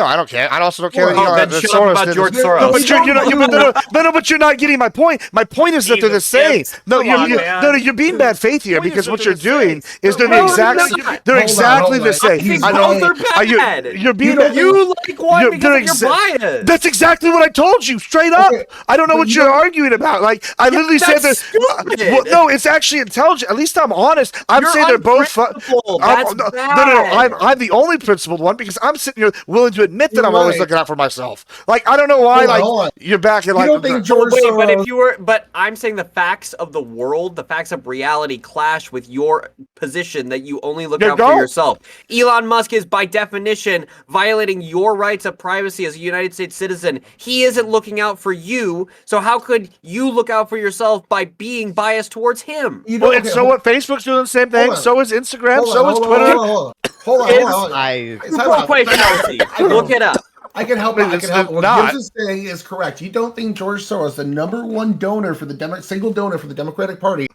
A: I don't care. I also don't care
C: Well,
A: that,
B: then
A: that
B: shut up
A: Soros
B: about
A: did
B: George
A: this.
B: Soros.
A: No, but but you're not getting my point. My point is that they're the same. No, you're being bad faith here because what you're doing is they're the
B: No,
A: exact.
B: they're not.
A: They're
C: Hold on,
A: exactly
C: hold
A: the
C: on.
A: same.
B: I think
C: I
B: both
C: know-
B: are bad.
A: You're being.
B: You like one because of your
A: exa-
B: bias.
A: That's exactly what I told you, straight up.
C: Okay,
A: I don't know
C: but
A: what
C: you
A: you're
C: don't-
A: arguing about. Like, I literally said that.
B: that's stupid.
A: Well, no, it's actually intelligent. At least I'm honest. I'm
B: You're
A: saying they're both.
B: unprincipled.
A: I'm-
B: That's
A: no,
B: bad.
A: I'm the only principled one because I'm sitting here willing to admit that
C: You're
A: I'm always
C: right.
A: looking out for myself. Like, I don't know why.
C: Hold on.
A: You're back and
C: You don't think George
B: Wait,
C: Soros?
B: but if you were, I'm saying the facts of the world, the facts of reality clash with your position that you only look
A: There
B: out
A: you
B: for
A: go.
B: yourself. Elon Musk is by definition violating your rights of privacy as a United States citizen. He isn't looking out for you, so how could you look out for yourself by being biased towards him?
C: You
A: Well,
C: don't-
A: and
C: okay,
A: so what? Facebook's doing the same thing.
C: Hold on.
A: So is Instagram.
C: hold on,
A: So is
C: hold on,
A: Twitter.
C: Hold on.
E: I
C: Time out.
B: Wait, Chelsea, look it up.
C: I can help. I can help. What
A: not.
C: Gibbs is saying is correct. You don't think George Soros, the number one donor for the single donor for the Democratic Party,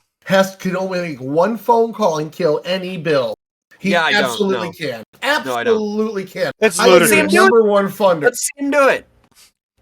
C: can only make one phone call and kill any bill? He
B: Yeah, I don't,
C: absolutely
B: no.
C: can.
B: I don't.
C: Absolutely can.
A: It's
C: I am
A: ludicrous.
C: the
B: Let's see him
C: number one funder.
B: Let's see him do it.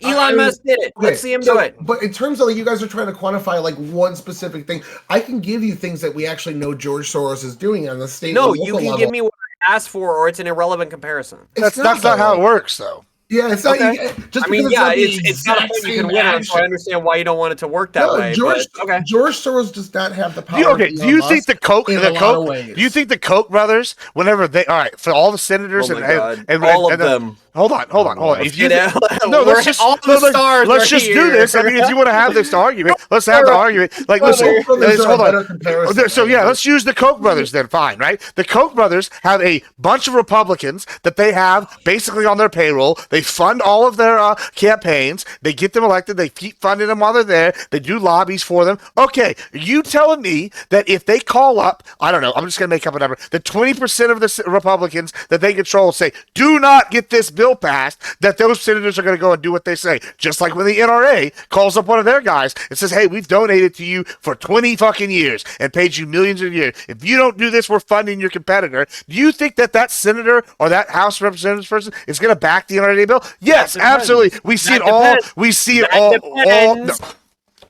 C: I
B: Elon
C: mean,
B: Musk did it.
C: Okay,
B: Let's see him
C: so-
B: do it.
C: But in terms of like you guys are trying to quantify like one specific thing, I can give you things that we actually know George Soros is doing on the state.
B: No,
C: and
B: you
C: local
B: can
C: level.
B: give me what I asked for, or it's an irrelevant comparison.
C: It's
A: That's not how it works, though.
C: Yeah, it's not.
B: Okay.
C: Just
B: I mean,
C: because
B: yeah,
C: not the
B: it's not a
C: exact
B: point you
C: same
B: can win on, so I
C: action.
B: understand why you don't want it to work that
C: No,
B: way.
C: George.
B: But, okay.
C: George Soros does not have the power.
A: Do
C: of
A: you
C: Elon
A: think the Koch,
C: in a
A: the
C: lot
A: Koch,
C: of ways.
A: do you think the Koch brothers, whenever they, all right, for all the senators
B: Oh my God. All of them.
A: Hold on. If you,
B: Let's get
A: no,
B: out.
A: let's just,
B: all the
A: no,
B: stars
A: let's
B: are
A: just do
B: here.
A: this. I mean, if you want to have this argument, let's have the argument. Like, listen,
C: Brothers are a
A: hold
C: better
A: on.
C: comparison,
A: So
C: I
A: yeah,
C: think.
A: let's use the Koch brothers then. Fine, right? The Koch brothers have a bunch of Republicans that they have basically on their payroll. They fund all of their campaigns. They get them elected. They keep funding them while they're there. They do lobbies for them. Okay, you telling me that if they call up, I don't know, I'm just going to make up a number, that 20% of the Republicans that they control say, do not get this bill passed, that those senators are going to go and do what they say. Just like when the NRA calls up one of their guys and says, hey, we've donated to you for 20 fucking years and paid you millions a year. If you don't do this, we're funding your competitor. Do you think that senator or that House Representatives person is going to back the NRA bill? Yes, absolutely. We see it all. We see it all.
B: Depends.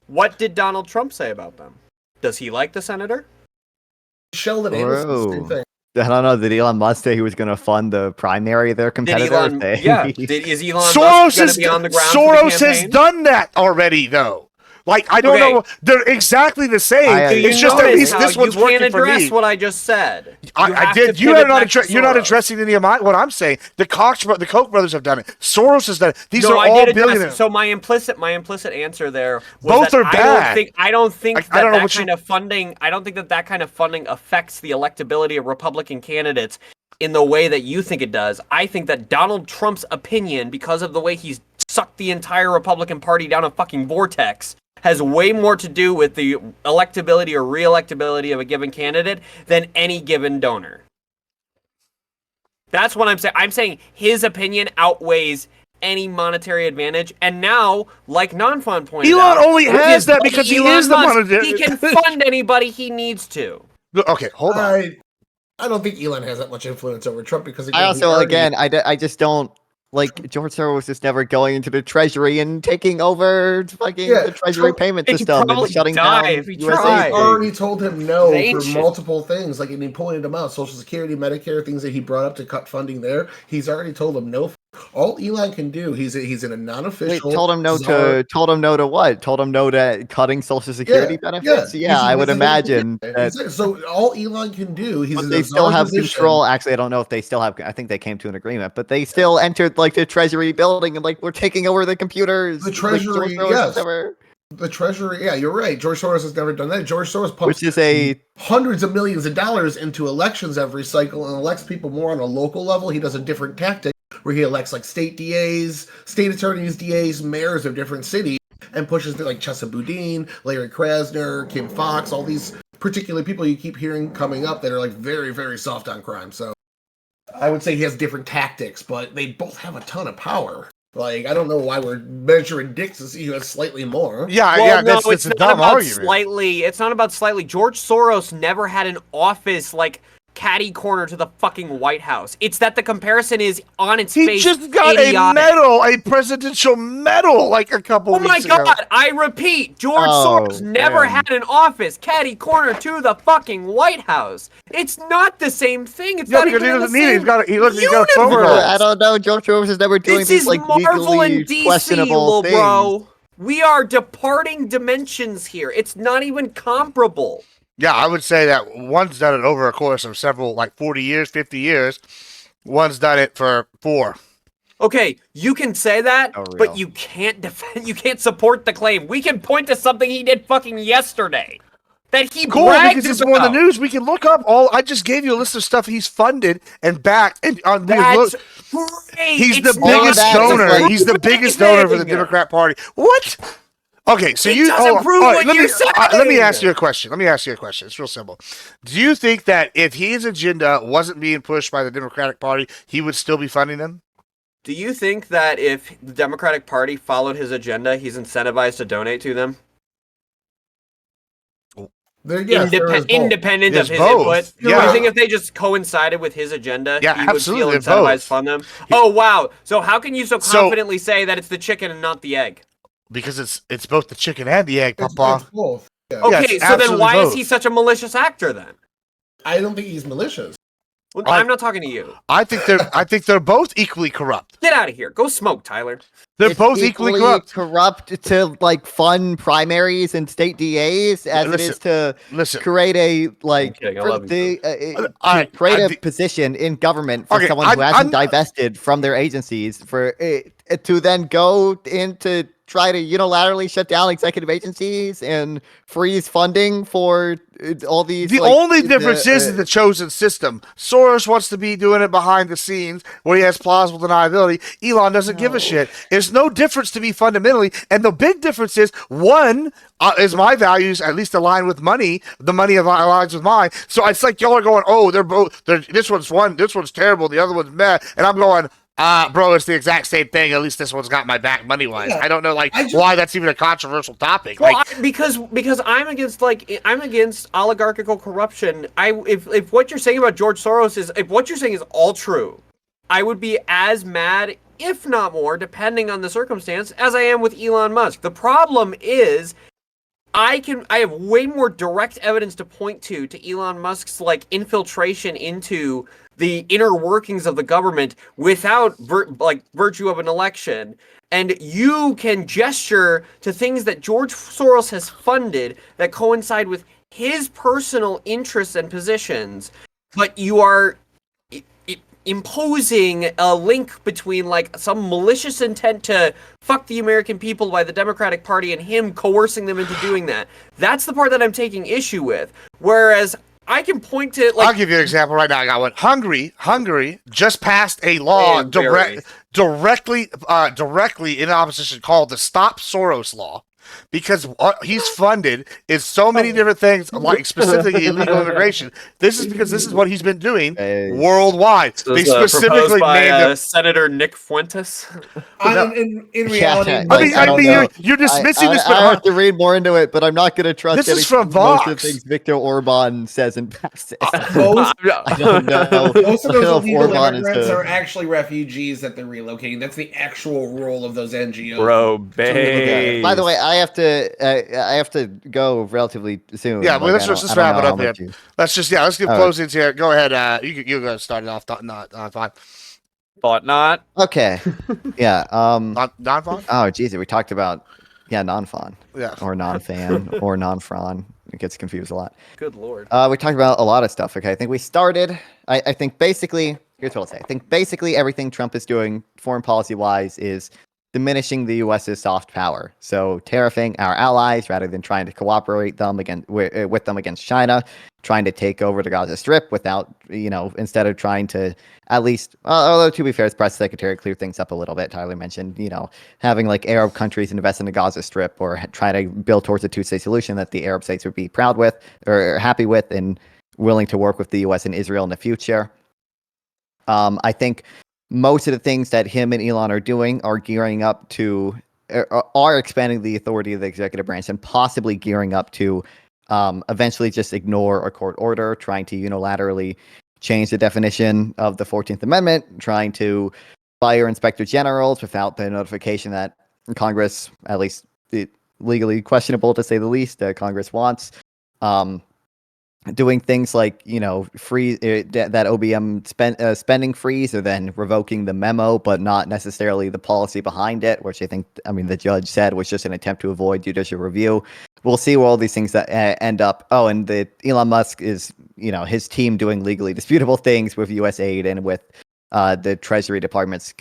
B: What did Donald Trump say about them? Does he like the senator?
C: Sheldon Adelson, same thing.
E: I don't know. Did Elon Musk say he was going to fund the primary of their competitor?
B: Is Elon Musk
A: Soros
B: going to be on the ground for
A: Soros
B: the
A: has
B: campaign?
A: done that already, though. Like, I don't
B: Okay.
A: know. They're exactly the same.
B: You
A: It's just that
B: notice how
A: this one's
B: you can't
A: working for
B: address
A: me.
B: what I just said.
A: I
B: have
A: did.
B: to
A: You are
B: pivot
A: not.
B: back to
A: You're not
B: Soros.
A: addressing any of what I'm saying. The Koch brothers have done it. Soros has done it. These
B: No,
A: are
B: I
A: all
B: did address it.
A: billionaires.
B: So my implicit answer there was
A: Both
B: that
A: are bad.
B: I don't think
A: I don't know
B: that
A: what
B: kind of funding. I don't think that kind of funding affects the electability of Republican candidates in the way that you think it does. I think that Donald Trump's opinion, because of the way he's sucked the entire Republican Party down a fucking vortex, has way more to do with the electability or re-electability of a given candidate than any given donor. That's what I'm saying. I'm saying his opinion outweighs any monetary advantage. And now, like Non-Fun pointed out,
A: Elon only
B: with
A: has
B: his
A: that
B: buddy
A: because he
B: Elon
A: is the
B: Musk,
A: monetary.
B: He can fund anybody he needs to.
A: Okay, hold on.
C: I don't think Elon has that much influence over Trump because
E: I also, I just don't like George Soros is never going into the treasury and taking over fucking
C: Yeah,
E: the treasury
C: Trump-
E: payment
B: He'd
E: system and
B: probably
E: shutting
B: die
E: down
B: if he
E: USA.
B: tried.
C: Trump already told him no
B: He's
C: for
B: ancient.
C: multiple things, like, and he pointed them out: Social Security, Medicare, things that he brought up to cut funding there. He's already told him no. All Elon can do, he's in a
E: Wait,
C: non-official.
E: told him no
C: czar-
E: to what? Told him no to cutting Social Security benefits? Yeah, I would imagine that.
C: So all Elon can do, he's
E: But
C: in
E: they
C: a
E: still
C: czar
E: have
C: position.
E: control. Actually, I don't know if they still have. I think they came to an agreement, but they still entered like the Treasury building and like we're taking over the computers.
C: The
E: Like,
C: Treasury,
E: George Soros
C: yes.
E: has never-
C: The Treasury, yeah, you're right. George Soros has never done that. George Soros pumps
E: which is a
C: hundreds of millions of dollars into elections every cycle and elects people more on a local level. He does a different tactic where he elects like state DAs, state attorneys, DAs, mayors of different cities, and pushes like Chesa Boudin, Larry Krasner, Kim Fox, all these particular people you keep hearing coming up that are like very, very soft on crime. So I would say he has different tactics, but they both have a ton of power. Like, I don't know why we're measuring dicks to see who has slightly more.
A: Yeah,
B: Well,
A: yeah,
B: no,
A: that's
B: it's
A: a
B: not
A: dumb
B: about
A: argument.
B: slightly. It's not about slightly. George Soros never had an office like catty corner to the fucking White House. It's that the comparison is on its
A: He
B: face.
A: just got
B: idiotic.
A: a medal, a presidential medal, like a couple
B: Oh my
A: weeks ago.
B: god, I repeat, George
E: Oh,
B: Soros never
E: man.
B: had an office catty corner to the fucking White House. It's not the same thing. It's
A: Yeah,
B: not
A: because
B: even
A: he
B: in the
A: doesn't need it.
B: same
A: He's got a phone
B: universe.
A: call.
E: I don't know. George Soros is never doing
B: This
E: these
B: is
E: like
B: Marvel
E: legally
B: and DC,
E: questionable
B: little
E: things.
B: bro. We are departing dimensions here. It's not even comparable.
A: Yeah, I would say that one's done it over a course of several, like 40 years, 50 years. One's done it for 4.
B: Okay, you can say that,
E: Oh, real.
B: but you can't defend. You can't support the claim. We can point to something he did fucking yesterday that he
A: Cool,
B: bragged
A: because it's
B: about.
A: more in the news. We can look up all. I just gave you a list of stuff he's funded and backed. And on
B: That's great.
A: he's
B: It's
A: the
B: not
A: biggest
E: that,
A: donor.
E: it's like-
A: He's the biggest donor for the
B: anything.
A: Democrat Party. What? Okay, so
B: It
A: you
B: doesn't prove
A: all right,
B: what
A: let
B: you're
A: me, let me
B: saying.
A: ask you a question. It's real simple. Do you think that if his agenda wasn't being pushed by the Democratic Party, he would still be funding them?
B: Do you think that if the Democratic Party followed his agenda, he's incentivized to donate to them? Independent
A: There's
B: of his
A: both.
B: input?
A: Yeah.
B: Do you think if they just coincided with his agenda,
A: Yeah,
B: he would
A: absolutely,
B: feel
A: they're
B: incentivized
A: both.
B: to fund them? Oh, wow. So how can you so
A: So-
B: confidently say that it's the chicken and not the egg?
A: Because it's both the chicken and the egg,
C: It's
A: Papa.
C: both. Yeah.
A: Yeah,
B: Okay,
A: it's
B: so then
A: absolutely
B: why is
A: both.
B: he such a malicious actor then?
C: I don't think he's malicious.
B: Well,
A: I-
B: I'm not talking to you.
A: I think they're both equally corrupt.
B: Get out of here. Go smoke, Tyler.
A: They're
E: It's
A: both equally corrupt.
E: corrupt to like fund primaries and state DAs as it is to
A: Listen,
E: create a like
B: kidding, I
E: for
B: love you,
E: to
A: I-
E: create
A: I
E: a
A: thi-
E: position in government for
A: Okay,
E: someone who
A: I'm-
E: hasn't divested from their agencies for to then go in to try to unilaterally shut down executive agencies and freeze funding for all these.
A: the
E: like,
A: only difference is the chosen system. Soros wants to be doing it behind the scenes where he has plausible deniability. Elon doesn't give a shit. There's no difference to me fundamentally, and the big difference is one is my values at least align with money. The money aligns with mine. So it's like y'all are going, oh, this one's terrible, the other one's meh, and I'm going. Bro, it's the exact same thing. At least this one's got my back money wise.
C: Yeah,
A: I don't know, why that's even a controversial topic.
B: Well, because I'm against oligarchical corruption. If what you're saying about George Soros if what you're saying is all true, I would be as mad, if not more, depending on the circumstance, as I am with Elon Musk. The problem is I have way more direct evidence to point to Elon Musk's like infiltration into the inner workings of the government without virtue of an election. And you can gesture to things that George Soros has funded that coincide with his personal interests and positions, but you are imposing a link between like some malicious intent to fuck the American people by the Democratic Party and him coercing them into doing that. That's the part that I'm taking issue with. Whereas I can point to
A: I'll give you an example right now. I got one. Hungary just passed a law directly in opposition called the Stop Soros Law. because what he's funded is so many different things, like specifically illegal immigration. This is because this is what he's been doing worldwide.
B: So
A: They
B: it's, proposed
A: specifically
B: by
A: named him.
B: Senator Nick Fuentes.
C: In reality,
E: Yeah,
A: I mean,
E: I don't know.
A: you're dismissing this.
E: I have to read more into it, but I'm not going to trust
A: This is
E: any-
A: from
E: most of the
A: Vox.
E: things Viktor Orban says and passes.
C: most,
E: I don't know.
C: most of
E: I don't
C: those
E: know if
C: illegal
E: Orban is
C: immigrants
E: the-
C: are actually refugees that they're relocating. That's the actual role of those NGOs.
B: Bro,
E: Yeah.
B: base.
E: By the way, I have to go relatively soon.
A: Yeah, well, let's just
E: I don't
A: wrap it
E: know
A: up
E: how
A: here.
E: much you-
A: Let's give
E: All right.
A: closings here. Go ahead. You go start it off. Not fine.
B: Thought not.
E: Okay. Yeah.
A: Not fine.
E: Oh, geez, we talked about non-fawn
A: Yeah.
E: or non-fan or non-fron. It gets confused a lot.
B: Good lord.
E: We talked about a lot of stuff. Okay, I think we started. I think basically, here's what I'll say. I think basically everything Trump is doing, foreign policy wise, is diminishing the U.S.'s soft power. So tariffing our allies rather than trying to cooperate with them against China, trying to take over the Gaza Strip without, instead of trying to at least, although to be fair, his press secretary cleared things up a little bit. Tyler mentioned, having like Arab countries invest in the Gaza Strip or try to build towards a two-state solution that the Arab states would be proud with or happy with and willing to work with the U.S. and Israel in the future. I think most of the things that him and Elon are doing are gearing up to, are expanding the authority of the executive branch and possibly gearing up to eventually just ignore a court order, trying to unilaterally change the definition of the 14th Amendment, trying to fire inspector generals without the notification that Congress, at least legally questionable to say the least, Congress wants. Doing things like, free that OBM spending freeze, or then revoking the memo, but not necessarily the policy behind it, which the judge said was just an attempt to avoid judicial review. We'll see where all these things that end up. Oh, and the Elon Musk is, his team doing legally disputable things with U.S. aid and with the Treasury Department's,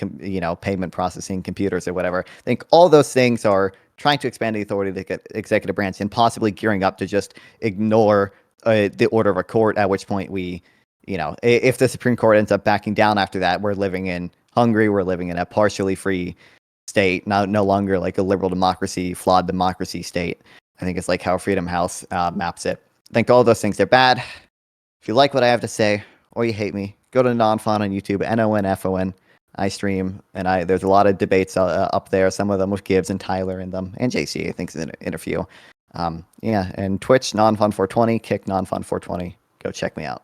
E: payment processing computers or whatever. I think all those things are trying to expand the authority of the executive branch and possibly gearing up to just ignore the order of a court, at which point we, if the Supreme Court ends up backing down after that, we're living in Hungary, we're living in a partially free state, no longer like a liberal democracy, flawed democracy state. I think it's like how Freedom House maps it. I think all those things are bad. If you like what I have to say, or you hate me, go to Nonfon on YouTube, NONFON. I stream, and there's a lot of debates up there, some of them with Gibbs and Tyler in them, and JC, I think, is in a few. And Twitch, NonFun420, Kick NonFun420. Go check me out.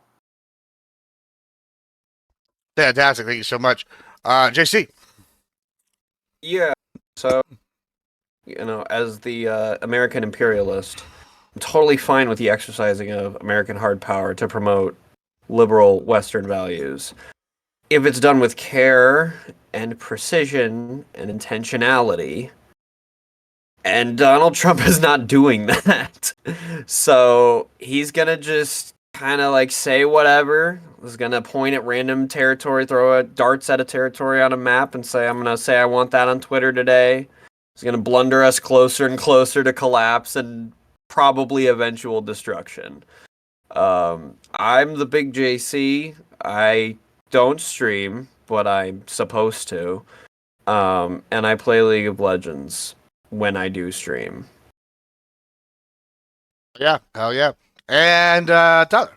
A: Fantastic. Thank you so much. JC.
B: Yeah. So, as the American imperialist, I'm totally fine with the exercising of American hard power to promote liberal Western values, if it's done with care and precision and intentionality. And Donald Trump is not doing that. So he's going to just kind of like say whatever. He's going to point at random territory, throw darts at a territory on a map and say, I'm going to say I want that on Twitter today. He's going to blunder us closer and closer to collapse and probably eventual destruction. I'm the big JC. I don't stream, but I'm supposed to. And I play League of Legends when I do stream.
A: Yeah, hell yeah. And Tyler.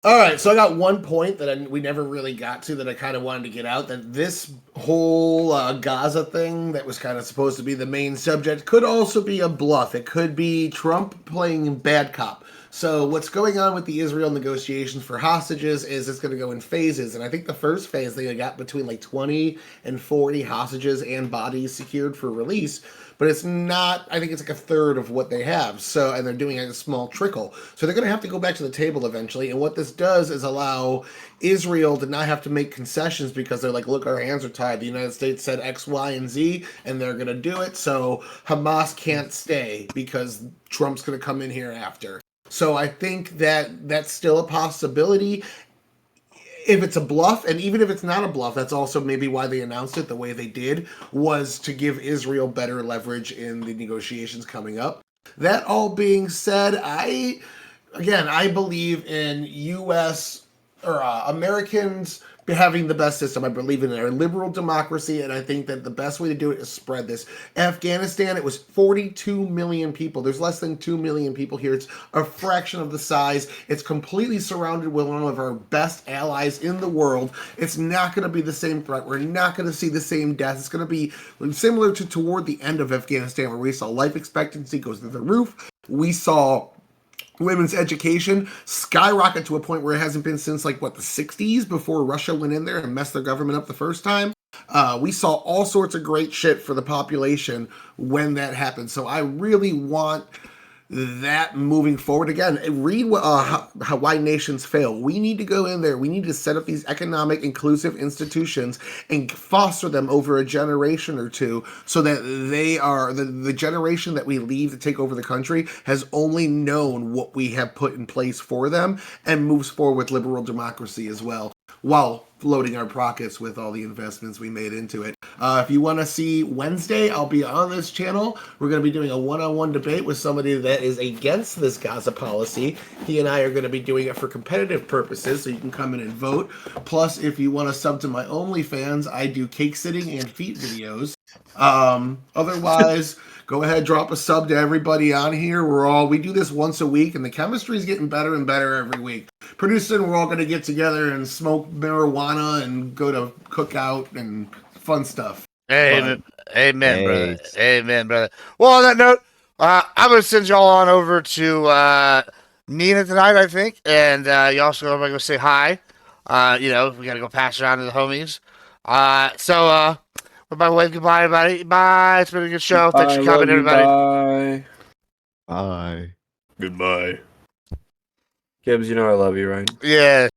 C: All right, so I got one point that we never really got to that I kind of wanted to get out, that this whole Gaza thing that was kind of supposed to be the main subject could also be a bluff. It could be Trump playing bad cop. So what's going on with the Israel negotiations for hostages is it's going to go in phases. And I think the first phase, they got between like 20 and 40 hostages and bodies secured for release. But it's not, I think it's like a third of what they have. So, and they're doing a small trickle. So they're going to have to go back to the table eventually. And what this does is allow Israel to not have to make concessions because they're like, look, our hands are tied. The United States said X, Y, and Z, and they're going to do it. So Hamas can't stay because Trump's going to come in here after. So I think that that's still a possibility. If it's a bluff, and even if it's not a bluff, that's also maybe why they announced it the way they did, was to give Israel better leverage in the negotiations coming up. That all being said, I believe in U.S. or Americans having the best system. I believe in a liberal democracy, and I think that the best way to do it is spread this. Afghanistan, it was 42 million people. There's less than 2 million people here. It's a fraction of the size. It's completely surrounded with one of our best allies in the world. It's not going to be the same threat. We're not going to see the same death. It's going to be similar to toward the end of Afghanistan, where we saw life expectancy goes through the roof. We saw women's education skyrocket to a point where it hasn't been since like what, the 60s, before Russia went in there and messed their government up the first time. We saw all sorts of great shit for the population when that happened. So I really want that moving forward. Again, read what how why nations fail. We need to go in there. We need to set up these economic inclusive institutions and foster them over a generation or two, so that they are the generation that we leave to take over the country has only known what we have put in place for them and moves forward with liberal democracy as well, while floating our pockets with all the investments we made into it. If you want to see Wednesday, I'll be on this channel. We're going to be doing a one-on-one debate with somebody that is against this Gaza policy. He and I are going to be doing it for competitive purposes, so you can come in and vote. Plus, if you want to sub to my OnlyFans, I do cake sitting and feet videos. Otherwise, go ahead, drop a sub to everybody on here. We do this once a week, and the chemistry is getting better and better every week. Pretty soon, we're all going to get together and smoke marijuana and go to cookout and fun stuff.
A: Amen, amen, brother.
E: Thanks.
A: Amen, brother. Well, on that note, I'm gonna send y'all on over to Nina tonight, I think, and you also everybody go say hi. We gotta go pass around to the homies. Everybody wave goodbye, everybody. Bye. It's been a good show. Thanks for coming, everybody.
D: Bye.
E: Bye.
D: Goodbye. Gibbs, you know I love you, right?
A: Yeah.